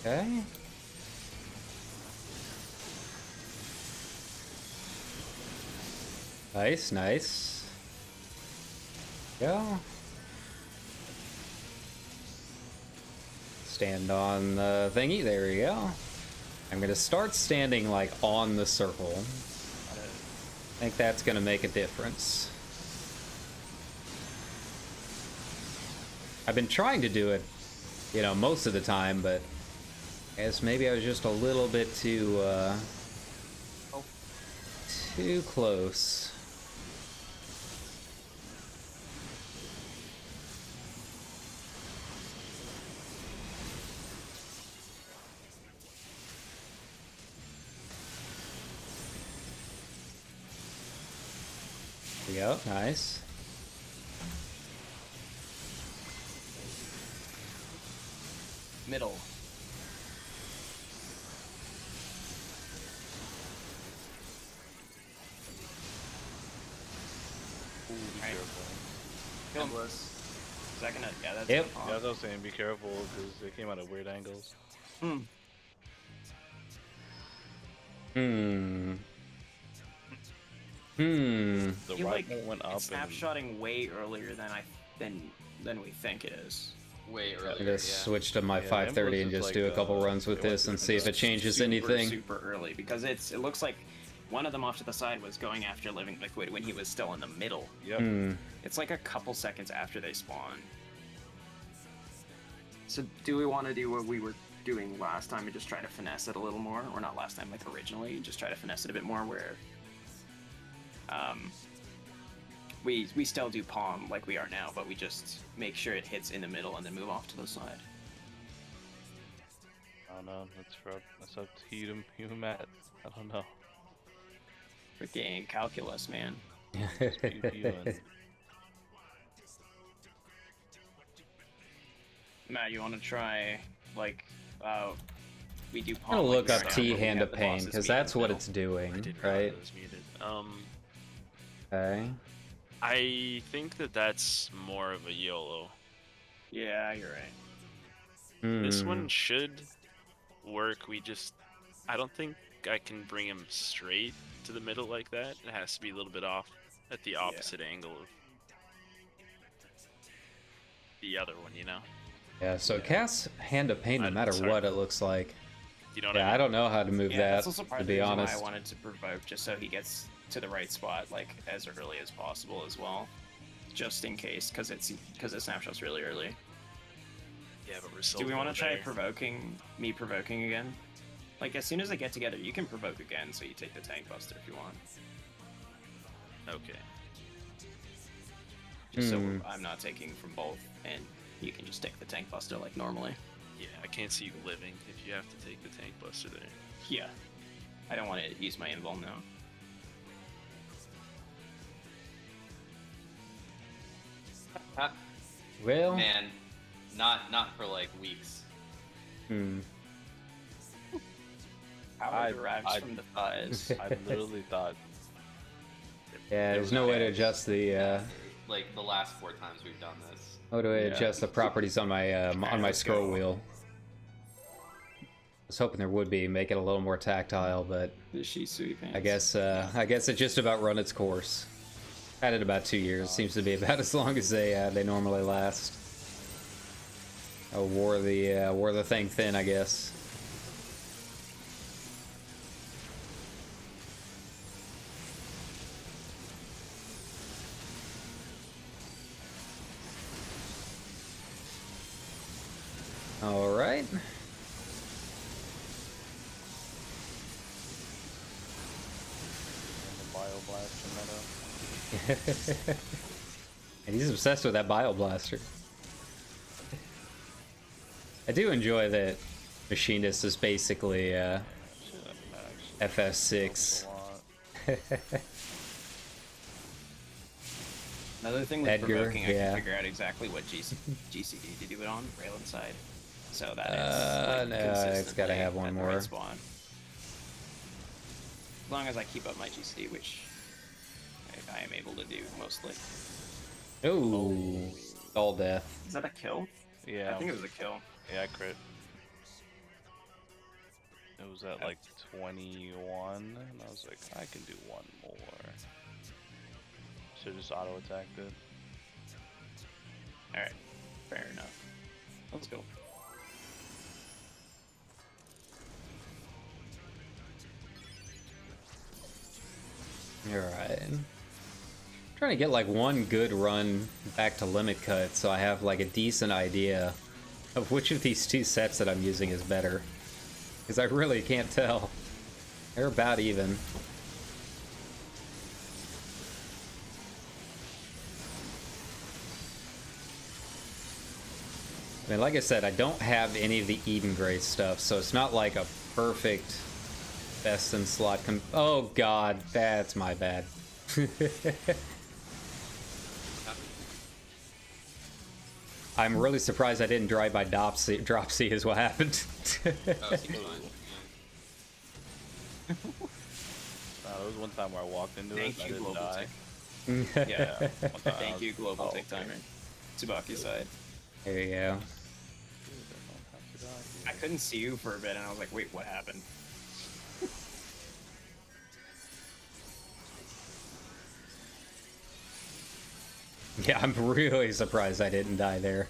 Okay. Nice, nice. Go. Stand on the thingy. There we go. I'm gonna start standing like on the circle. I think that's gonna make a difference. I've been trying to do it, you know, most of the time, but I guess maybe I was just a little bit too close. There we go, nice. Middle. Ooh, be Right. careful. Kill him. Is that gonna? Yeah, that's Yep. gonna Yeah, pop. I was saying be careful because they came out at weird angles. Hmm. The You right like one went up it's snapshotting way earlier than we think it is. Way I'm earlier. gonna Yeah. switch to my Yeah, 530 and Nimbus is just like, do a couple runs with it went this and through see if it the changes super, anything. super early because it looks like one of them off to the side was going after Living Liquid when he was still in the middle. Yep. Hmm. It's like a couple seconds after they spawn. So do we want to do what we were doing last time and just try to finesse it a little more? Or not last time, like originally, just try to finesse it a bit more where we still do palm like we are now, but we just make sure it hits in the middle and then move off to the side. I don't know. That's up to you, Matt. I don't know. Freaking calculus, man. You and Matt, you want to try like we do I'm palm? gonna like look we up are now, T but we hand have of the pain bosses because meet in that's the what middle. it's I doing, didn't right? realize it was muted. Okay. I think that's more of a YOLO. Yeah, you're right. This Hmm. one should work. I don't think I can bring him straight to the middle like that. It has to be a little bit off at the opposite angle of the other one, you know? Yeah, so cast hand of pain no I'm matter sorry. what it looks like. You know what Yeah, I I mean? don't know how to move Yeah, that, that's also part to of the be reason honest. why I wanted to provoke, just so he gets to the right spot, like as early as possible as well, just in case, because the snapshot's really early. Yeah, but we're still Do we want to try there. provoking again? Like as soon as they get together, you can provoke again, so you take the tank buster if you want. Okay. Just so Hmm. I'm not taking from both, and you can just take the tank buster like normally. Yeah, I can't see you living if you have to take the tank buster there. Yeah, I don't want to use my invul now. Well, Man, not for like weeks. hmm. Power derives from the thighs. I literally thought Yeah, there's no way to adjust the, Like the last 4 times we've done this. how do I Yeah. adjust the properties on my, let's scroll go. wheel? I was hoping there would be, make it a little more tactile, but The Shisui pants. I guess it just about run its course. Had it about 2 years. Seems to be about as long as they normally last. I wore the thing thin, I guess. All right. the Bioblaster meta. And he's obsessed with that Bioblaster. I do enjoy that Machinist is basically FF6. A lot. Another thing with Edgar, provoking, I yeah. can figure out exactly what GCD to do it on, rail inside, so that No, it's gotta have one at the more. right spawn. As long as I keep up my GCD, which I am able to do mostly. Ooh, all death. Is that a kill? Yeah. I think it was a kill. Yeah, I crit. It was at like 21, and I was like, I can do one more. Blaster just auto attacked it. Alright, fair enough. Let's go. Alright. Trying to get like one good run back to limit cut so I have like a decent idea of which of these two sets that I'm using is better. Because I really can't tell. They're about even. I mean, like I said, I don't have any of the Eden Grace stuff, so it's not like a perfect best in slot oh god, that's my bad. I'm really surprised I didn't drive by Dropsy is what happened. Oh, seems fine. There was one time where I walked into Thank it and I you, didn't Global die. Tick. Yeah. Thank you, Global Tick Timer. Tsubaki side. There you go. I couldn't see you for a bit, and I was like, wait, what happened? Yeah, I'm really surprised I didn't die there.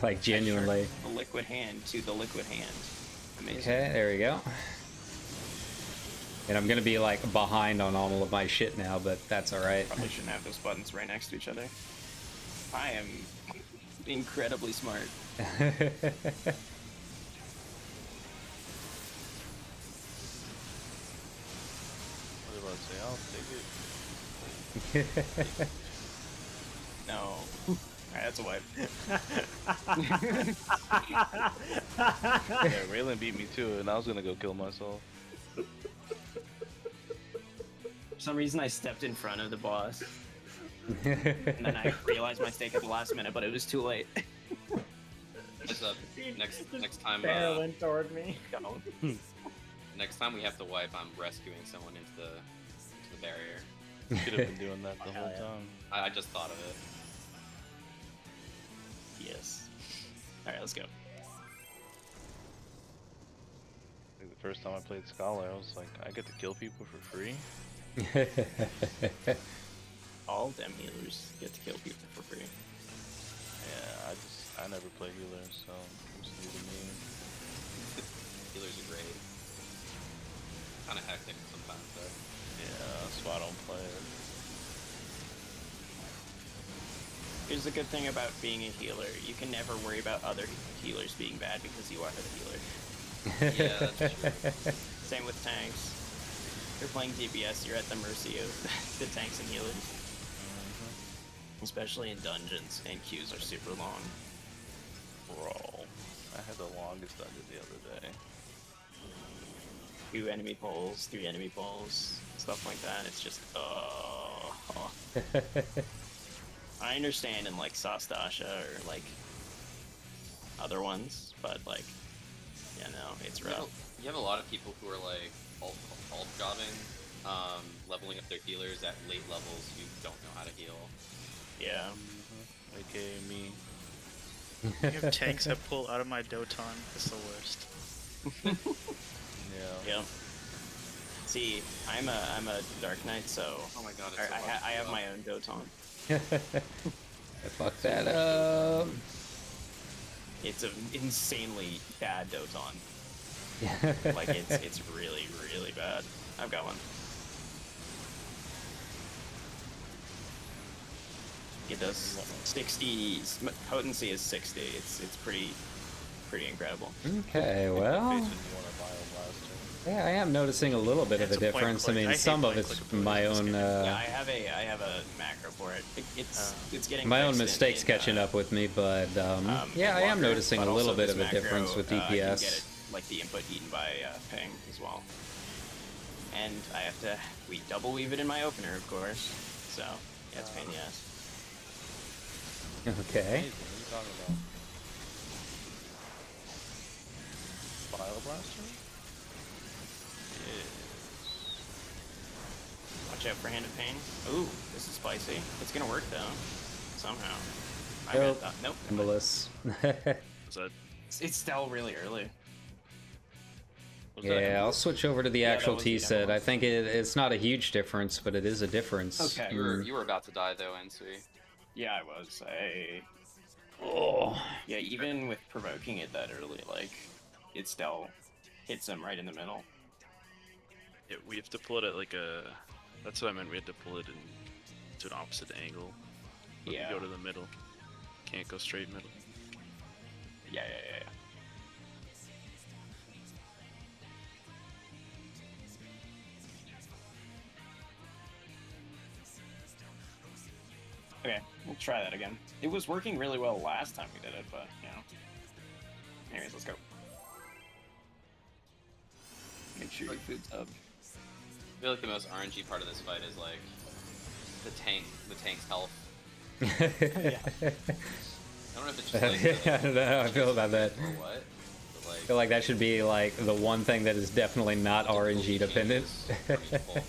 Like, genuinely. The liquid hand to the liquid hand. Amazing. Okay, there we go. And I'm gonna be like behind on all of my shit now, but that's alright. Probably shouldn't have those buttons right next to each other. I am incredibly smart. What was I about to say? I'll take it. No. Alright, that's a wipe. Yeah, Raylan beat me too, and I was gonna go kill myself. For some reason, I stepped in front of the boss. And then I realized my mistake at the last minute, but it was too late. Heads up. Next time. Barreling toward me. Next time we have to wipe, I'm rescuing someone into the barrier. Should have been doing that the whole yeah. time. I just thought of it. Yes. Alright, let's go. I think the first time I played Scholar, I was like, I get to kill people for free? All dem healers get to kill people for free. Yeah, I never play healer, so it's new to me. Healers are great. Kind of hectic sometimes, though. Yeah, that's why I don't play it. Here's the good thing about being a healer. You can never worry about other healers being bad because you are the healer. Yeah, that's true. Same with tanks. If you're playing DPS, you're at the mercy of the tanks and healers. Especially in dungeons, and queues are super long. Bro, I had the longest dungeon the other day. 2 enemy poles, 3 enemy poles, stuff like that. It's just, I understand in like Sastasha or like other ones, but like, yeah, no, it's rough. You have a lot of people who are like alt jobbing, leveling up their healers at late levels who don't know how to heal. Yeah. AKA me. I have tanks that pull out of my Doton. It's the worst. Yeah. Yeah. See, I'm a Dark Knight, so Oh my god, I, it's so hard to I have heal. my own Doton. Fuck that up. It's an insanely bad Doton. Like it's really really bad. I've got one. It does 60 potency is 60. It's pretty incredible. Okay, well, Basically, you want a Bioblaster. yeah, I am noticing a little bit of a It's a point difference. I click. mean, I hate some of point it's click abilities my in this own, game. Yeah, I have a macro for it. It's getting my own fixed mistakes in, catching up with me, but yeah, I am Walker, noticing a but little also bit this of a macro, difference with I can get DPS. it, like the input eaten by ping as well. And I have to double weave it in my opener, of course. So yeah, it's a pain in the ass. Okay. Amazing, what are you talking about? Bioblaster? Watch out for Hand of Pain. Ooh, this is spicy. It's gonna work though, somehow. I Nope. got nope. Embolus. Is that It's still really early. Was Was that Yeah, I'll Emerald? switch over to the that actual was T the set. Emerald. I think it's not a huge difference, but it is a difference. Okay. You were about to die though, Ensui. Yeah, I was. Oh. Yeah, even with provoking it that early, like, it still hits him right in the middle. Yeah, we have to pull it at like a. That's what I meant. We had to pull it to an opposite angle. When Yeah. we go to the middle. Can't go straight middle. Yeah. Okay, we'll try that again. It was working really well last time we did it, but, you know. Anyways, let's go. Make sure your food's up. I feel like the most RNG part of this fight is like the tank's health. Yeah. I don't know if it's just like I don't know how I feel about that. or what. But like, I feel like that should be like the one thing that is definitely not RNG dependent. changes for people.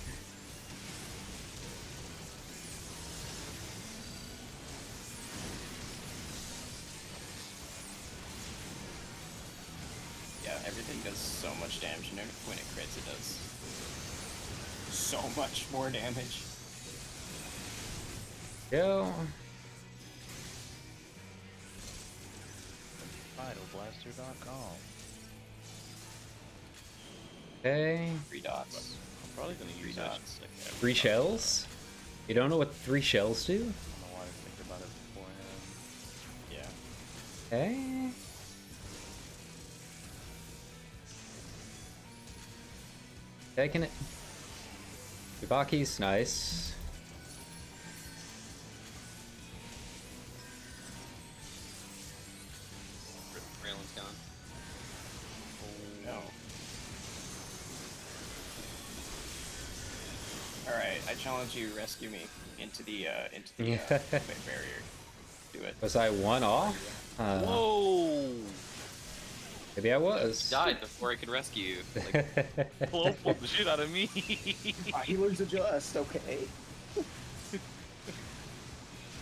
Yeah, everything does so much damage, and when it crits, it does so much more damage. Go. Idleblaster.com. Okay. 3 dots. I'm probably gonna use that. dots. Like, 3 shells? You don't know what 3 shells do? I don't know why I didn't think about it beforehand. Yeah. Okay. Taking it. Ibaki's nice. Raylan's gone. No. Alright, I challenge you, rescue me into the barrier. Do it. Was I 1 off? Whoa! Maybe I was. Died before I could rescue you. Like, Blow pulled the shit out of me. Healers adjust, okay. I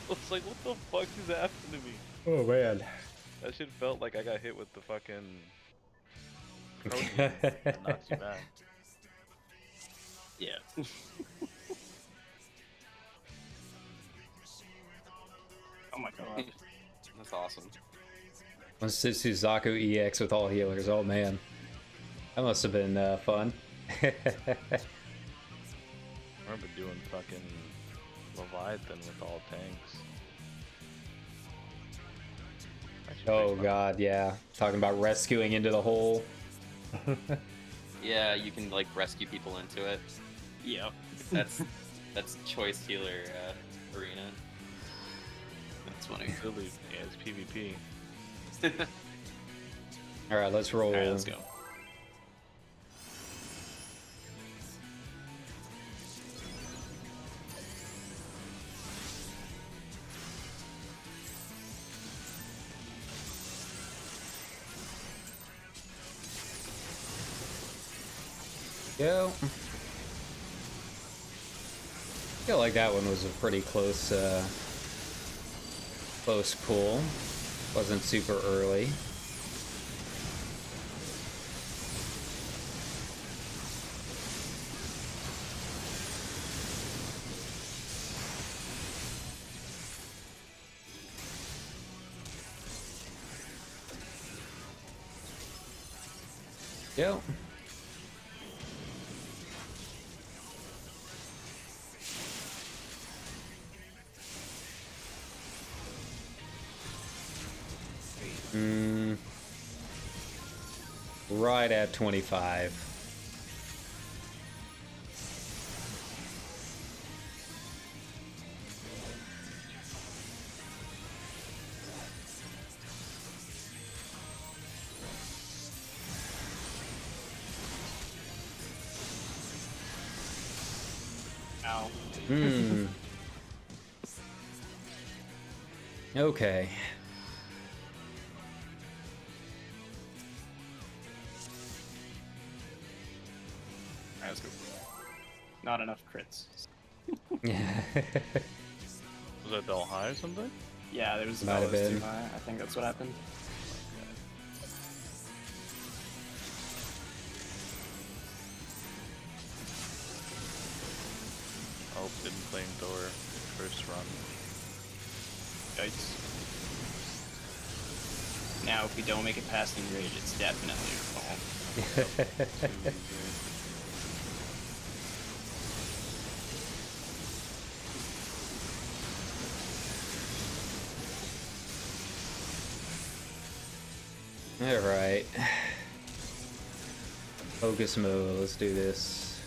was like, what the fuck is happening to me? Oh man. That shit felt like I got hit with the fucking protein that knocks you back. Yeah. Oh my god. that's awesome. Let's do Suzaku EX with all healers. Oh man. That must have been fun. I remember doing fucking Leviathan with all tanks. Actually, Oh pretty fun. god, yeah. Talking about rescuing into the hole. Yeah, you can like rescue people into it. Yep. That's choice healer arena. That's funny. Really, yeah, it's PvP. Alright, let's roll. Alright, let's go. Go. I feel like that one was a pretty close close pull. Wasn't super early. Go. Right at 25. Ow. Okay. Alright, let's go. Not enough crits. Was that Bell High or something? Yeah, there was the Might have bellows too been. high. I think that's what happened. didn't flamethrower first run. Yikes. Now, if we don't make it past the enrage, it's definitely your fault. Alright. Focus mode, let's do this.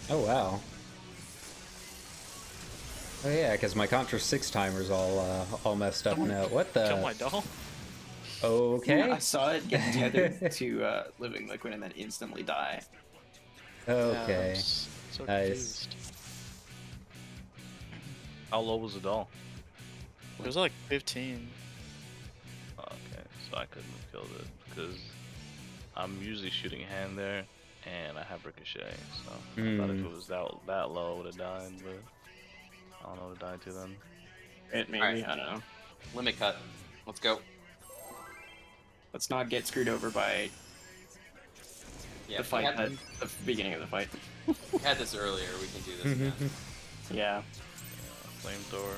Oh wow. Oh yeah, because my Contra 6 timer's all messed up now. What the? Kill my doll. Okay. I saw it get tethered to living liquid and then instantly die. Okay. I'm so Nice. confused. How low was the doll? It was like 15. Oh, okay, so I couldn't have killed it because I'm usually shooting hand there, and I have ricochet. So I thought if it was that low, I would have died, but I don't know what it died to then. It maybe, Alright. I don't know. Limit cut. Let's go. Let's not get screwed over by Yeah, the we fight, had, the beginning of the fight. we had this earlier. We can do this again. Yeah. Flamethrower.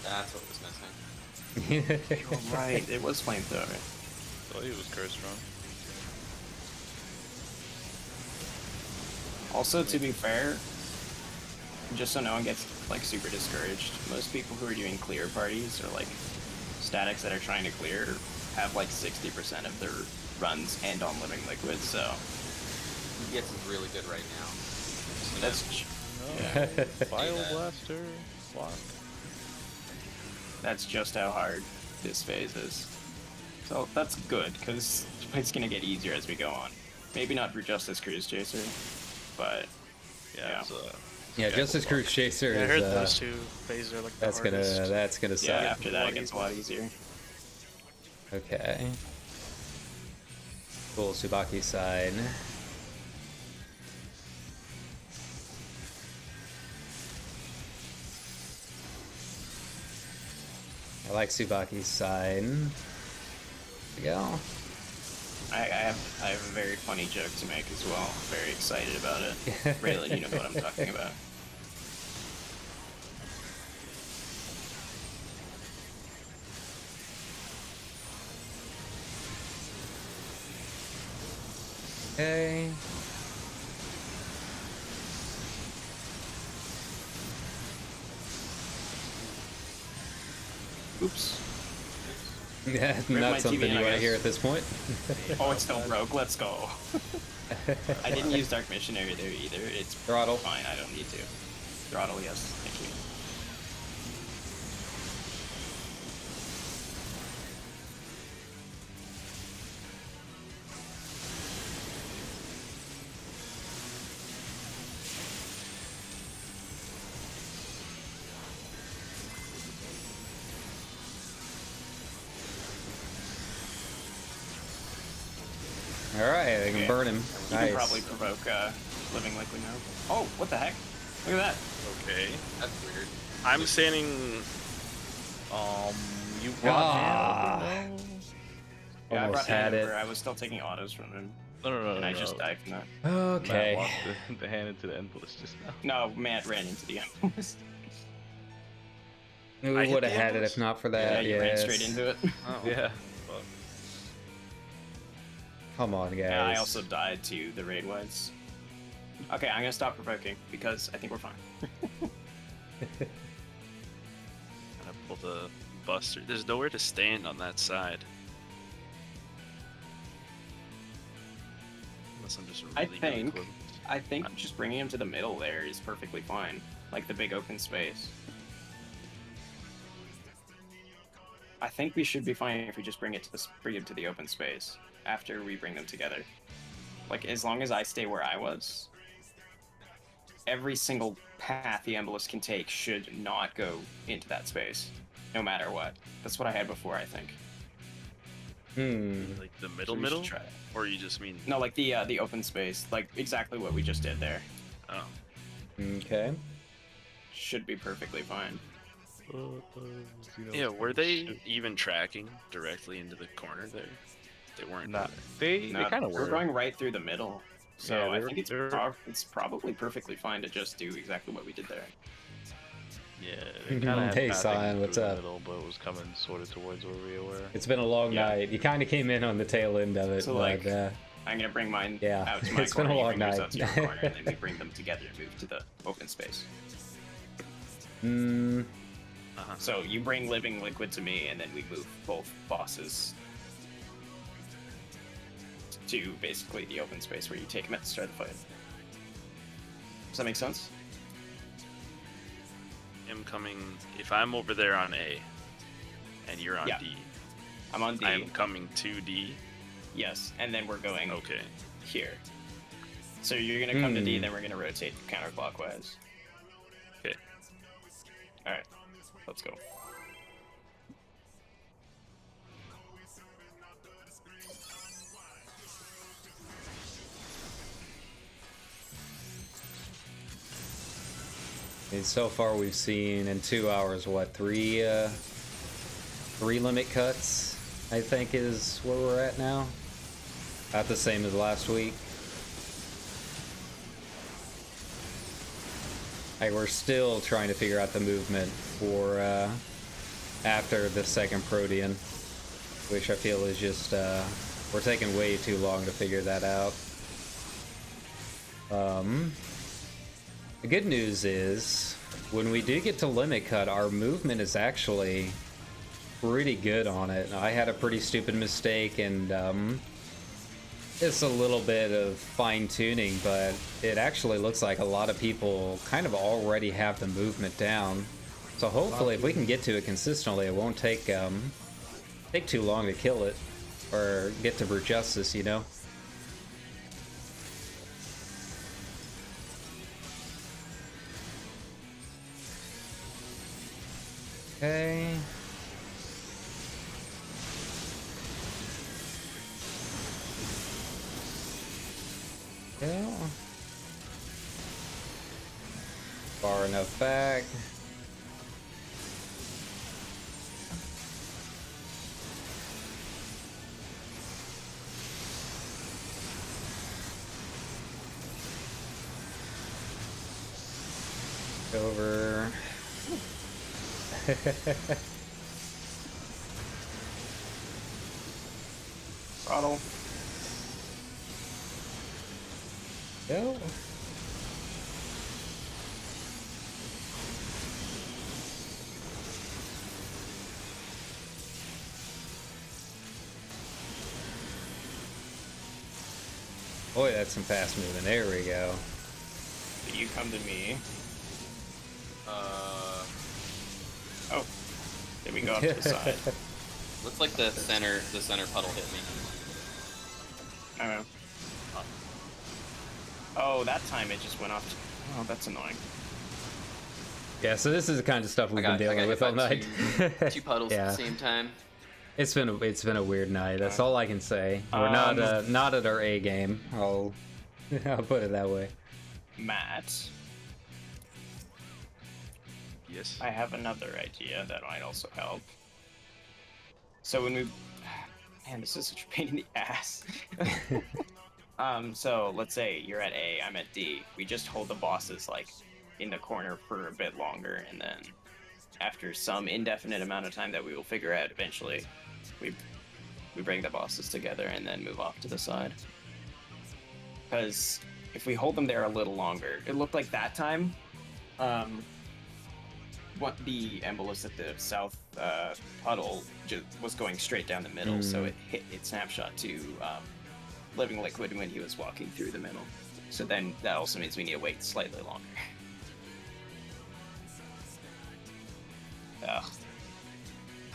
That's what was missing. Oh, right, it was flamethrower. Thought he was cursed run. Also, to be fair, just so no one gets like super discouraged, most people who are doing clear parties or like statics that are trying to clear have like 60% of their runs end on living liquid, so Gets is really good right now. So that's No. File blaster. Block. that's just how hard this phase is. So that's good, because it's gonna get easier as we go on. Maybe not for Justice Cruise Chaser, but Yeah. Yeah. It's, Yeah, Justice Cruise Chaser Yeah, I heard is those two phases are like the that's hardest. gonna yeah, suck. after that it gets a lot easier. Okay. Cool, Tsubaki side. I like Tsubaki's side. There we go. I have a very funny joke to make as well. Very excited about it. Raylan, you know what I'm talking about. Okay. Oops. Yeah, my not TV something in, you I want to guess. hear at this point. Oh, it's still broke. Let's go. I didn't use Dark Missionary there either. It's Throttle. fine. I don't need to. Throttle, yes. Thank you. Alright, I can Okay. burn him. You Nice. can probably provoke Living Liquid now. Oh, what the heck? Look at that. Okay. That's weird. I'm standing. You Ah. got him. Yeah, I Almost brought had hand it. over. I was still taking autos from him, No, and I just died from that. Okay. Matt walked the hand into the endless just now. No, Matt ran into the ambulance. We I hit would have the had it ambulance? if not for Yeah, that. you ran yes. straight into it. Oh. Yeah. Fuck. Come on, guys. Yeah, I also died to the raid wides. Okay, I'm gonna stop provoking because I think we're fine. I pull the buster. There's nowhere to stand on that side. Unless I'm just I really, really think- close. I think just bringing him to the middle there is perfectly fine. Like the big open space. I think we should be fine if we just bring him to the open space after we bring them together. Like as long as I stay where I was, every single path the Embolus can take should not go into that space, no matter what. That's what I had before, I think. Like the middle, So we should try it. or you just mean? No, like the open space, like exactly what we just did there. Oh. Okay. Should be perfectly fine. Yeah, were they even tracking directly into the corner there? They weren't. Nah, were they No, kind of we're were. going right through the middle. So Yeah, I they think were- it's probably perfectly fine to just do exactly what we did there. Yeah, they kind of had Hey, traffic Sion, through what's the up? middle, but it was coming sort of towards where we were. It's been a long Yeah. night. You kind of came in on the tail end of it, So, but like, I'm gonna bring mine yeah, out to my it's been corner. a you long bring yours night. out to your corner, and then we bring them together and move to the open space. Uh-huh. So you bring living liquid to me, and then we move both bosses to basically the open space where you take them at the start of the fight. Does that make sense? I'm coming. If I'm over there on A, and you're on Yeah. D, I'm on D. I'm coming to D. Yes, and then we're going Okay. here. So you're gonna come to D, then we're gonna rotate counterclockwise. Okay. All right, let's go. And so far we've seen in 2 hours, what, three limit cuts, I think is where we're at now. Not the same as last week. Like, we're still trying to figure out the movement for after the second Protean, which I feel is just, we're taking way too long to figure that out. The good news is, when we do get to limit cut, our movement is actually pretty good on it. I had a pretty stupid mistake, and it's a little bit of fine-tuning, but it actually looks like a lot of people kind of already have the movement down. So hopefully, if we can get to it consistently, it won't take too long to kill it, or get to brute justice, you know? Okay. Yeah. Far enough back. Over. Throttle. Go. Boy, that's some fast moving. There we go. You come to me. Oh, then we go up to the side. Looks like the center puddle hit me. I don't know. Oh, that time it just went off. Oh, that's annoying. Yeah, so this is the kind of stuff we've been dealing with all night. Two puddles Yeah. at the same time. It's been a weird night. That's all I can say. We're not at our A game. I'll put it that way. Matt, Yes. I have another idea that might also help. So when we, man, this is such a pain in the ass. So let's say you're at A, I'm at D. We just hold the bosses like in the corner for a bit longer, and then after some indefinite amount of time that we will figure out eventually, we bring the bosses together and then move off to the side. Because if we hold them there a little longer, it looked like that time, what the embolus at the south puddle was going straight down the middle, so it snapshot to living liquid when he was walking through the middle. So then that also means we need to wait slightly longer. Ugh.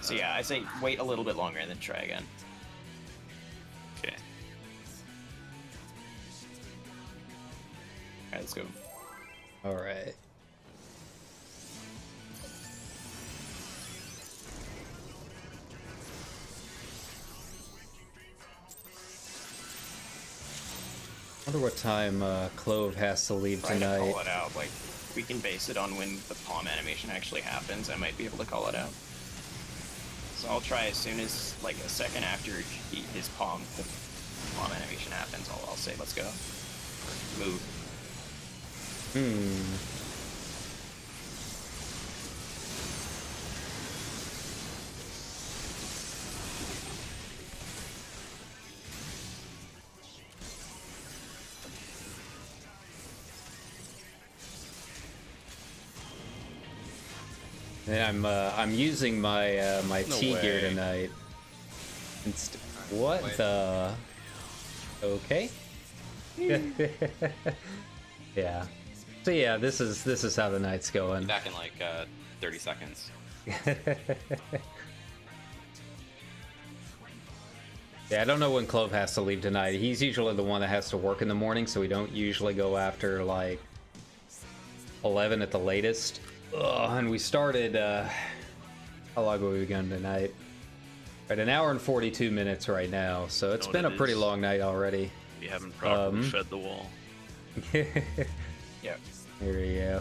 So yeah, I say wait a little bit longer and then try again. Okay. Alright, let's go. All right. Wonder what time Clove has to leave Try to tonight. call it out. Like, we can base it on when the palm animation actually happens. I might be able to call it out. So I'll try as soon as, like, a second after his palm animation happens. I'll say, let's go. Move. And I'm using my my No T gear way. tonight. What the? Okay. Yeah. So yeah, this is how the night's going. Back in like 30 seconds. Yeah, I don't know when Clove has to leave tonight. He's usually the one that has to work in the morning, so we don't usually go after like 11 at the latest. Ugh, and we started, how long have we begun tonight? Right, an hour and 42 minutes right now, so it's Know been what a it pretty is? long night already. We haven't properly fed the wall. Yeah. There we go.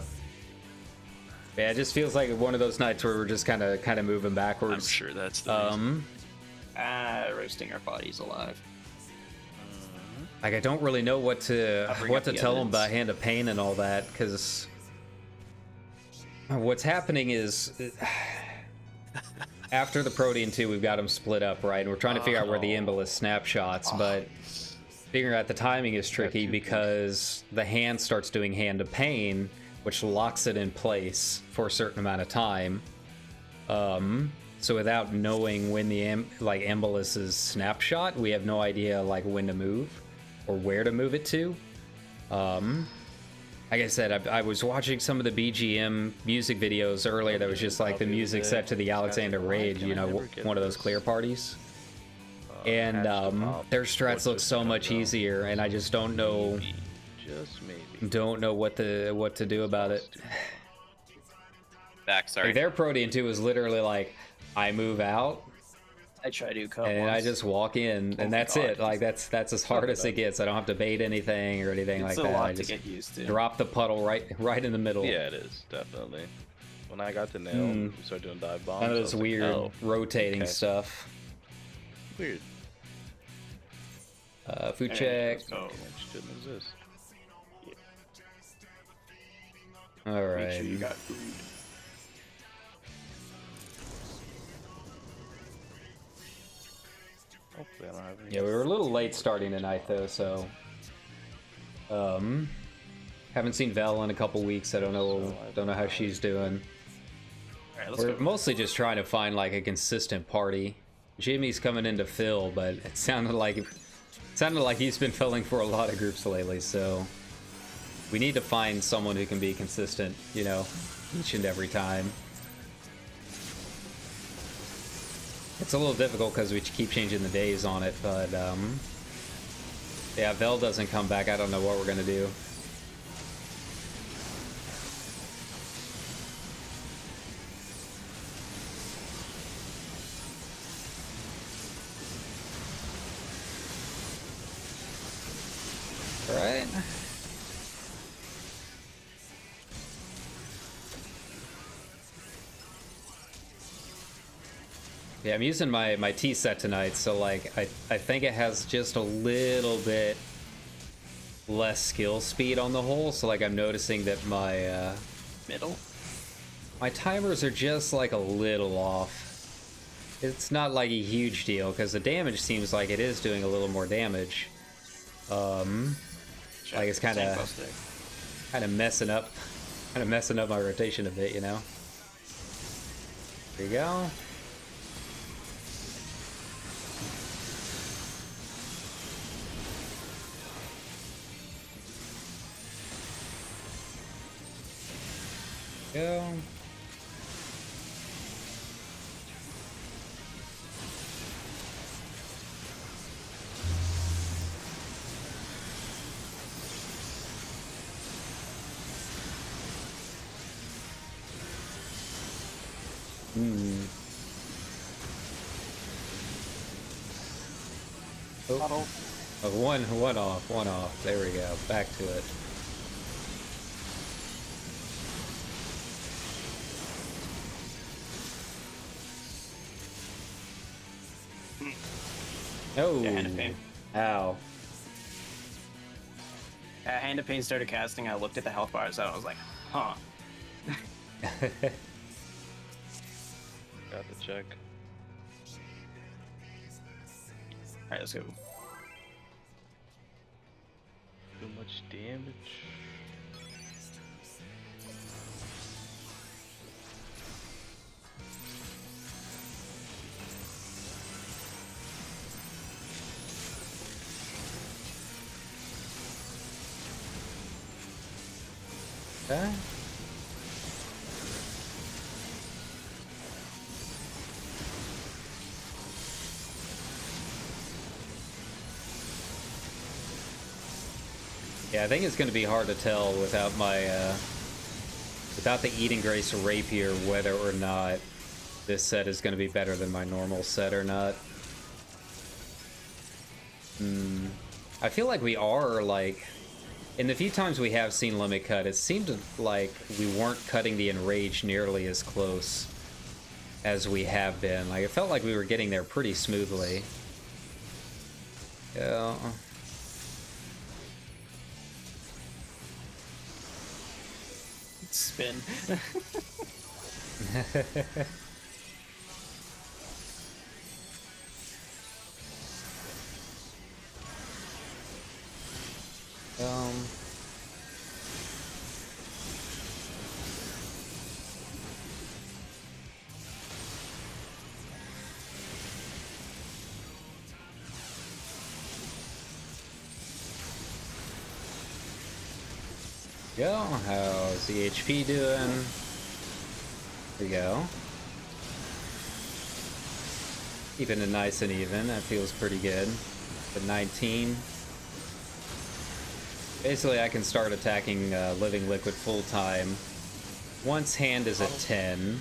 Yeah, it just feels like one of those nights where we're just kind of moving backwards. I'm sure that's the reason. Roasting our bodies alive. Like I don't really know what to I'll bring up the tell them evidence. about Hand of Pain and all that, because what's happening is after the Protean 2, we've got them split up, right? And we're trying to figure out where the Embolus snapshots, but figuring out the timing is tricky because the hand starts doing Hand of Pain, which locks it in place for a certain amount of time. So without knowing when the Embolus is snapshot, we have no idea like when to move or where to move it to. Like I said, I was watching some of the BGM music videos earlier that was just like the music set to the Alexander Raid, you know, one of those clear parties. And their strats look so much easier, and I just don't know Just maybe. what to do about it. Back, sorry. Like their Protean 2 is literally like I move out I try to cut and I once. just walk in, and that's it. Like that's as hard as it gets. I don't have to bait anything or anything It's like a that. lot I to just get used to. drop the puddle right in the middle. Yeah, it is definitely. When I got to nail, we started doing dive bombs. None of I this was like, weird oh, rotating okay. stuff. Weird. Food Hey, check. let's go. It shouldn't exist. All Make right. sure you got food. Hopefully, I don't have any. Yeah, we were a little late starting tonight though, so haven't seen Vel in a couple weeks. I don't know how she's doing. Alright, let's We're go. mostly just trying to find like a consistent party. Jimmy's coming in to fill, but it sounded like he's been filling for a lot of groups lately, so we need to find someone who can be consistent, you know, each and every time. It's a little difficult because we keep changing the days on it, but yeah, Vel doesn't come back. I don't know what we're gonna do. All right. Yeah, I'm using my T set tonight, so like I think it has just a little bit less skill speed on the whole. So like I'm noticing that my Middle? my timers are just like a little off. It's not like a huge deal because the damage seems like it is doing a little more damage. Like it's kind of messing up my rotation a bit, you know. There you go. Go. Oh. Oh, one off, one off. There we go. Back to it. Oh, Yeah, Hand of Pain. ow. Hand of Pain started casting. I looked at the health bars and I was like, huh. Got the check. Alright, let's go. Too much damage. Okay. Yeah, I think it's going to be hard to tell without my, without the Eating Grace Rapier whether or not this set is going to be better than my normal set or not. I feel like we are, like, in the few times we have seen Limit Cut, it seemed like we weren't cutting the Enrage nearly as close as we have been. Like, it felt like we were getting there pretty smoothly. Yeah. Spin. Go. How's the HP doing? There we go. Keeping it nice and even. That feels pretty good. The 19. Basically, I can start attacking Living Liquid full time. Once hand is at 10.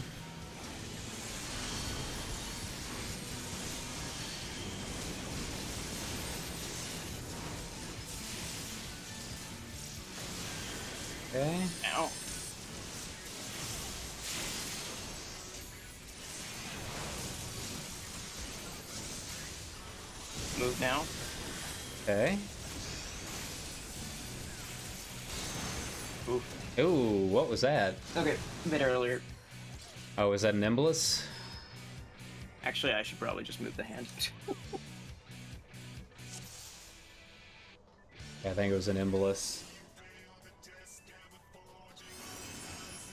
Okay. Ow. Move now. Okay. Oof. Ooh, what was that? Okay, a bit earlier. Oh, is that an Embolus? Actually, I should probably just move the hand. I think it was an Embolus.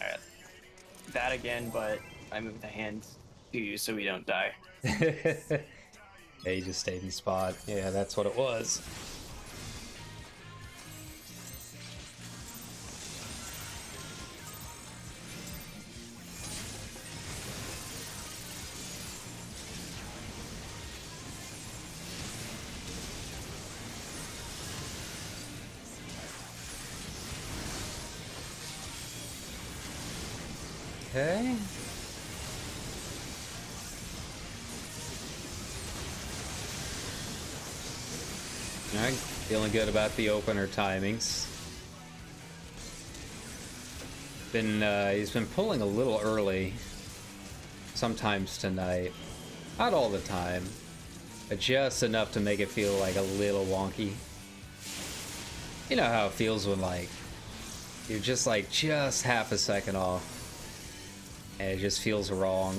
Alright. That again, but I moved the hand to you so we don't die. Yeah, he just stayed in spot. Yeah, that's what it was. Okay. Alright, feeling good about the opener timings. He's been pulling a little early sometimes tonight. Not all the time, but just enough to make it feel like a little wonky. You know how it feels when, like, you're just like just half a second off and it just feels wrong.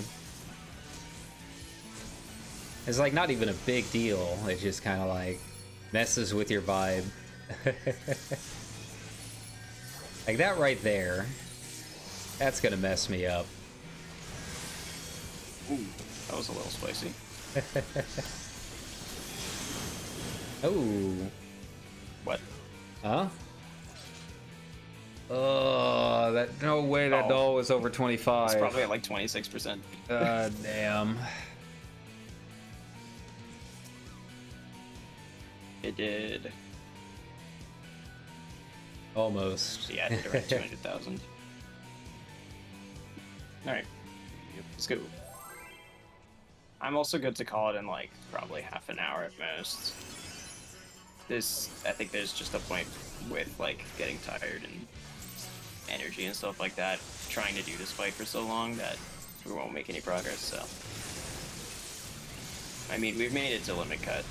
It's like not even a big deal, it just kind of like messes with your vibe. Like that right there, that's gonna mess me up. Ooh, that was a little spicy. Oh. What? Huh? Oh, that, no way that doll was over 25. It's probably at like 26%. Damn. It did. Almost. Yeah, it did around 200,000. Alright. Let's go. I'm also good to call it in like probably half an hour at most. I think there's just a point with like getting tired and energy and stuff like that, trying to do this fight for so long that we won't make any progress. So, I mean, we've made it to limit cut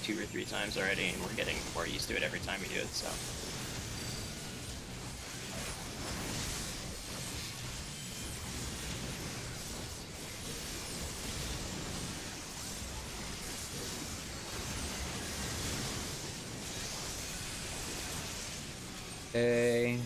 2 or 3 times already, and we're getting more used to it every time we do it. So. Okay.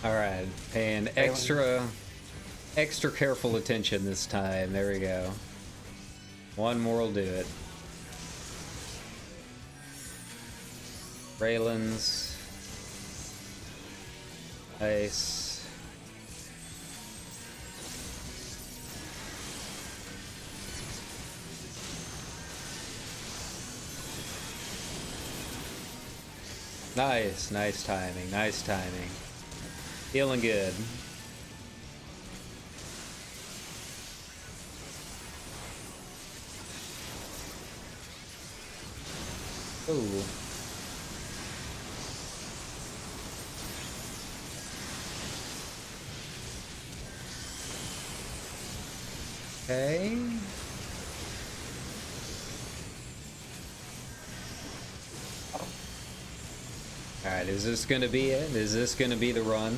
All right, paying extra careful attention this time. There we go. One more will do it. Raylan's. Nice. Nice timing. Feeling good. Ooh. Okay. Alright, is this gonna be it? Is this gonna be the run?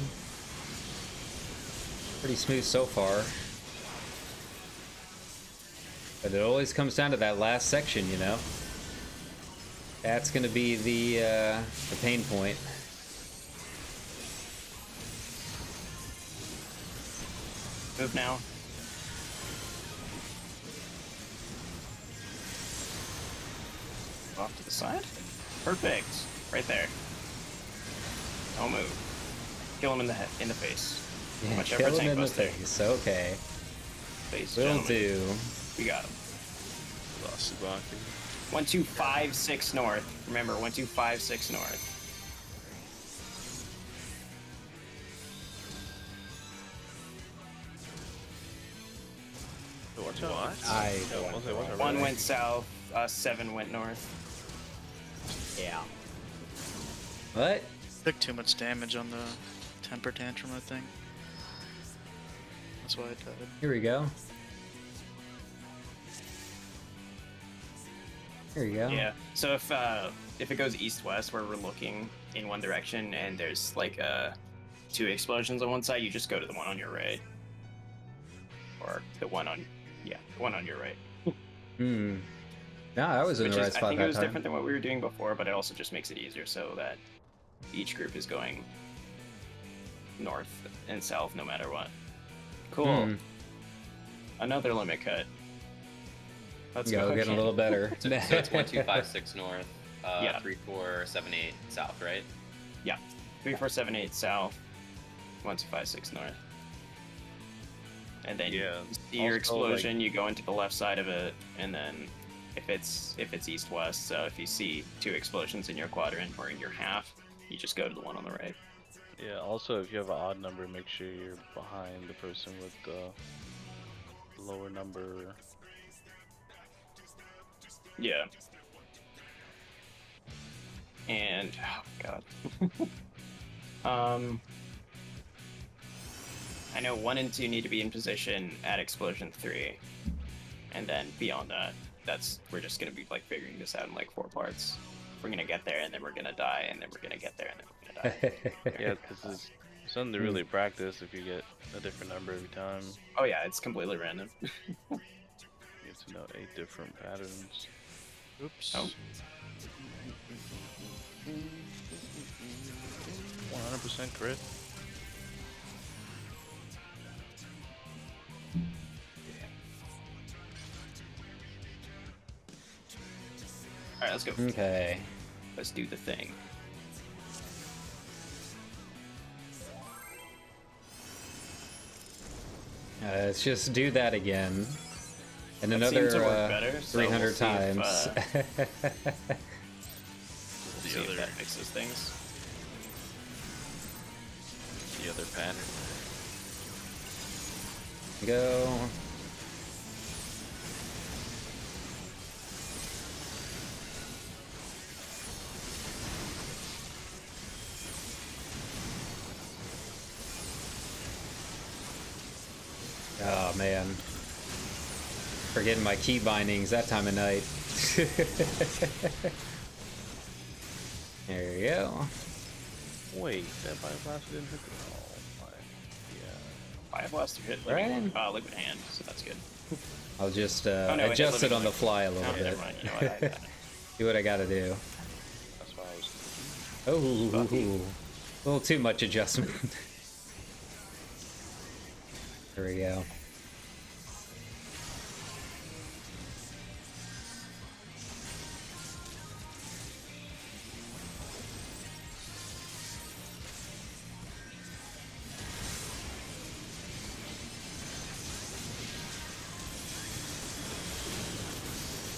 Pretty smooth so far. But it always comes down to that last section, you know? That's gonna be the pain point. Move now. Off to the side. Perfect. Right there. Don't move. Kill him in the head, in the face. Yeah, Whichever kill him tank in the goes there. face. Okay. Face, Will gentlemen. do. We got him. Lost Subaki. 1256 north. Remember, 1256 north. Watch out. What? I Wasn't 1 went south, 7 went north. Yeah. What? Took too much damage on the temper tantrum, I think. That's why I died. Here we go. Here you go. Yeah. So if it goes east-west where we're looking in one direction and there's like 2 explosions on one side, you just go to the one on your right. Or the one on your right. Hmm. No, I was in Which the right is, I spot think that it was time. different than what we were doing before, but it also just makes it easier so that each group is going north and south no matter what. Cool. Hmm. Another limit cut. Let's Go go. getting a little better. So it's 1256 north, Yeah. 3478 south, right? 3478 south, 1256 north. And then Yeah. you see your Also, explosion, you go into the left side of it, and then if it's east-west, so if you see 2 explosions in your quadrant or in your half, you just go to the one on the right. Yeah, also if you have an odd number, make sure you're behind the person with the lower number. Yeah. And oh god. I know 1 and 2 need to be in position at explosion 3, and then beyond that, we're just gonna be like figuring this out in like 4 parts. We're gonna get there, and then we're gonna die, and then we're gonna get there, and then we're gonna die. Yeah, this is something to really practice if you get a different number every time. Oh yeah, it's completely random. You have to know 8 different patterns. Oops. Oh. 100% crit. All right, let's go. Okay. Let's do the thing. Let's just do that again. And That another seems to work better, so 300 we'll see if, times. The See if other that fixes things. the other pattern. Go. Oh man. Forgetting my key bindings that time of night. There you go. Wait, that bypass didn't hit the. Oh my. Yeah. Fire Blaster hit Right. Liquid Hand, so that's good. I'll just Oh, no, it adjust hit it on the Liquid fly a Oh, little bit. never mind. You know what? Do what I gotta do. That's why I was. Oh, a little too much adjustment. There we go.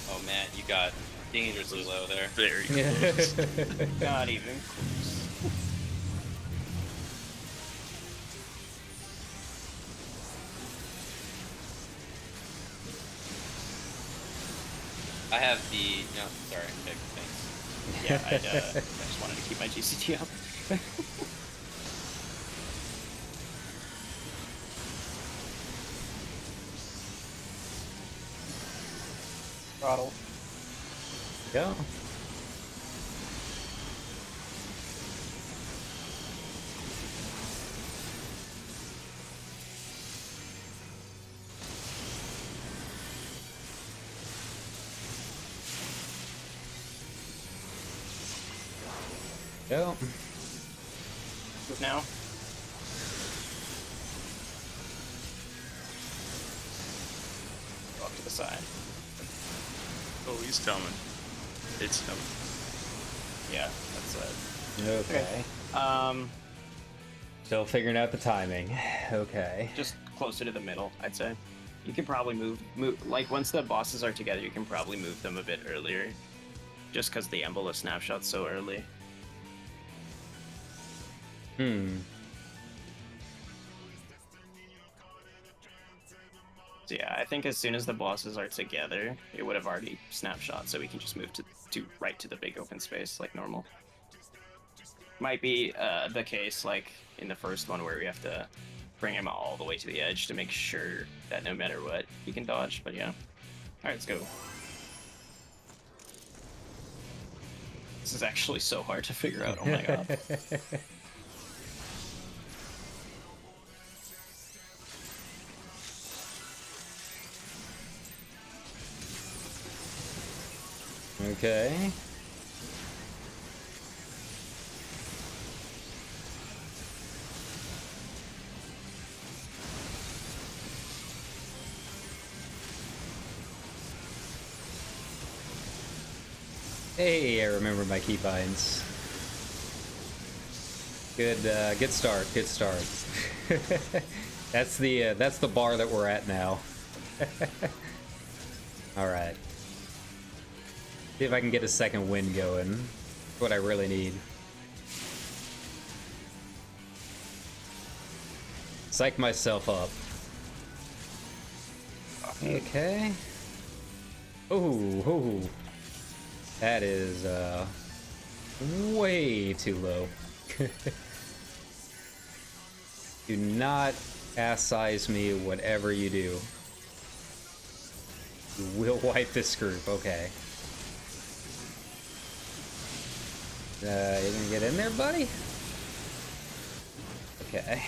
Oh man, you got dangerously low there. Very Not even close. I have the no, sorry, thanks. Yeah, I just wanted to keep my GCT up. Throttle. Go. Go. Move now. Go up to the side. Oh, he's coming. It's coming. Yeah, that's it. Okay. Still figuring out the timing. Okay. Just closer to the middle, I'd say. You can probably move like once the bosses are together, you can probably move them a bit earlier, just because the Embolo snapshot's so early. Hmm. So yeah, I think as soon as the bosses are together, it would have already snapshot, so we can just move to right to the big open space like normal. Might be the case like in the first one where we have to bring him all the way to the edge to make sure that no matter what he can dodge. But yeah, all right, let's go. This is actually so hard to figure out. Oh my god. Okay. Hey, I remember my keybinds. Good start. Good start. That's the bar that we're at now. All right. See if I can get a second wind going. That's what I really need. Psych myself up. Okay. Oh. That is way too low. Do not ass size me whatever you do. You will wipe this group, okay. You gonna get in there, buddy? Okay.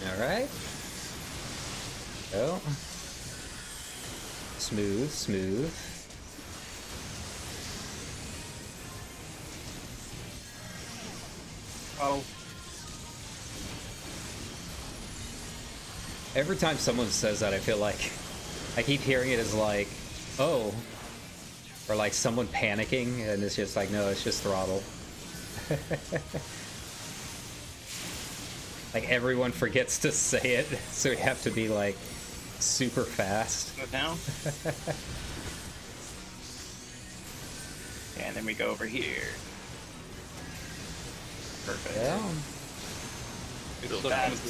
Alright. Go. Smooth. Oh. Every time someone says that, I feel like I keep hearing it as like, oh, Or like someone panicking and it's just like, no, it's just throttle. Like everyone forgets to say it, so we have to be like super fast. Go down. And then we go over here. Perfect. Yeah.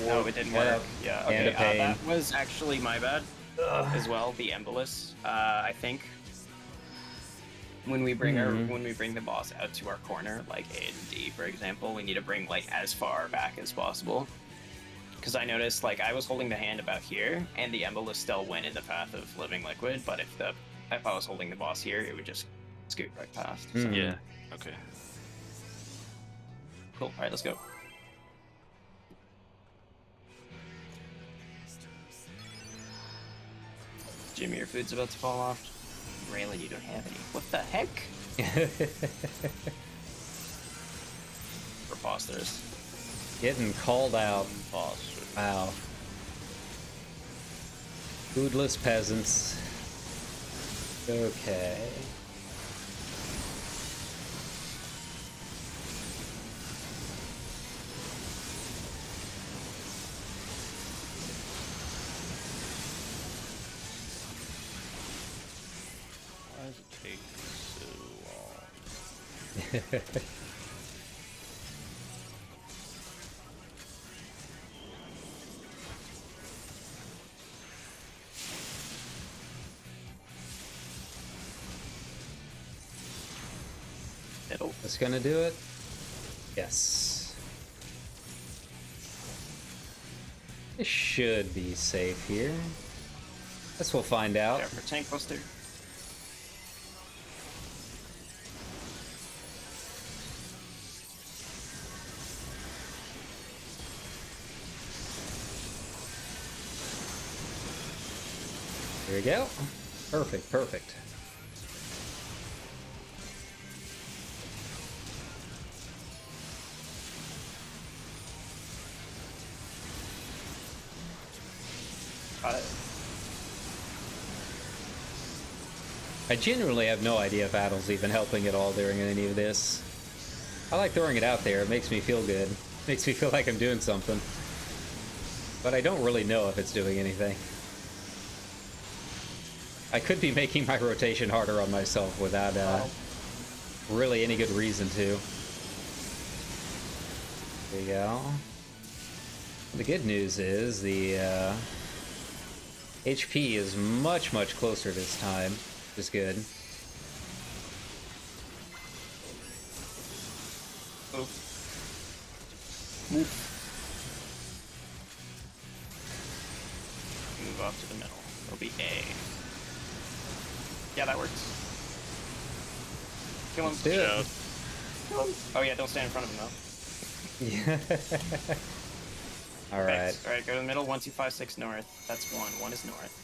No, it didn't work. Yeah, okay. And a pain. That was actually my bad as well, the embolus. I think when we bring the boss out to our corner, like A and D, for example, we need to bring like as far back as possible. Because I noticed like I was holding the hand about here, and the embolus still went in the path of living liquid, but if I was holding the boss here, it would just scoot right past. So. Yeah. Okay. Cool. All right, let's go. Jimmy, your food's about to fall off. Raylan, you don't have any. What the heck? Preposterous. Getting called out. Wow. Foodless peasants. Okay. Why does it take so long? Middle. That's gonna do it? Yes. It should be safe here. Guess we'll find out. There for tank buster. Here we go. Perfect, perfect. Got it. I genuinely have no idea if Addle's even helping at all during any of this. I like throwing it out there. It makes me feel good. Makes me feel like I'm doing something. But I don't really know if it's doing anything. I could be making my rotation harder on myself without really any good reason to. There you go. The good news is the HP is much, much closer this time, which is good. Oh. Move off to the middle. It'll be A. Yeah, that works. Kill him. Let's do it. Kill him. Oh yeah, don't stand in front of him though. Yeah. All right. All right, go to the middle. 1, 2, 5, 6 north. That's 1. 1 is north.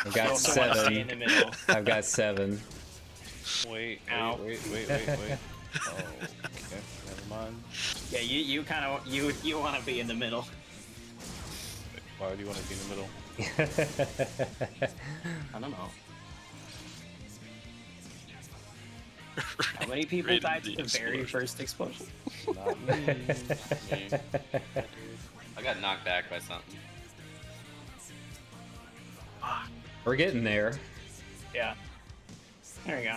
I've got Also wanna stay in 7. the middle. I've got 7. Wait. Ow. Oh, okay. Never mind. Yeah, you kind of you want to be in the middle. Why do you want to be in the middle? I don't know. How many people Right died in to the the very explosion. first explosion? Not me. I got knocked back by something. We're getting there. Yeah. There you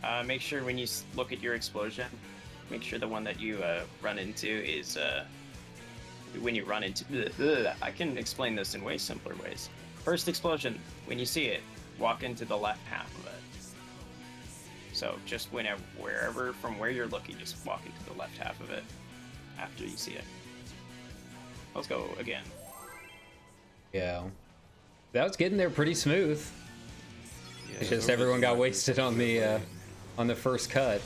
go. Make sure when you look at your explosion, make sure the one that you run into is when you run into. I can explain this in way simpler ways. First explosion, when you see it, walk into the left half of it. So just wherever from where you're looking, just walk into the left half of it after you see it. Let's go again. Yeah. That was getting there pretty smooth. Yeah, It's just everyone got wasted on the first cut.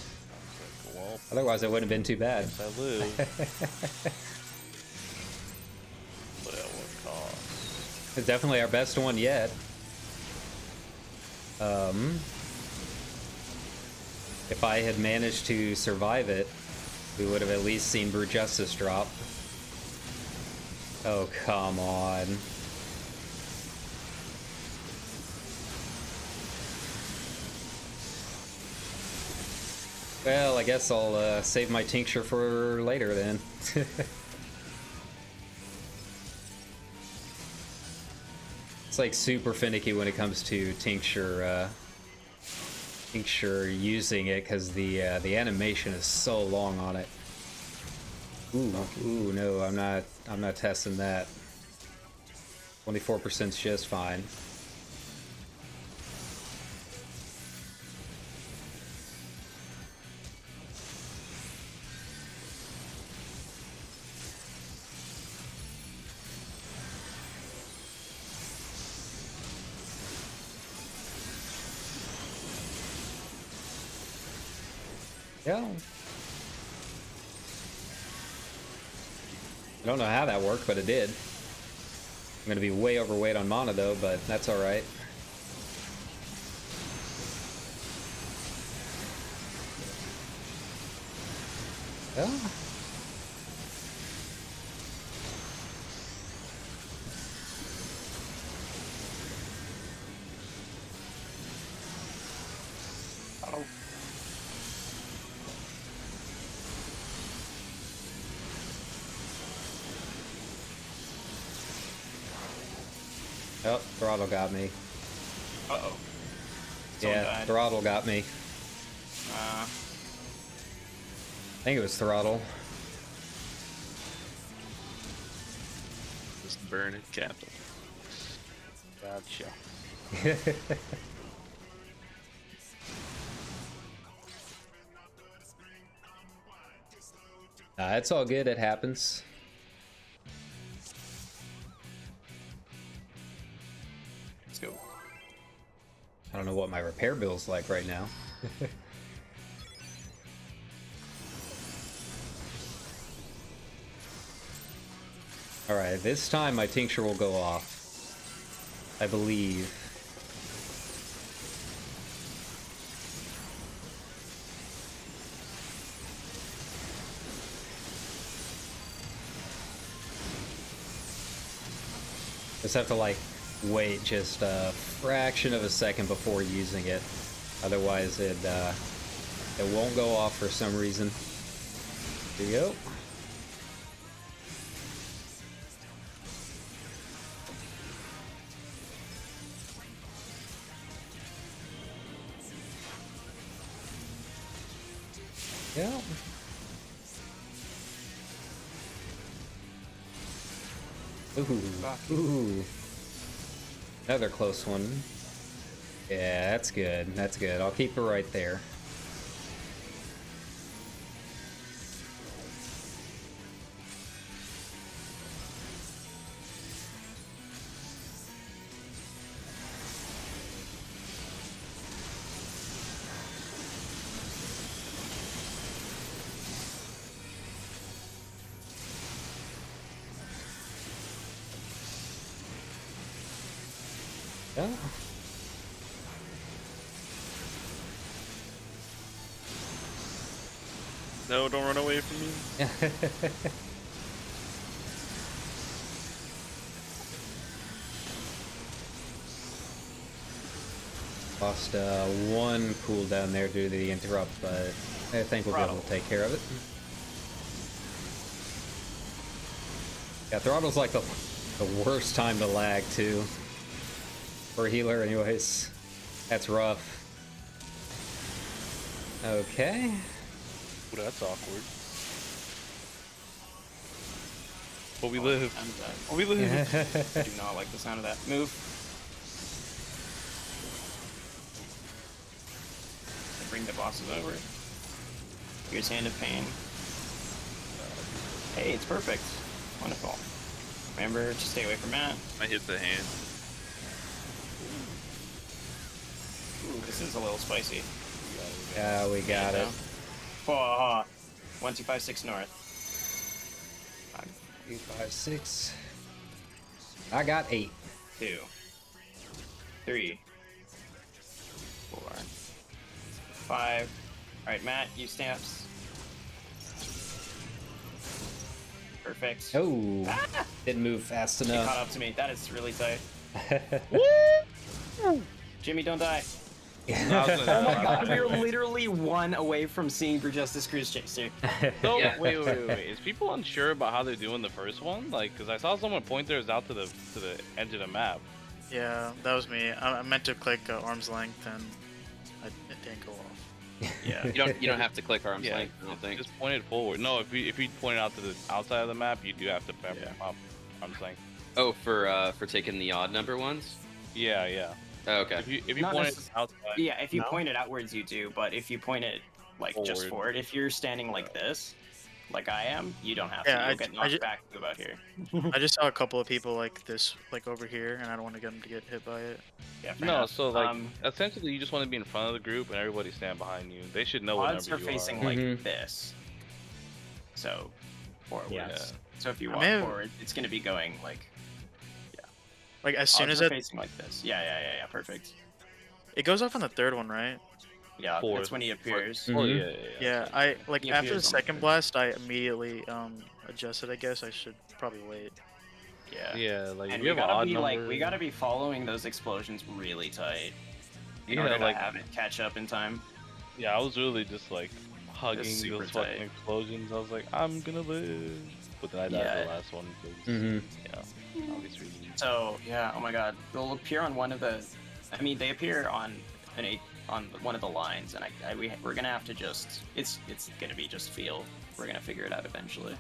Well, Otherwise, it wouldn't have been too bad. I live. But at what cost? It's definitely our best one yet. If I had managed to survive it, we would have at least seen Brute Justice drop. Oh, come on. Well, I guess I'll save my tincture for later then. It's like super finicky when it comes to tincture using it because the animation is so long on it. Ooh, no, I'm not testing that. 24% is just fine. Yeah. I don't know how that worked, but it did. I'm gonna be way overweight on mana though, but that's alright. Yeah. Oh. Oh, throttle got me. Uh-oh. Yeah, died. throttle got me. Uh, I think it was throttle. Just burn it, Captain. Gotcha. It's all good, it happens. let's go. I don't know what my repair bill's like right now. Alright, this time my tincture will go off. I believe. Just have to like wait just a fraction of a second before using it. Otherwise it won't go off for some reason. Here you go. Yeah. Ooh. Another close one. Yeah, that's good. That's good. I'll keep it right there. Yeah. No, don't run away from me. Lost one cooldown there due to the interrupt, but I think we'll be able to take care of it. Yeah, throttle's like the worst time to lag too. For a healer anyways. That's rough. Okay. Ooh, that's awkward. But we live. I'm done. But we live. I do not like the sound of that. Move. Bring the bosses over. Here's Hand of Pain. Hey, it's perfect. Wonderful. Remember to stay away from Matt. I hit the hand. Ooh, this is a little spicy. Yeah, we got it. 1256 north. 2, 5, 6. I got 8. 2, 3, 4, 5. Alright, Matt, use stamps. Perfect. Oh, didn't move fast She caught enough. up to me. That is really tight. Jimmy, don't die. No, I was gonna- Oh my god, we were literally 1 away from seeing For Justice Cruise Chaser. So, Yeah. wait. Is people unsure about how they're doing the first one? Like, because I saw someone point theirs out to the edge of the map. Yeah, that was me. I meant to click arm's length and it didn't go off. Yeah. You don't have to click arm's Yeah, length. I don't think. just point it forward. No, if you point it out to the outside of the map, you do have to pep Yeah. up arm's length. Oh, for taking the odd number ones. Yeah. Oh, okay. If you Not point it necess- outside, Yeah, if you No? point it outwards, you do, but if you point it like just Forward. forward, if you're standing like this, like I am, you don't have Yeah, to. I You'll get ju- I knocked ju- back to about here. I just saw a couple of people like this, like over here, and I don't want to get them to get hit by it. Yeah, fair no. enough. So like, essentially, you just want to be in front of the group and everybody stand behind you. They should know odds whenever are you facing are. like Mhm. this. So forwards. Yeah. So if you I walk may have- forward, it's gonna be going like Like as soon odds as are it facing like this. Yeah, perfect. it goes off on the third one, right? Yeah, Forward. that's when he appears. Oh Mhm. yeah. Yeah, I like He after the appears on the second third. blast, I immediately adjusted. I guess I should probably wait. Yeah. Yeah, like if And you we have an gotta odd be number. like we gotta be following those explosions really tight in Yeah, order like to have it catch up in time. yeah, I was really just like hugging super those fucking tight. explosions. I was like, I'm gonna live, but then I died Yeah. the last one because Mhm. obvious reasons. So yeah, oh my god, they'll appear on one of the. I mean, they appear on on one of the lines, and we're gonna have to just. It's gonna be just feel. We're gonna figure it out eventually.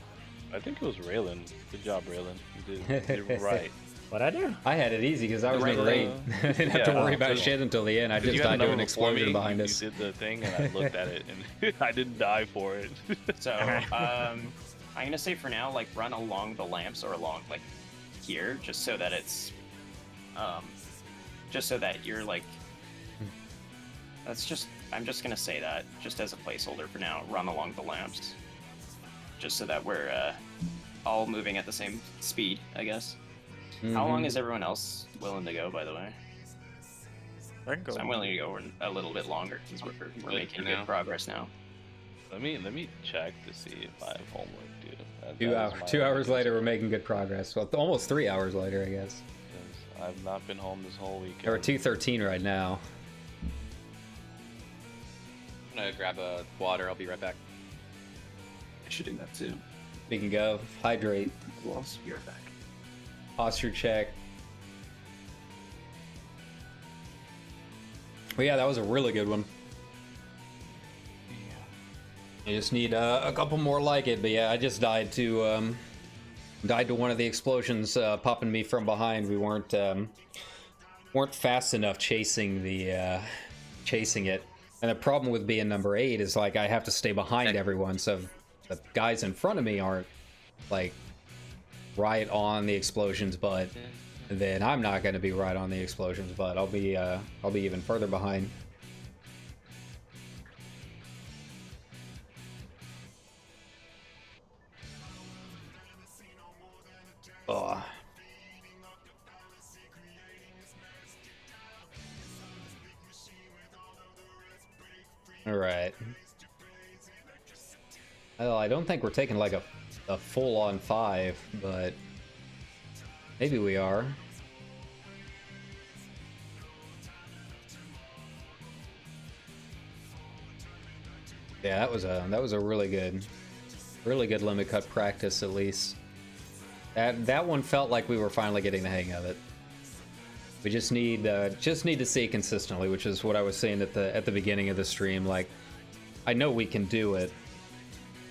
I think it was Raylan. Good job, Raylan. You did it right. What I do? I had it easy because I was Right number 8. lane. I didn't have to Yeah, worry about so- shit until the end. I Because just you had died to a an number before explosion me, behind you us. did the thing, and I looked at it, and I didn't die for it. So I'm gonna say for now, like run along the lamps or along like here, just so that it's, just so that you're like. I'm just gonna say that just as a placeholder for now. Run along the lamps, just so that we're all moving at the same speed, I guess. How long is everyone else willing to go, by the way? I can go. 'Cause I'm willing to go a little bit longer because we're Good making for good now. progress now. Let me check to see if I have homework, dude. That 2 is hours. my 2 hours only later, we're making good progress. Well, almost 3 hours later, I guess. concern, 'cause I've not been home this whole weekend. We're 2:13 right now. I'm gonna grab a water. I'll be right back. I should do that too. We can go hydrate, Well, I'll be right back. posture check. Well, yeah, that was a really good one. You just need a couple more like it, but yeah, I just died to one of the explosions popping me from behind. We weren't fast enough chasing it, and the problem with being number 8 is like I have to stay behind everyone, so the guys in front of me aren't like right on the explosions, but then I'm not going to be right on the explosions, but I'll be even further behind. Oh. All right. Well, I don't think we're taking like a full-on 5, but maybe we are. Yeah, that was a really good limit cut practice at least. That one felt like we were finally getting the hang of it. We just need to see it consistently, which is what I was saying at the beginning of the stream. Like, I know we can do it.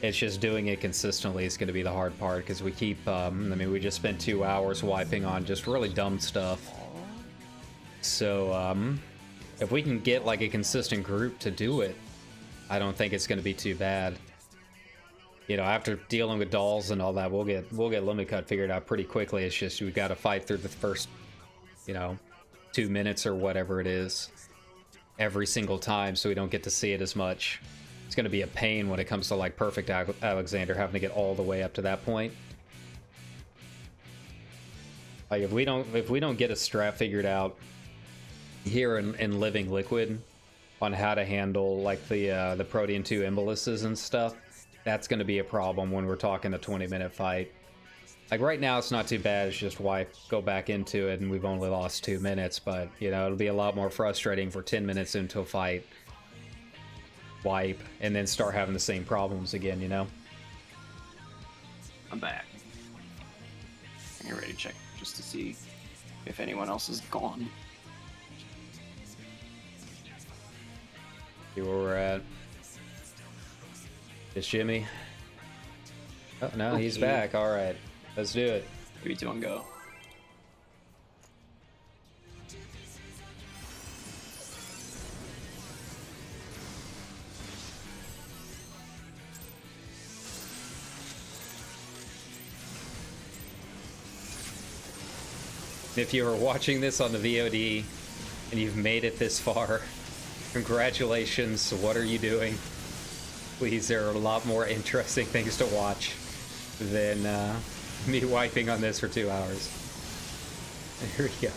It's just doing it consistently is going to be the hard part because we keep. I mean, we just spent 2 hours wiping on just really dumb stuff. So if we can get like a consistent group to do it, I don't think it's going to be too bad. You know, after dealing with dolls and all that, we'll get limit cut figured out pretty quickly. It's just we've got to fight through the first, 2 minutes or whatever it is every single time, so we don't get to see it as much. It's going to be a pain when it comes to like Perfect Alexander having to get all the way up to that point. Like if we don't get a strat figured out here in Living Liquid on how to handle like the Protean 2 emboluses and stuff, that's going to be a problem when we're talking a 20-minute fight. Like right now, it's not too bad. It's just why go back into it, and we've only lost 2 minutes. But you know, it'll be a lot more frustrating for 10 minutes into a fight, wipe, and then start having the same problems again. You know. I'm back. I'm ready to check just to see if anyone else is gone. See where we're at. It's Jimmy. Oh no, he's back. All right, let's do it. 3, 2, 1, go. If you are watching this on the VOD and you've made it this far, congratulations. What are you doing? Please, there are a lot more interesting things to watch than me wiping on this for 2 hours. Here we go.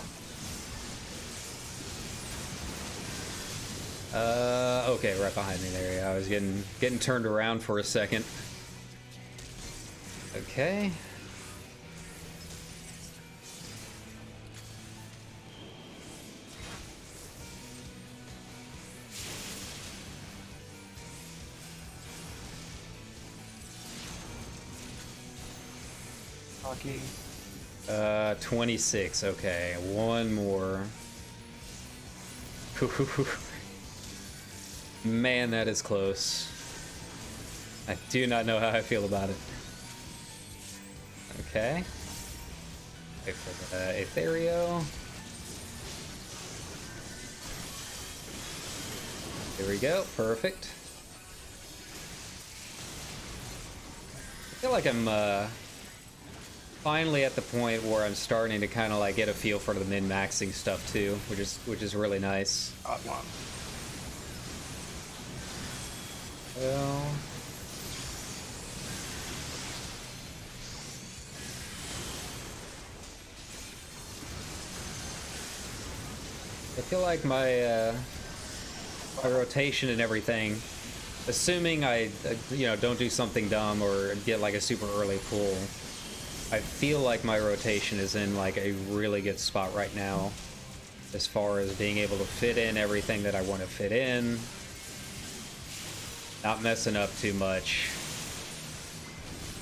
Okay, right behind me there. I was getting turned around for a second. Okay. Lucky. 26. Okay, one more. Man, that is close. I do not know how I feel about it. Okay. Wait for the Ethereal. There we go. Perfect. I feel like I'm finally at the point where I'm starting to kind of like get a feel for the min-maxing stuff too, which is really nice. Odd one. Well, I feel like my rotation and everything, assuming I you know, don't do something dumb or get like a super early pull, I feel like my rotation is in like a really good spot right now as far as being able to fit in everything that I want to fit in, not messing up too much.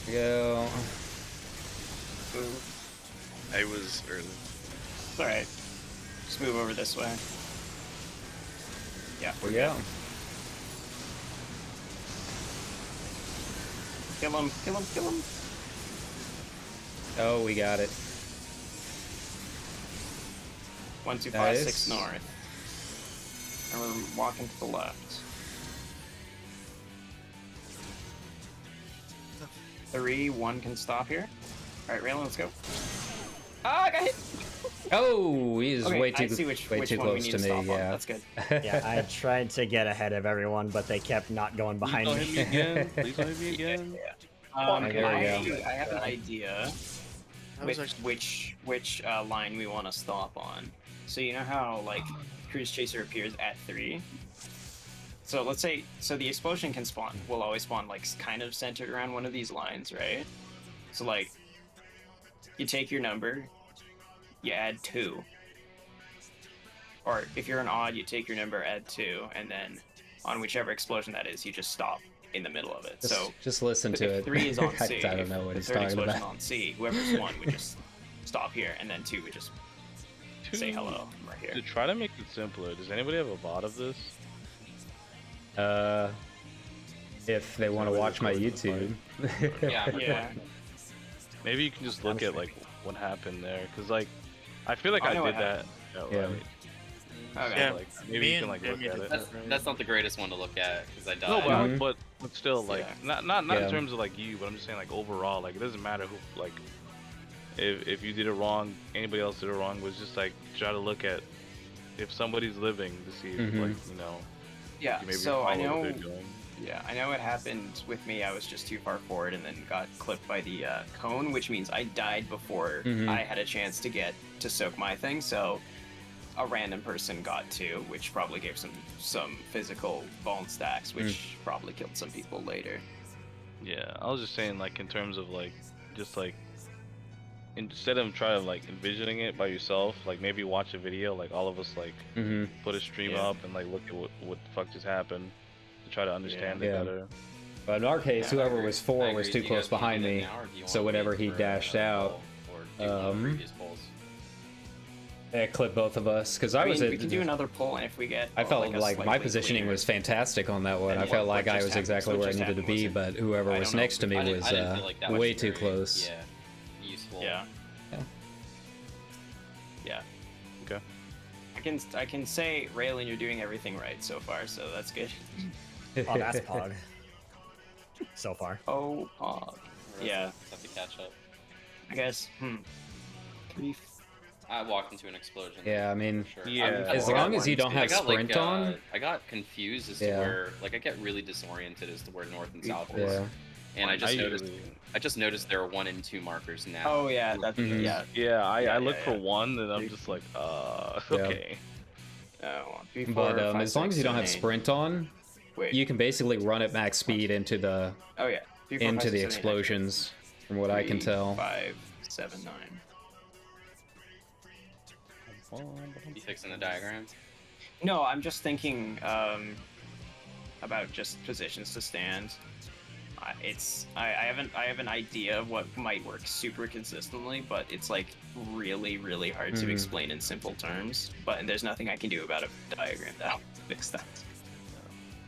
There we go. I was early. It's alright. Just move over this way. Yeah, There we go. Kill him, kill him, kill him. Oh, we got it. 1, 2, 5, Nice. 6 north. And we're walking to the left. 3, 1 can stop here. Alright, Raylan, let's go. Ah, I got hit! Oh, he's Okay, way too I see which way one too we close need to to me. stop on. Yeah. That's good. Yeah, I tried to get ahead of everyone, but they kept not going behind Don't hit me me. again. Please don't hit me again. There we I have an idea That was which line we want to stop on. So you know how like Cruise Chaser appears at 3? So let's say the explosion will always spawn like kind of centered around one of these lines, right? So like you take your number, you add 2. Or if you're an odd, you take your number, add 2, and then on whichever explosion that is, you just stop in the middle of it. Just listen to if it. 3 is on C, I don't know what the he's third talking explosion about. on C, whoever's 1 would just stop here, and then 2 would just say hello from right here. To try to make it simpler, does anybody have a bot of this? If they want to Somebody watch my records the YouTube. Yeah. Yeah. Maybe you can just look at like what happened there, cause like I feel like I I know did what that. Yeah. Right. Okay. Yeah. Like, maybe Me you can and like look Jamie at did it. that. That's not the greatest one to look at because I died. No, Mhm. but still, like Yeah. not Yeah. in terms of like you, but I'm just saying like overall, like it doesn't matter who like if you did it wrong, anybody else did it wrong. Was just like try to look at if somebody's living to see if Mhm. like you know Yeah, you maybe so I follow know. what they're doing. Yeah, I know it happened with me. I was just too far forward and then got clipped by the cone, which means I died before Mhm. I had a chance to get to soak my thing. So a random person got 2, which probably gave some physical bone stacks, which probably killed some people later. Yeah, I was just saying like in terms of like just like instead of trying to like envisioning it by yourself, like maybe watch a video, like all of us like put a stream Yeah. up and like look at what the fuck just happened to try to understand it Yeah. better. But in our case, Yeah, I whoever agree. was I 4 agree. was Do too you close guys wanna behind do that me, now, or do you so wanna whenever wait he for dashed another out, poll, or do you want the previous polls? it clipped both of us because I I was mean, at. we can do another poll, and if we get, I felt like, a like my slightly positioning cleaner- was fantastic on that one. And I felt what like I just was happened- exactly what where I just needed to happened be, was but whoever I was don't know. next to me I didn't was feel like that was way too very, close. Yeah, useful. Yeah. Yeah. Okay. I can say, Raylan, you're doing everything right so far, so that's good. Oh, that's Pog. So far. Oh, yeah. Have to catch up. I guess. I walked into an explosion. Yeah, I mean, for sure. Yeah. as long as you don't have sprint on. I got confused as to Yeah. where, like, I get really disoriented as to where north and south is. Yeah. And I just usually- noticed there are 1 and 2 markers now. Oh yeah, that's Mhm. yeah. Yeah, I look yeah, for yeah. one and I'm just like, okay. Oh, 3, 4, But 5, as long 6, as you don't 7, have 8. sprint on, Wait. you can basically run at max speed into the Oh yeah. 3, 4, 5, into the 6, 7, 8, 9, explosions, from what I can 3, tell. 5, 7, 9. You fixing the diagram? No, I'm just thinking about just positions to stand. I have an idea of what might work super consistently, but it's like really hard to explain in simple terms. But there's nothing I can do about a diagram that'll fix that.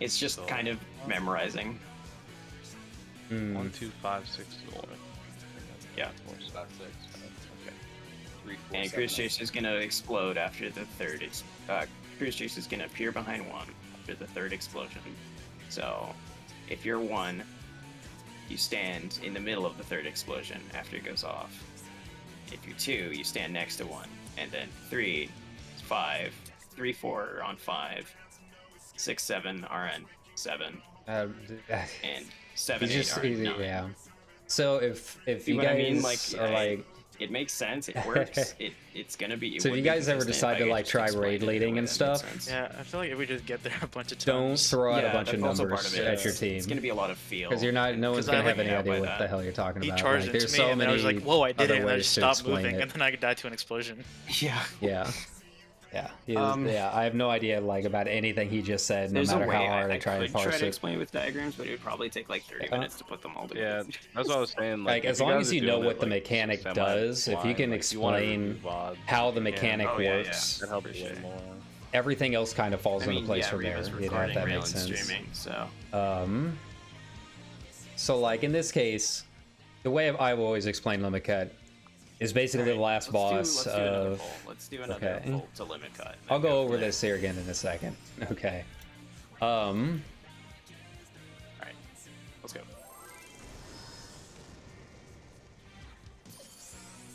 It's just So- kind of memorizing. 1, 2, 5, 6, 4. Yeah. 4, 5, 6. Okay. 3, 4, And 7, Cruise 8. Chase is gonna explode after the third. Cruise Chase is gonna appear behind 1 after the third explosion. So, if you're 1, you stand in the middle of the third explosion after it goes off. If you're 2, you stand next to 1, and then 3, 5, 3, 4 are on 5, 6, 7 are on 7, and 7, He's 8 just are on 9. yeah. So if See you what I guys mean? Like, are like, it makes sense. It works. It's gonna be. It so if would you be guys ever consistent decide if to I could like just try explain raid it in a leading way and that makes stuff, sense. Yeah, I feel like if we just get there a bunch of don't times. throw out Yeah, a bunch of that's also numbers part of it. at your It's team gonna be a lot of feel. because you're not. No one's 'Cause I gonna have like- any yeah, idea by what that. the hell you're talking He about. charged Like, into there's me, so and many I was like, "Whoa, I did other it!" And I ways just to stopped explain moving, it. and then I died to an explosion. Yeah. Yeah. Yeah, Um, yeah. I have no idea like about anything he just said, no There's a matter way how hard I could try to try parse to it. explain it with diagrams, but it would probably take like 30 Yeah. minutes to put them all Yeah, together. that's what I was saying. Like, if as you long guys as are you know doing what it, the like, mechanic semi does, if you blind, can like, you wanna explain review VODs, how the you can. mechanic Oh, yeah, works, That helps For way sure. more. everything else kind of falls I mean, into place yeah, from there. Reva's You know, if recording, that makes Raylan's sense. streaming, so So like in this case, the way I've always explained limit cut is basically the last boss let's do another of. poll. Let's do another Okay. poll to limit cut. I'll and go over from there. this here again in a second. Okay. Alright. Let's go.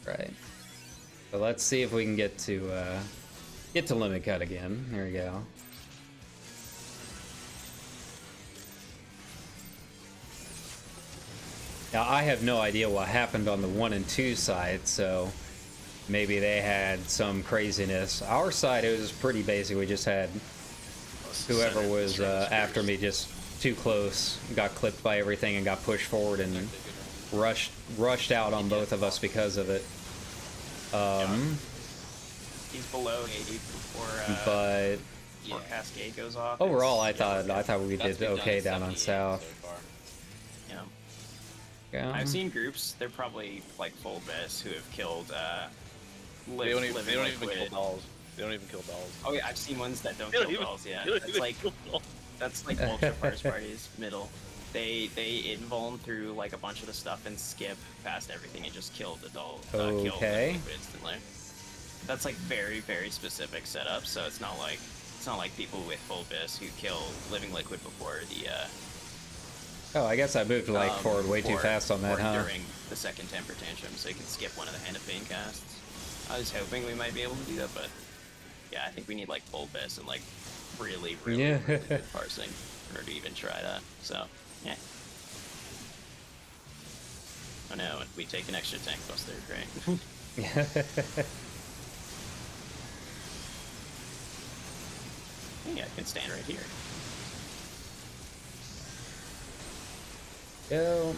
Right. So let's see if we can get to limit cut again. Here we go. Now I have no idea what happened on the 1 and 2 side, so maybe they had some craziness. Our side, it was pretty basic. We just had whoever was after me just too close, got clipped by everything and got pushed forward and rushed out on both of us because of it. He's below 80 before But Cascade goes off. overall, I It's- thought we That's did been done okay at down on 78 south. so far. yeah. Yeah. I've seen groups. They're probably like full best who have killed. They don't even kill liquid. dolls. They don't even kill dolls. Oh yeah, I've seen ones that don't They don't kill even- dolls. Yeah, they don't that's even like kill dolls. that's like ultra parse parties middle. They invuln through like a bunch of the stuff and skip past everything and just kill the doll. Kill the Okay. liquid instantly. That's like very specific setup. So it's not like people with full bis who kill living liquid before the Oh, I guess I moved like forward way too or- fast on that, or huh? during the second temper tantrum, so you can skip one of the Hand of Pain casts. I was hoping we might be able to do that, but yeah, I think we need like full bis and like really Yeah. good parsing in order to even try that. So yeah. Oh no, and we take an extra tank buster, great. Yeah, I can stand right here. Go.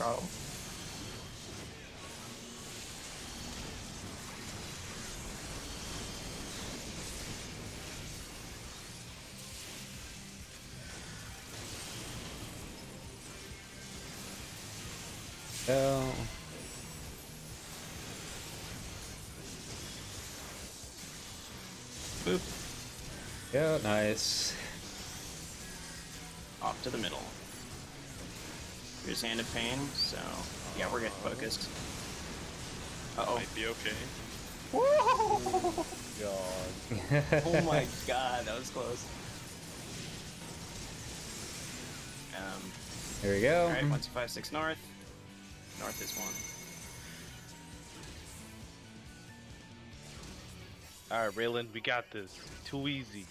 throttle. Go. Boop. Go, nice. Off to the middle. Here's Hand of Pain, so yeah, we're getting focused. Uh-oh. Might be okay. God. Oh my god, that was close. Here we go. Alright, 1256 north. North is 1. Alright, Raylan, we got this. Too easy.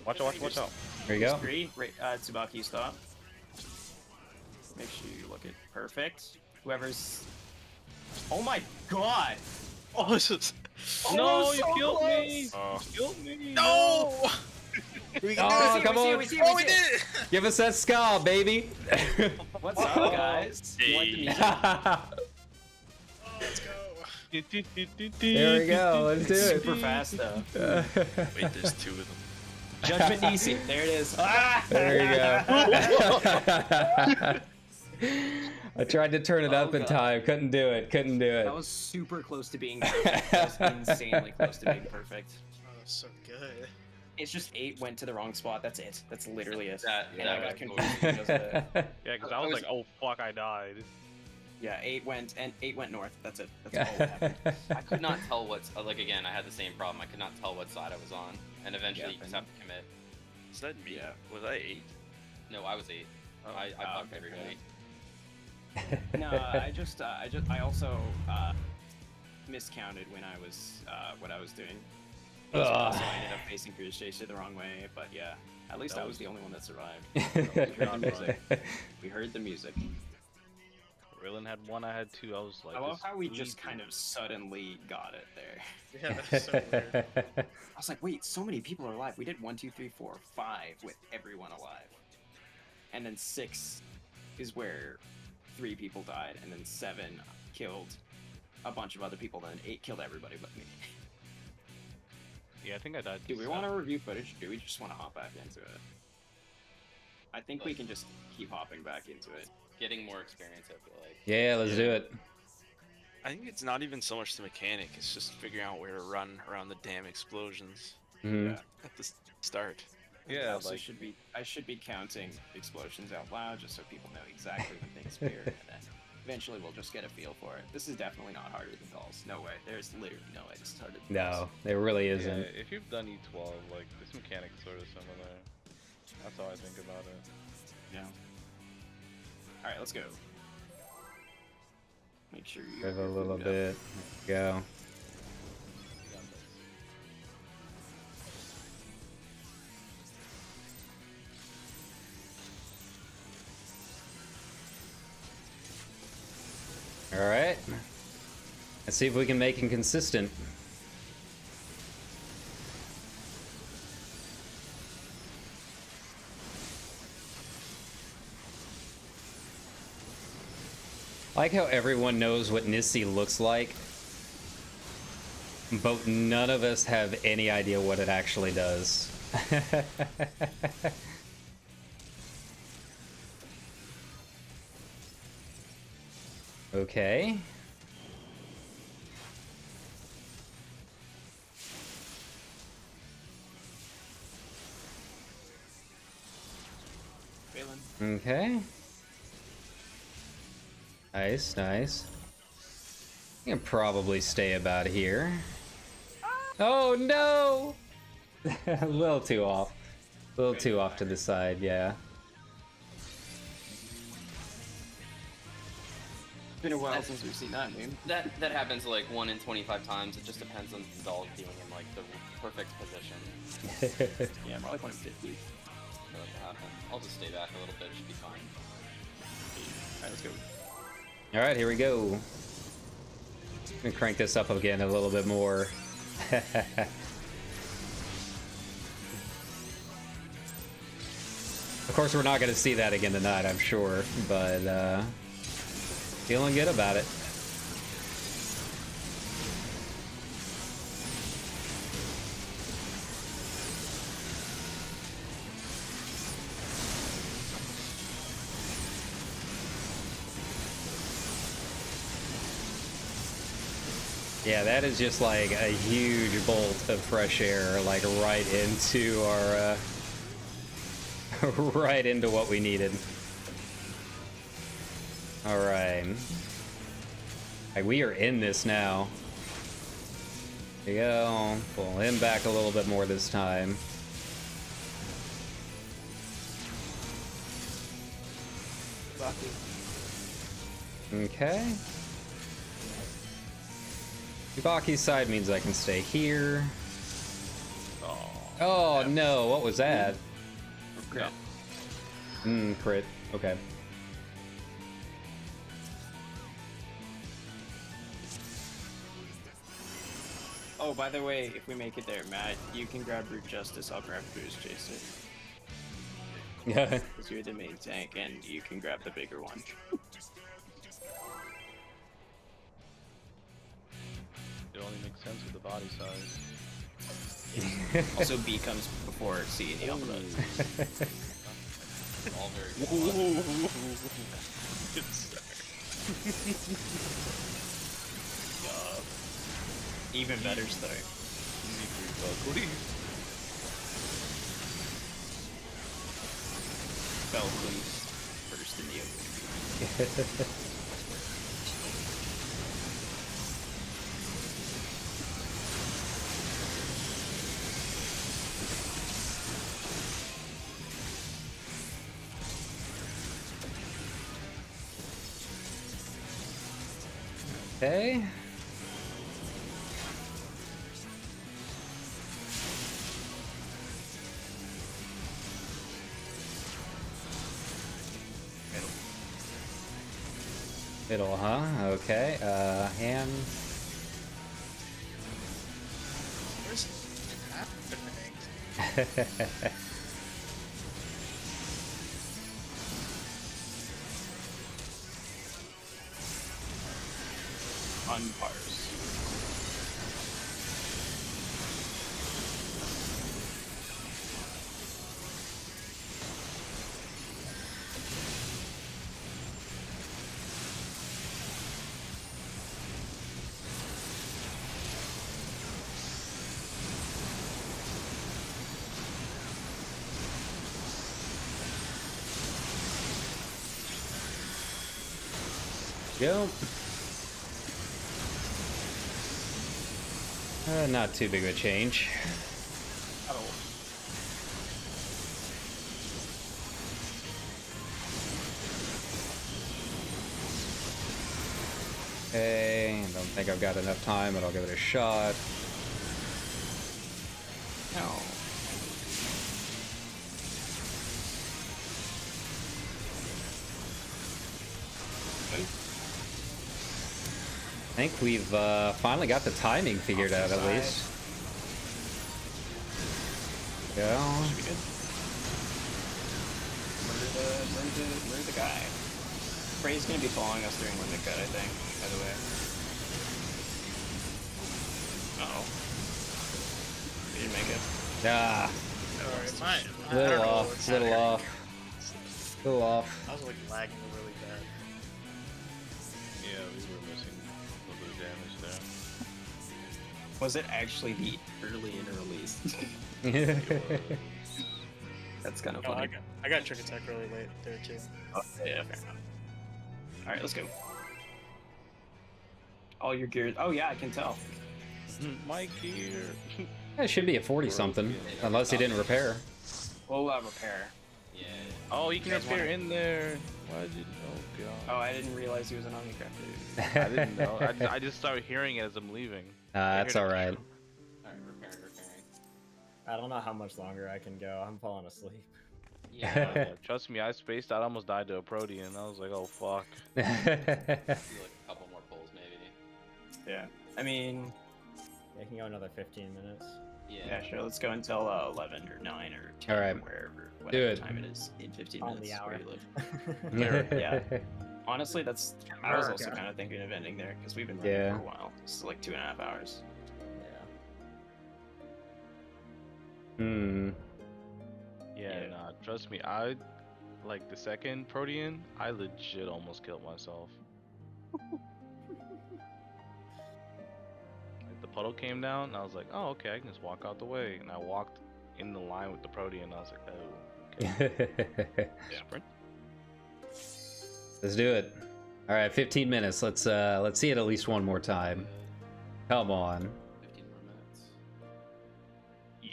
Watch out, watch out. Here you go. 3, Tsubaki, stop. Make sure you look at perfect. Whoever's... Oh my god! Oh, this is... No, we're you so killed me! Oh, You killed me! No! Oh, come on. We see Oh, we did it! Give us that ska, baby. What's up, guys? You want the music? Let's go. There we go. Let's do it. Super fast, though. wait, there's 2 of them. Judgment DC. There it is. Ah! There you go. I tried to turn it up in God. time. Couldn't do it. Couldn't do it. That was super close to being perfect. That was insanely close to being perfect. Oh, that's so good. It's just 8 went to the wrong spot. That's it. That's literally it. That- And that I got was confused because of it. Yeah, because I was like, oh fuck, I died. Yeah, 8 went north. That's it. That's all that happened. I could not tell what, like again, I had the same problem. I could not tell what side I was on, and eventually Yeah, you just have to commit. Is that me? Yeah. Was I 8? No, I was 8. I bugged okay, everybody. No, I also miscounted when I was what I was doing. So I ended up facing Cruise Chaser the wrong way, but yeah, at least I was the only one that survived. We heard the music. We heard the music. Raylan had 1, I had 2. I was like, I love this how we is just easy. kind of suddenly got it there. Yeah, that's so weird. I was like, wait, so many people are alive. We did 1, 2, 3, 4, 5 with everyone alive. And then 6 is where 3 people died, and then 7 killed a bunch of other people, then 8 killed everybody but me. Yeah, I think I died. Do we want to review footage, or do we just want to hop back into it? I think we can just keep hopping back into it. Getting more experience, I feel like. Yeah, let's do it. I think it's not even so much the mechanic, it's just figuring out where to run around the damn explosions Mhm. at the start. Yeah, also like I should be counting explosions out loud just so people know exactly when things appear, and then eventually we'll just get a feel for it. This is definitely not harder than Dolls. No way. There's literally no way this is harder than No, it really yeah, isn't. if you've done E12, like this mechanic's sort of similar. That's how I think about it. Yeah. All right, let's go. Make sure you Give a little bit. Go. All right. Let's see if we can make it consistent. I like how everyone knows what Nissi looks like, but none of us have any idea what it actually does. Okay. Phelan. Okay. Nice, nice. You can probably stay about here. Oh no! A little too off. A little too off to the side, yeah. Been a while since we've seen that meme. That happens like 1 in 25 times. It just depends on the dog being in like the perfect position Yeah, probably 150. for that to happen. I'll just stay back a little bit. It should be fine. Alright, let's go. Alright, here we go. I'm gonna crank this up again a little bit more. Of course, we're not going to see that again tonight, I'm sure, but feeling good about it. Yeah, that is just like a huge bolt of fresh air, like right into our, right into what we needed. All right. Like, we are in this now. There you go. Pull him back a little bit more this time. Okay. Ibaki's side means I can stay here. Oh no, what was that? Crit. Crit. Okay. Oh, by the way, if we make it there, Matt, you can grab Root Justice, I'll grab Boost Chaser. Yeah. Because you're the main tank, and you can grab the bigger one. It only makes sense with the body size. Also, B comes before C in the alpha does. All very Good start. Even better start. Fell loose first in the open. Okay. Middle, huh? Okay. Hand. Where's happening? Unparse. Go. Not too big of a change. Oh. Okay, don't think I've got enough time, but I'll give it a shot. No. I think we've finally got the timing figured out, at least. Go. Should be good. Murder the guy. Frey's gonna be following us during limit cut, I think, by the way. Uh-oh. We didn't make it. Ah, little off, little off. Little off. I was like lagging really bad. Yeah, we were missing a little bit of damage there. Was it actually the early interrelease? That's kind of Oh, funny. I got trick attack really late there too. Oh, yeah, fair enough. Alright, let's go. All your gears. Oh, yeah, I can tell. My gear. It should be a 40 something, unless he didn't repair. We'll repair. Yeah. Oh, you can You guys repair wanna- in there. Why did you? Oh Oh, god. I didn't realize he was an Omnicraft. I didn't know. I just started hearing it as I'm leaving. That's all right. Alright, repairing. I don't know how much longer I can go. I'm falling asleep. Yeah. Trust me, I spaced out. I almost died to a Protean. I was like, oh fuck. Do like a couple more pulls, maybe. Yeah. I mean, I can go another 15 minutes. Yeah, sure. Let's go until 11 or 9 or 10, All right. wherever, whatever it. time it is in 15 On minutes the hour. where you live. Yeah. Honestly, that's. I was also America. kind of thinking of ending there because we've been running Yeah. for a while. This is like 2.5 hours. Yeah. Hmm. Yeah, Yeah. nah, trust me, I like the second Protean, I legit almost killed myself. Like, the puddle came down, and I was like, oh, okay, I can just walk out the way. And I walked in the line with the Protean, and I was like, oh, okay. Sprint. Let's do it. All right, 15 minutes. Let's see it at least one more time. Come on. 15 more minutes. Yeah.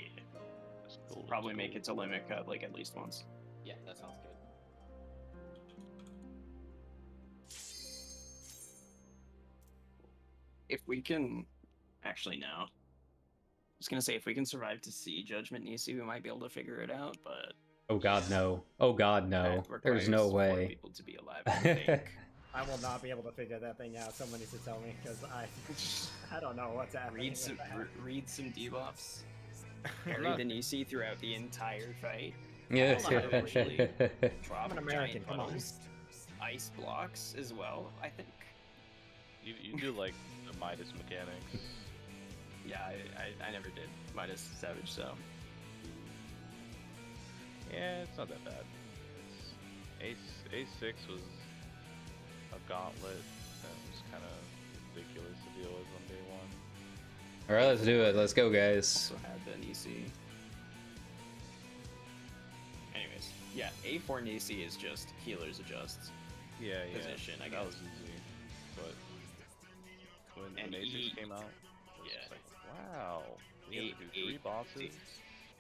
That's cool. Probably make it to limit cut like at least once. Yeah, that sounds good. If we can, actually no. I was gonna say if we can survive to see Judgment Nisi, we might be able to figure it out, but Oh God, no. Oh God, no. that There's no requires 4 way. people to be alive. I think. I will not be able to figure that thing out. Someone needs to tell me because I don't know what's happening. read some with that. read some debuffs. Parry not- the Nisi throughout the entire fight. Yeah. Also, actually, drop I'm an American, giant come on. puddles, ice blocks as well. I think. You do like the Midas mechanics. Yeah, I never did Midas Savage, so Yeah, it's not that bad. A6 was a gauntlet that was kind of ridiculous to deal with on day one. All right, let's do it. Let's go, guys. also had the Nisi. Anyways, yeah, A4 Nisi is just healers adjust. Yeah, Position, I that guess. was easy. But when And A6 E- came out, it was yeah. just like, wow, we have to do 3 A8 bosses.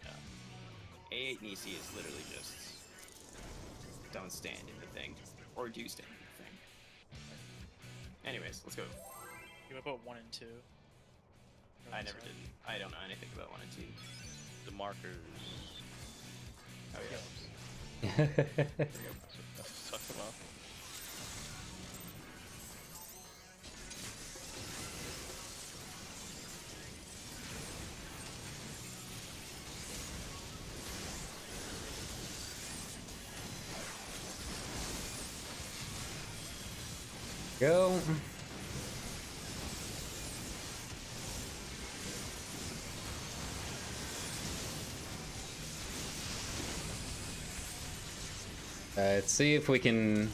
Yeah. A8 Nisi is literally just don't stand in the thing, or do stand in the thing. Anyways, let's go. You would put 1 and 2. I never did. I don't know anything about 1 and 2. The markers. Oh yeah. That's what I'm talking about. Go. Let's see if we can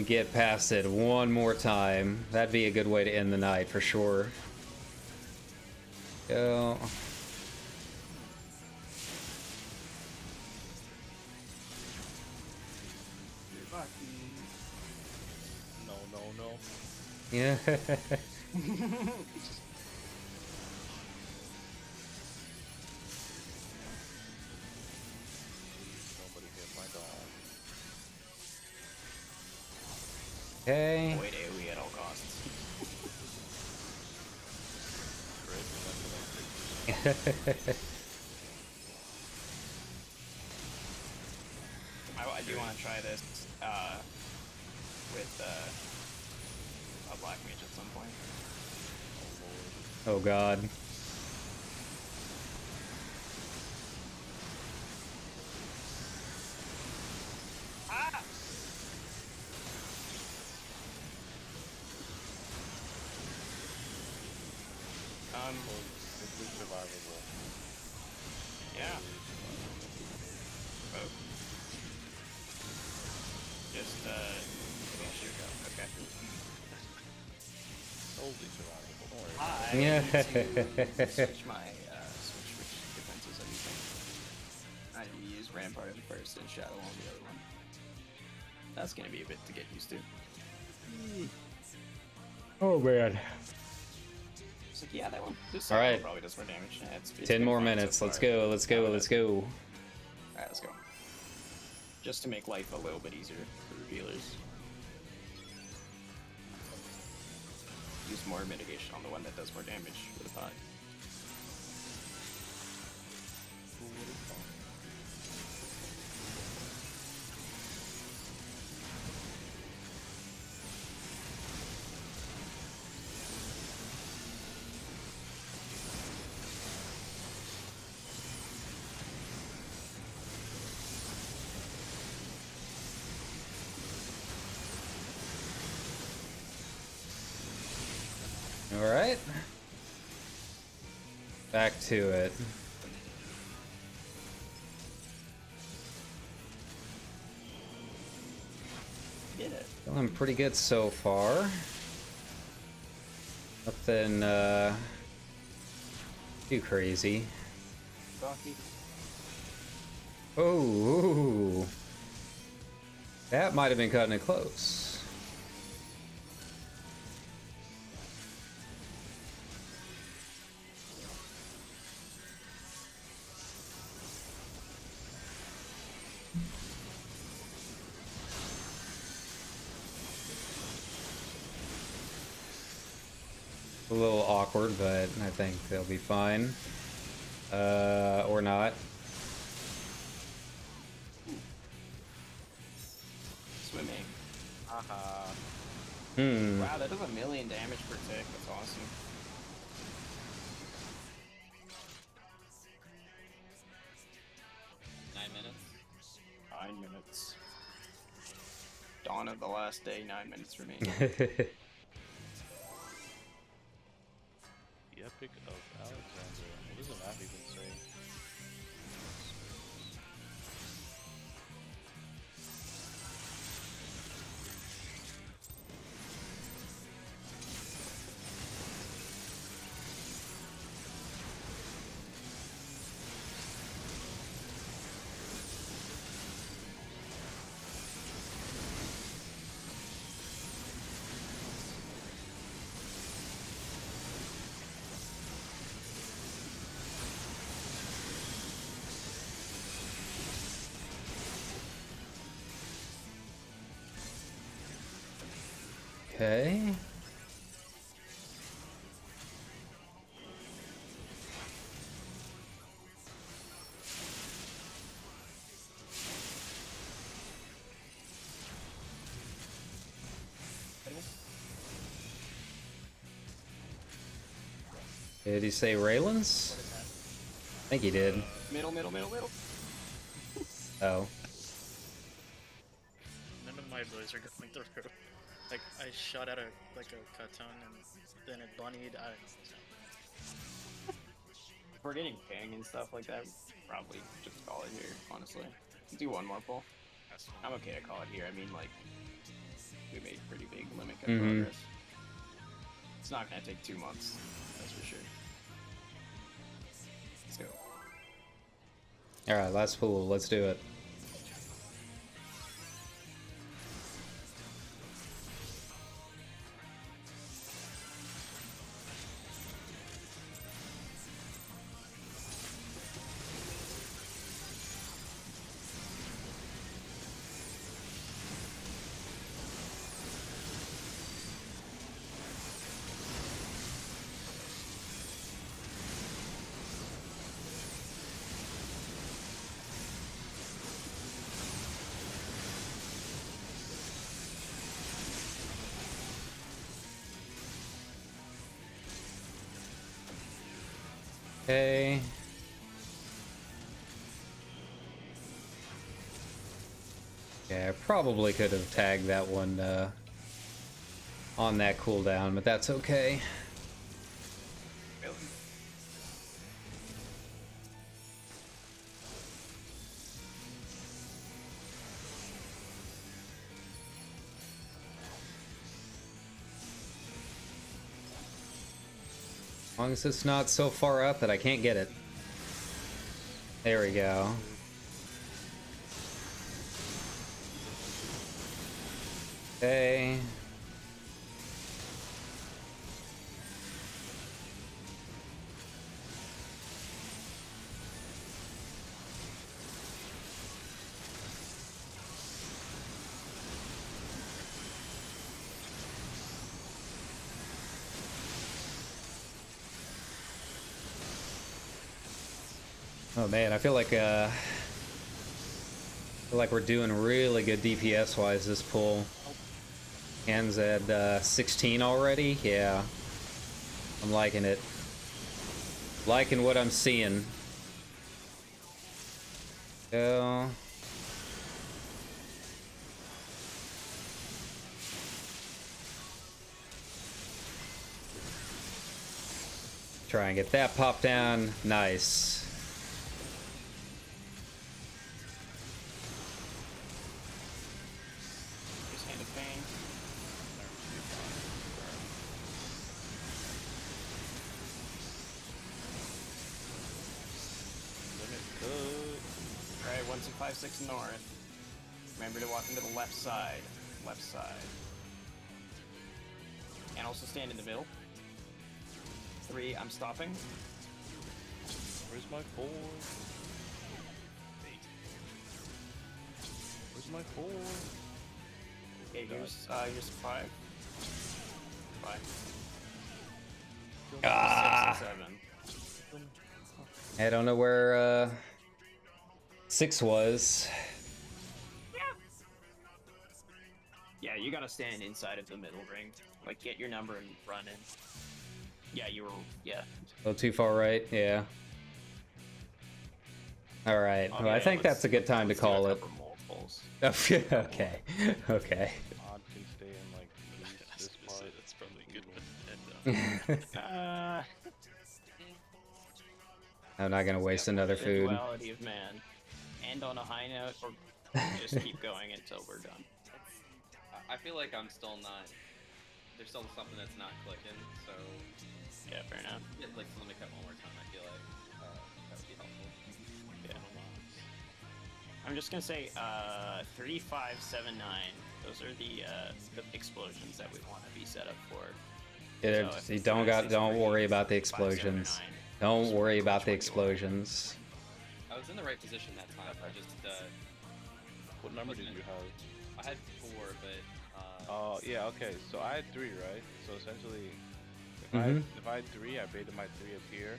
get past it one more time. That'd be a good way to end the night for sure. Go. No. Yeah. Nobody hit my dog. Okay. Avoid AoE at all costs. I do want to try this with a black mage at some point. Oh God. Simply survivable. Yeah. Oh. Just yeah, here we go. Okay. Totally survivable. Don't worry. I Yeah. need to switch my switch which defenses I'm using. I need to use Rampart on the first and Shadow on the other one. That's gonna be a bit to get used to. Oh man. It's like, yeah, that one. This All right. probably does more damage. Yeah, it's 10 been more fine so minutes. Let's far. go. Let's go. Let's go. Alright, let's go. Just to make life a little bit easier for healers. Use more mitigation on the one that does more damage with a pot. Alright. Back to it. Get it. Feeling pretty good so far. Nothing too crazy. Bucky. Oh, that might have been cutting it close. A little awkward, but I think they'll be fine. Or not. Swimming. Haha. Hmm. Wow, that does 1,000,000 damage per tick. That's awesome. Minutes. Dawn of the last day, 9 minutes remaining. The Epic of Alexander. What does the map even say? Okay. Did he say Raylan's? I think he did. Middle. Oh. None of my abilities are going through. Like, I shot at a Katon and then it bunnied. I don't know. If we're getting ping and stuff like that, probably just call it here, honestly. Do one more pull. I'm okay to call it here. I mean, like, we made pretty big limit cut progress. It's not gonna take 2 months, that's for sure. Let's go. Alright, last pool. Let's do it. Okay. Yeah, I probably could have tagged that one on that cooldown, but that's okay. Really? As long as it's not so far up that I can't get it. There we go. Okay. Oh man, I feel like we're doing really good DPS wise this pull. Hands at 16 already. Yeah, I'm liking it. Liking what I'm seeing. Go. try and get that pop down. Nice. Just Hand of Pain. Alright, 1256 north. Remember to walk into the left side. Left side. And also stand in the middle. 3, I'm stopping. Where's my 4? Where's my 4? Okay, here's 5. 5. Ah. 6 and 7. I don't know where 6 was. Yeah, you gotta stand inside of the middle ring. Like, get your number and run in. Yeah, you were. Yeah. A little too far right, yeah. Alright, well, I think that's a good time to call it. Multiples. Okay, okay. Odd can stay in like this part. That's probably a good one. And, I'm not gonna waste another The food. duality of man. End on a high note, or just keep going until we're done. I feel like I'm still not. There's still something that's not clicking. So Yeah, fair enough. get like to let me cut one more time. I feel like that would be helpful. Yeah. I'm just gonna say 3, 5, 7, 9. Those are the explosions that we want to be set up for. Yeah, So if you it's don't 5, 6, worry 3, about the 5, 7, or explosions. 9. Don't Just worry remember about the which one you want. explosions. I was in the right position that time. I just What number did you have? I had 4, but Oh yeah, okay. So I had 3, right? So essentially, if Mhm. I had 3, I baited my 3 up here.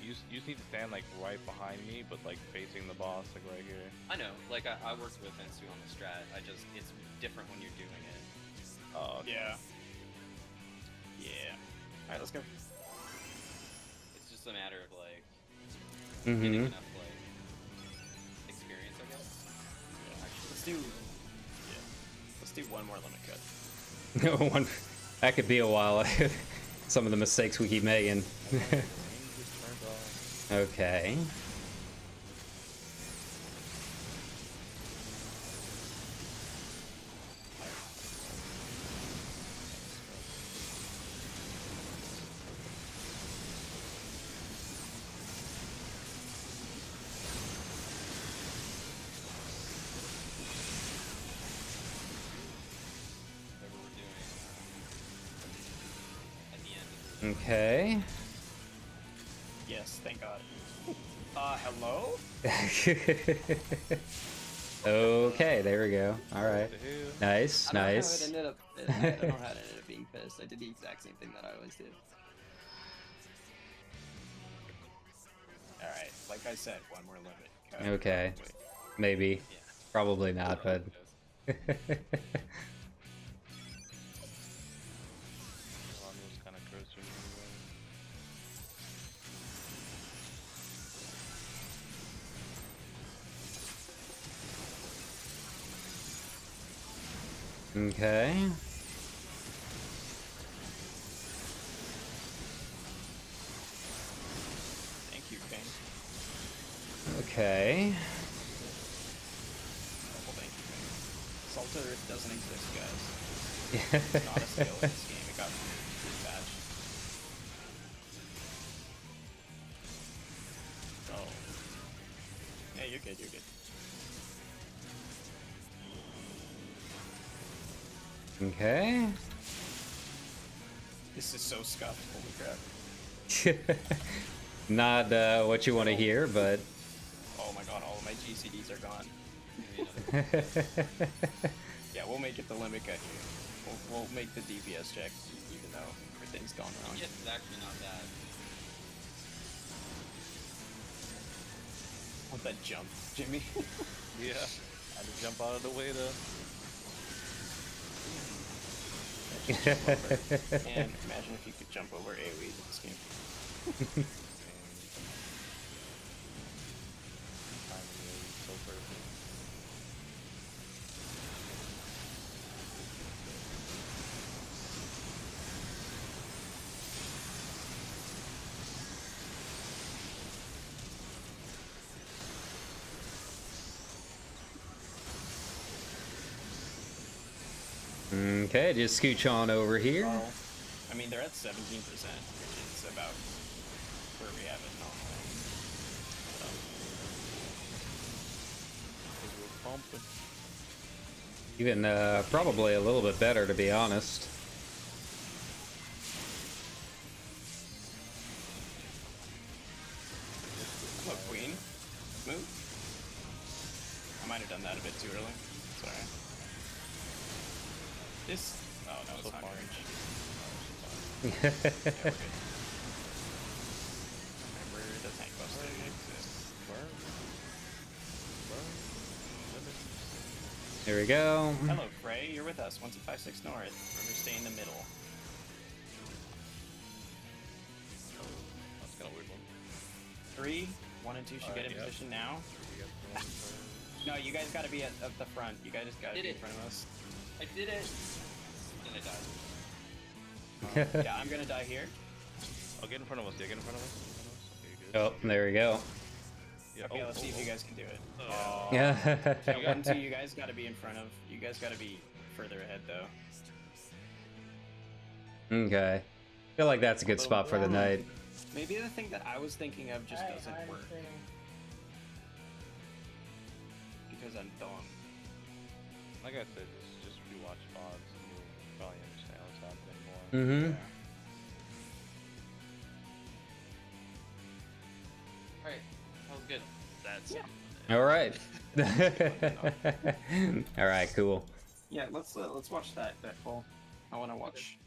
You just need to stand like right behind me, but like facing the boss, like right here. I know. Like I worked with Ensu on the strat. It's different when you're doing it. Oh, okay. Yeah. Yeah. Alright, let's go. It's just a matter of like Mm-hmm. getting enough like experience, I guess. Let's do. Yeah. Let's do one more limit cut. One, that could be a while. Some of the mistakes we keep making. Okay. Whatever we're doing at the end. Okay. Yes, thank God. Hello? Okay, there we go. All right. What the hell? Nice, I don't know how nice. it ended up. I don't know how it ended up being pissed. I did the exact same thing that I always did. Alright, like I said, one more limit cut. Okay. Wait. Maybe. Yeah. Probably not, but. Almost kind of cursor anyway. Okay. Thank you, King. Okay. Well, thank you, King. Salt Earth doesn't exist, guys. It's not a skill in this game. It got repatched. Oh. Yeah, you're good, you're good. Okay. This is so scuffed, holy crap. Not what you want to hear, but. Oh my god, all of my GCDs are gone. Maybe another. Yeah, we'll make it the limit cut here. We'll make the DPS check, even though everything's gone wrong. Yes, it's actually not bad. Want that jump, Jimmy? Yeah. I had to jump out of the way though. And imagine if you could jump over AoEs in this game. Timing is so perfect. Okay, just scooch on over here. Well, I mean, they're at 17%, which is about where we have it normally. We're pumping. Even probably a little bit better, to be honest. Hello, Queen. Move. I might have done that a bit too early. Sorry. This. Oh, no, it's not orange. Yeah, we're good. Remember, the tank buster exists. There we go. Hello, Frey. You're with us. 1256 north. Remember, stay in the middle. That's kind of weird one. 3, 1, and 2 should get in position now. No, you guys gotta be at the front. You guys gotta Did be in it. front of us. I did it. And I died. Yeah, I'm gonna die here. Oh, get in front of us. Yeah, get in front of us. Okay, good. Oh, there we go. Yeah, Okay, let's see if you guys can do it. Yeah. Yeah, 1, 2, you guys gotta be in front of. You guys gotta be further ahead, though. Okay. I feel like that's a good spot for the night. Maybe the thing that I was thinking of just doesn't work. Because I'm dumb. Like I said, just rewatch VODs and you'll probably understand what's happening more. Mm-hmm. Alright, that was good. That's All right. All right, cool. Yeah, let's watch that poll. I want to watch.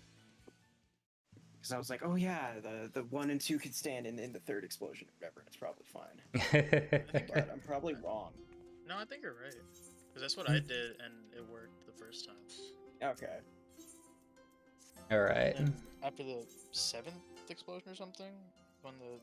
Because I was like, oh yeah, the 1 and 2 could stand in the third explosion or whatever. It's probably fine. But I'm probably wrong. No, I think you're right. Because that's what I did, and it worked the first time. Okay. All right. And after the 7th explosion or something, when the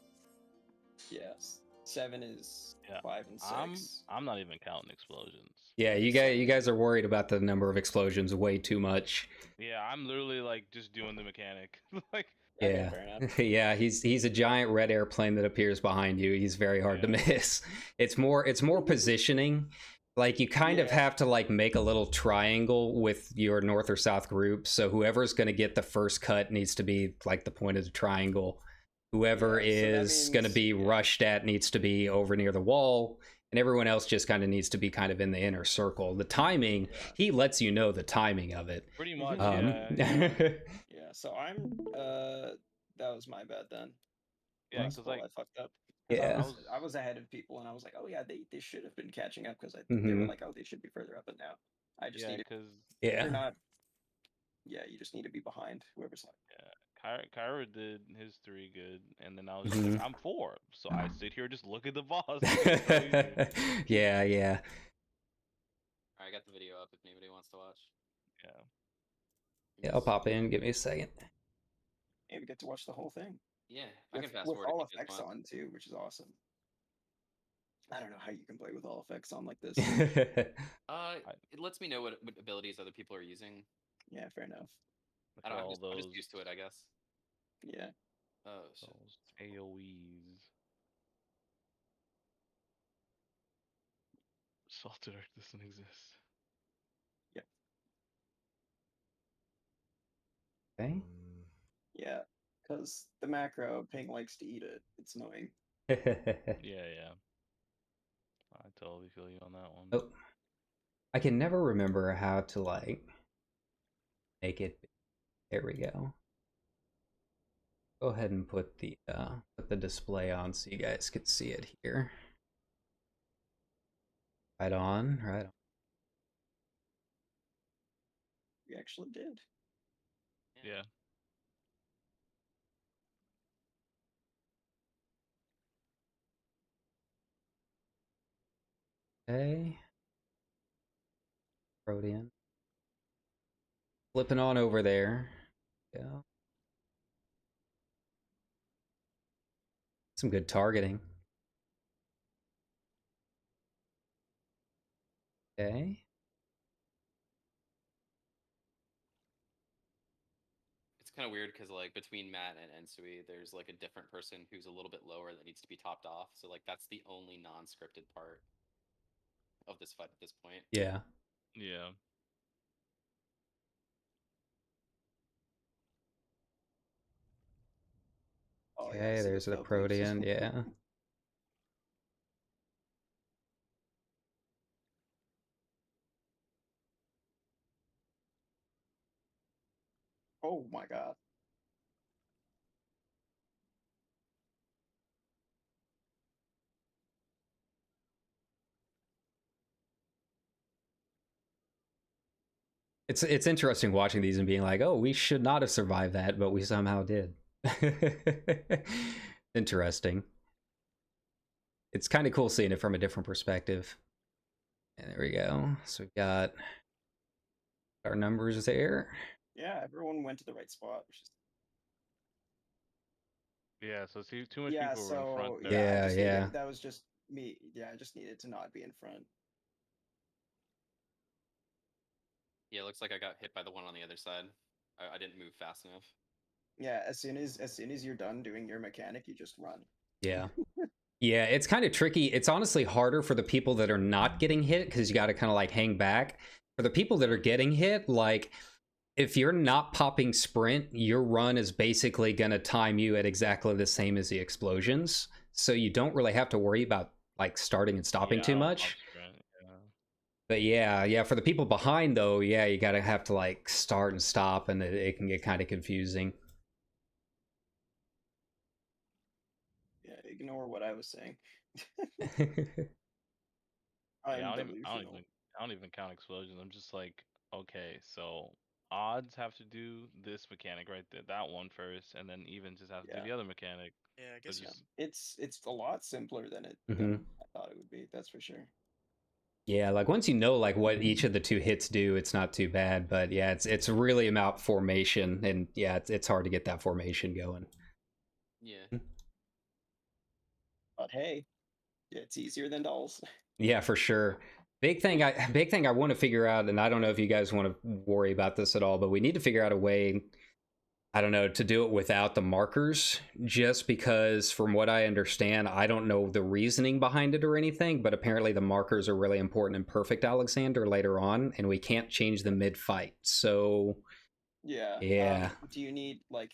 Yes. 7 is Yeah. 5 and 6. I'm not even counting explosions. Yeah, you guys are worried about the number of explosions way too much. Yeah, I'm literally like just doing the mechanic. Like, Okay, Yeah. fair enough. Yeah, he's a giant red airplane that appears behind you. He's very hard to miss. It's more positioning. Like you kind of Yeah. have to like make a little triangle with your north or south group. So whoever's going to get the first cut needs to be like the point of the triangle. Whoever Yeah, so that is going to means- be rushed at needs to be over near the wall, and everyone else just kind of needs to be kind of in the inner circle. The timing, he lets you know the timing of it. pretty much, Um, yeah. Yeah, so I'm that was my bad then. Yeah, Last because poll like, I fucked up. 'Cause Yeah. I was ahead of people and I was like, oh yeah, they should have been catching up because they Mhm. were like, oh, they should be further up, and now I just yeah, need to. because They're Yeah. not. Yeah, you just need to be behind whoever's like. Kyra did his 3 good, and then I was Mhm. just like, I'm 4, so I sit here just look at the boss. It's so easy. Yeah, yeah. Alright, I got the video up if anybody wants to watch. Yeah. Yeah, I'll pop in. Give me a second. And we get to watch the whole thing Yeah, I can with, fast with forward all if you guys effects want. on too, which is awesome. I don't know how you can play with all effects on like this. It lets me know what abilities other people are using. Yeah, fair enough. Look I at don't, all I'm just those, used to it, I guess. Yeah. Oh shit. those AoEs. Salted Earth doesn't exist. Okay. Yeah, because the macro ping likes to eat it. It's annoying. Yeah. I totally feel you on that one. Oh. I can never remember how to like make it. There we go. Go ahead and put the display on so you guys can see it here. Right on, right on. We actually did. Yeah. Okay. Protean. Flipping on over there. Yeah. Some good targeting. Okay. It's kind of weird because like between Matt and Ensui, there's like a different person who's a little bit lower that needs to be topped off. So like that's the only non-scripted part of this fight at this point. Yeah. Yeah. Okay, so there's the felt boost. Protean, yeah. Oh my god. It's interesting watching these and being like, oh, we should not have survived that, but we somehow did. Interesting. It's kind of cool seeing it from a different perspective. And there we go. So we've got our numbers there. Yeah, everyone went to the right spot, which is Yeah, so see, too much yeah. people were in So front there. yeah, I Yeah, just yeah. needed, that was just me. Yeah, I just needed to not be in front. Yeah, it looks like I got hit by the one on the other side. I didn't move fast enough. Yeah, as soon as you're done doing your mechanic, you just run. Yeah. Yeah, it's kind of tricky. It's honestly harder for the people that are not getting hit because you got to kind of like hang back. For the people that are getting hit, like if you're not popping sprint, your run is basically going to time you at exactly the same as the explosions. So you don't really have to worry about like starting and stopping Yeah, too I don't much. pop sprint, yeah. But yeah, for the people behind though, yeah, you got to have to like start and stop, and it can get kind of confusing. Yeah, ignore what I was saying. Yeah, I'm I don't even, I don't delusional. even, I don't even count explosions. I'm just like, okay, so odds have to do this mechanic right there, that one first, and then even just have to do Yeah. the other mechanic. Yeah, I So guess just It's a lot simpler than Mhm. I thought it would be. That's for sure. Yeah, like once you know like what each of the two hits do, it's not too bad. But yeah, it's really about formation, and yeah, it's hard to get that formation going. Yeah. But hey, it's easier than dolls. Yeah, for sure. Big thing I want to figure out, and I don't know if you guys want to worry about this at all, but we need to figure out a way, I don't know, to do it without the markers, just because from what I understand, I don't know the reasoning behind it or anything, but apparently the markers are really important in Perfect Alexander later on, and we can't change them mid-fight. So Yeah. yeah. Do you need like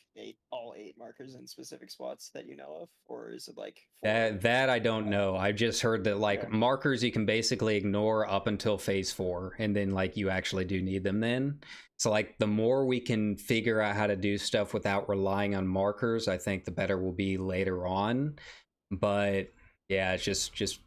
all eight markers in specific spots that you know of, or is it like That I don't know. I've just heard that like Okay. markers you can basically ignore up until phase 4, and then like you actually do need them then. So like the more we can figure out how to do stuff without relying on markers, I think the better we'll be later on. But yeah, it's just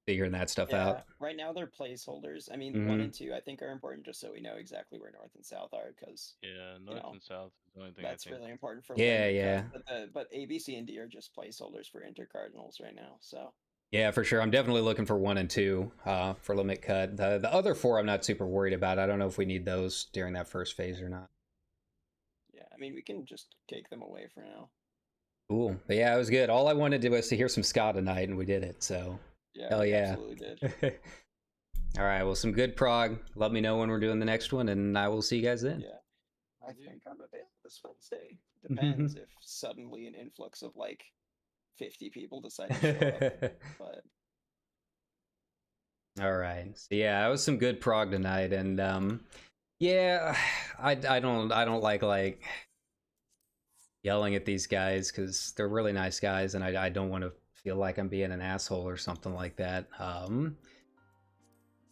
figuring that stuff Yeah, out. right now they're placeholders. I mean, 1 Mhm. and 2 I think are important just so we know exactly where north and south are, because yeah, you north know and south is the only thing I that's think. really important for Yeah, limit yeah. cut. But A, B, C, and D are just placeholders for intercardinals right now. So Yeah, for sure. I'm definitely looking for 1 and 2 for limit cut. The other 4 I'm not super worried about. I don't know if we need those during that first phase or not. yeah, I mean we can just take them away for now. Cool. But yeah, it was good. All I wanted to was to hear some ska tonight, and we did it. So Yeah, hell we yeah. absolutely did. All right. Well, some good prog. Let me know when we're doing the next one, and I will see you guys then. Yeah, I think I'm available this Wednesday. Depends if suddenly an influx of like 50 people decide to show up. But All right. So yeah, that was some good prog tonight, and yeah, I don't like yelling at these guys because they're really nice guys, and I don't want to feel like I'm being an asshole or something like that.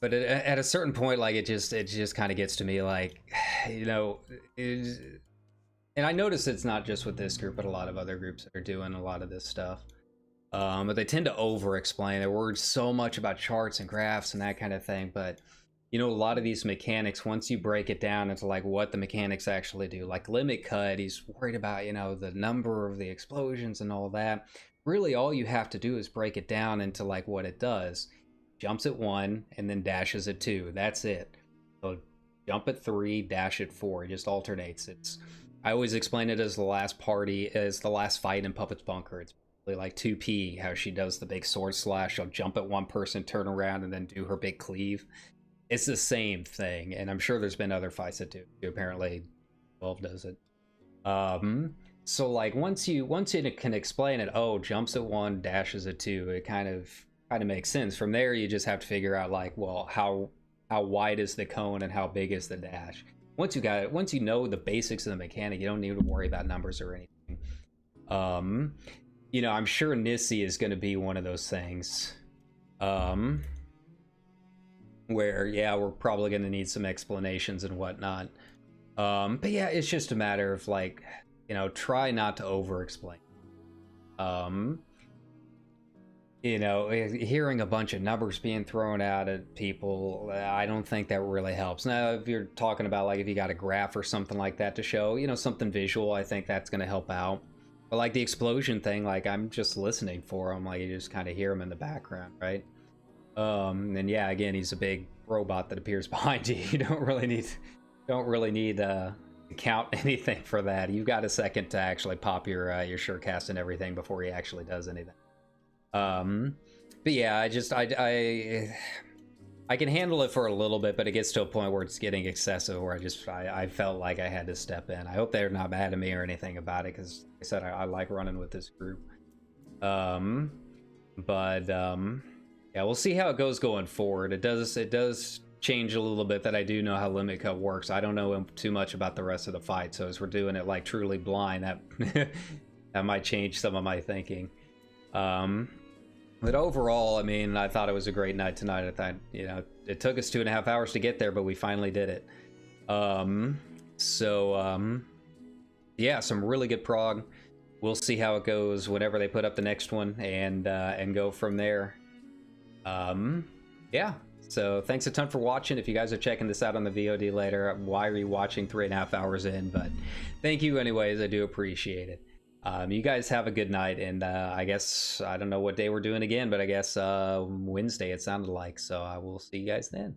But at a certain point, like it just kind of gets to me, like, you know, and I notice it's not just with this group, but a lot of other groups that are doing a lot of this stuff. But they tend to over-explain. They worry so much about charts and graphs and that kind of thing. But you know, a lot of these mechanics, once you break it down into like what the mechanics actually do, like limit cut, he's worried about, you know, the number of the explosions and all that. Really, all you have to do is break it down into like what it does. Jumps at 1 and then dashes at 2. That's it. So jump at 3, dash at 4. It just alternates. I always explain it as the last fight in Puppet's Bunker. It's like 2P, how she does the big sword slash. She'll jump at one person, turn around, and then do her big cleave. It's the same thing, and I'm sure there's been other fights that do. Apparently, 12 does it. So like once you can explain it, oh, jumps at 1, dashes at 2, it kind of makes sense. From there, you just have to figure out like, well, how wide is the cone and how big is the dash. Once you know the basics of the mechanic, you don't need to worry about numbers or anything. You know, I'm sure Nissy is going to be one of those things. Where, yeah, we're probably going to need some explanations and whatnot. But yeah, it's just a matter of, like, you know, try not to over-explain. You know, hearing a bunch of numbers being thrown out at people, I don't think that really helps. Now, if you're talking about, like, if you got a graph or something like that to show, you know, something visual, I think that's going to help out. But, like, the explosion thing, like, I'm just listening for him. Like, you just kind of hear him in the background, right? And yeah, again, he's a big robot that appears behind you. You don't really need to count anything for that. You've got a second to actually pop your surecast and everything before he actually does anything. But yeah, I can handle it for a little bit, but it gets to a point where it's getting excessive, where I felt like I had to step in. I hope they're not mad at me or anything about it, because like I said, I like running with this group. Yeah, we'll see how it goes going forward. It does change a little bit that I do know how limit cut works. I don't know too much about the rest of the fight, so as we're doing it like truly blind, that that might change some of my thinking. But overall, I mean, I thought it was a great night tonight. I thought, you know, it took us 2.5 hours to get there, but we finally did it. Yeah, some really good prog. We'll see how it goes whenever they put up the next one, and go from there. Yeah, so thanks a ton for watching. If you guys are checking this out on the VOD later, why are you watching 3.5 hours in? But thank you anyways, I do appreciate it. You guys have a good night, and I guess, I don't know what day we're doing again, but I guess Wednesday it sounded like, so I will see you guys then.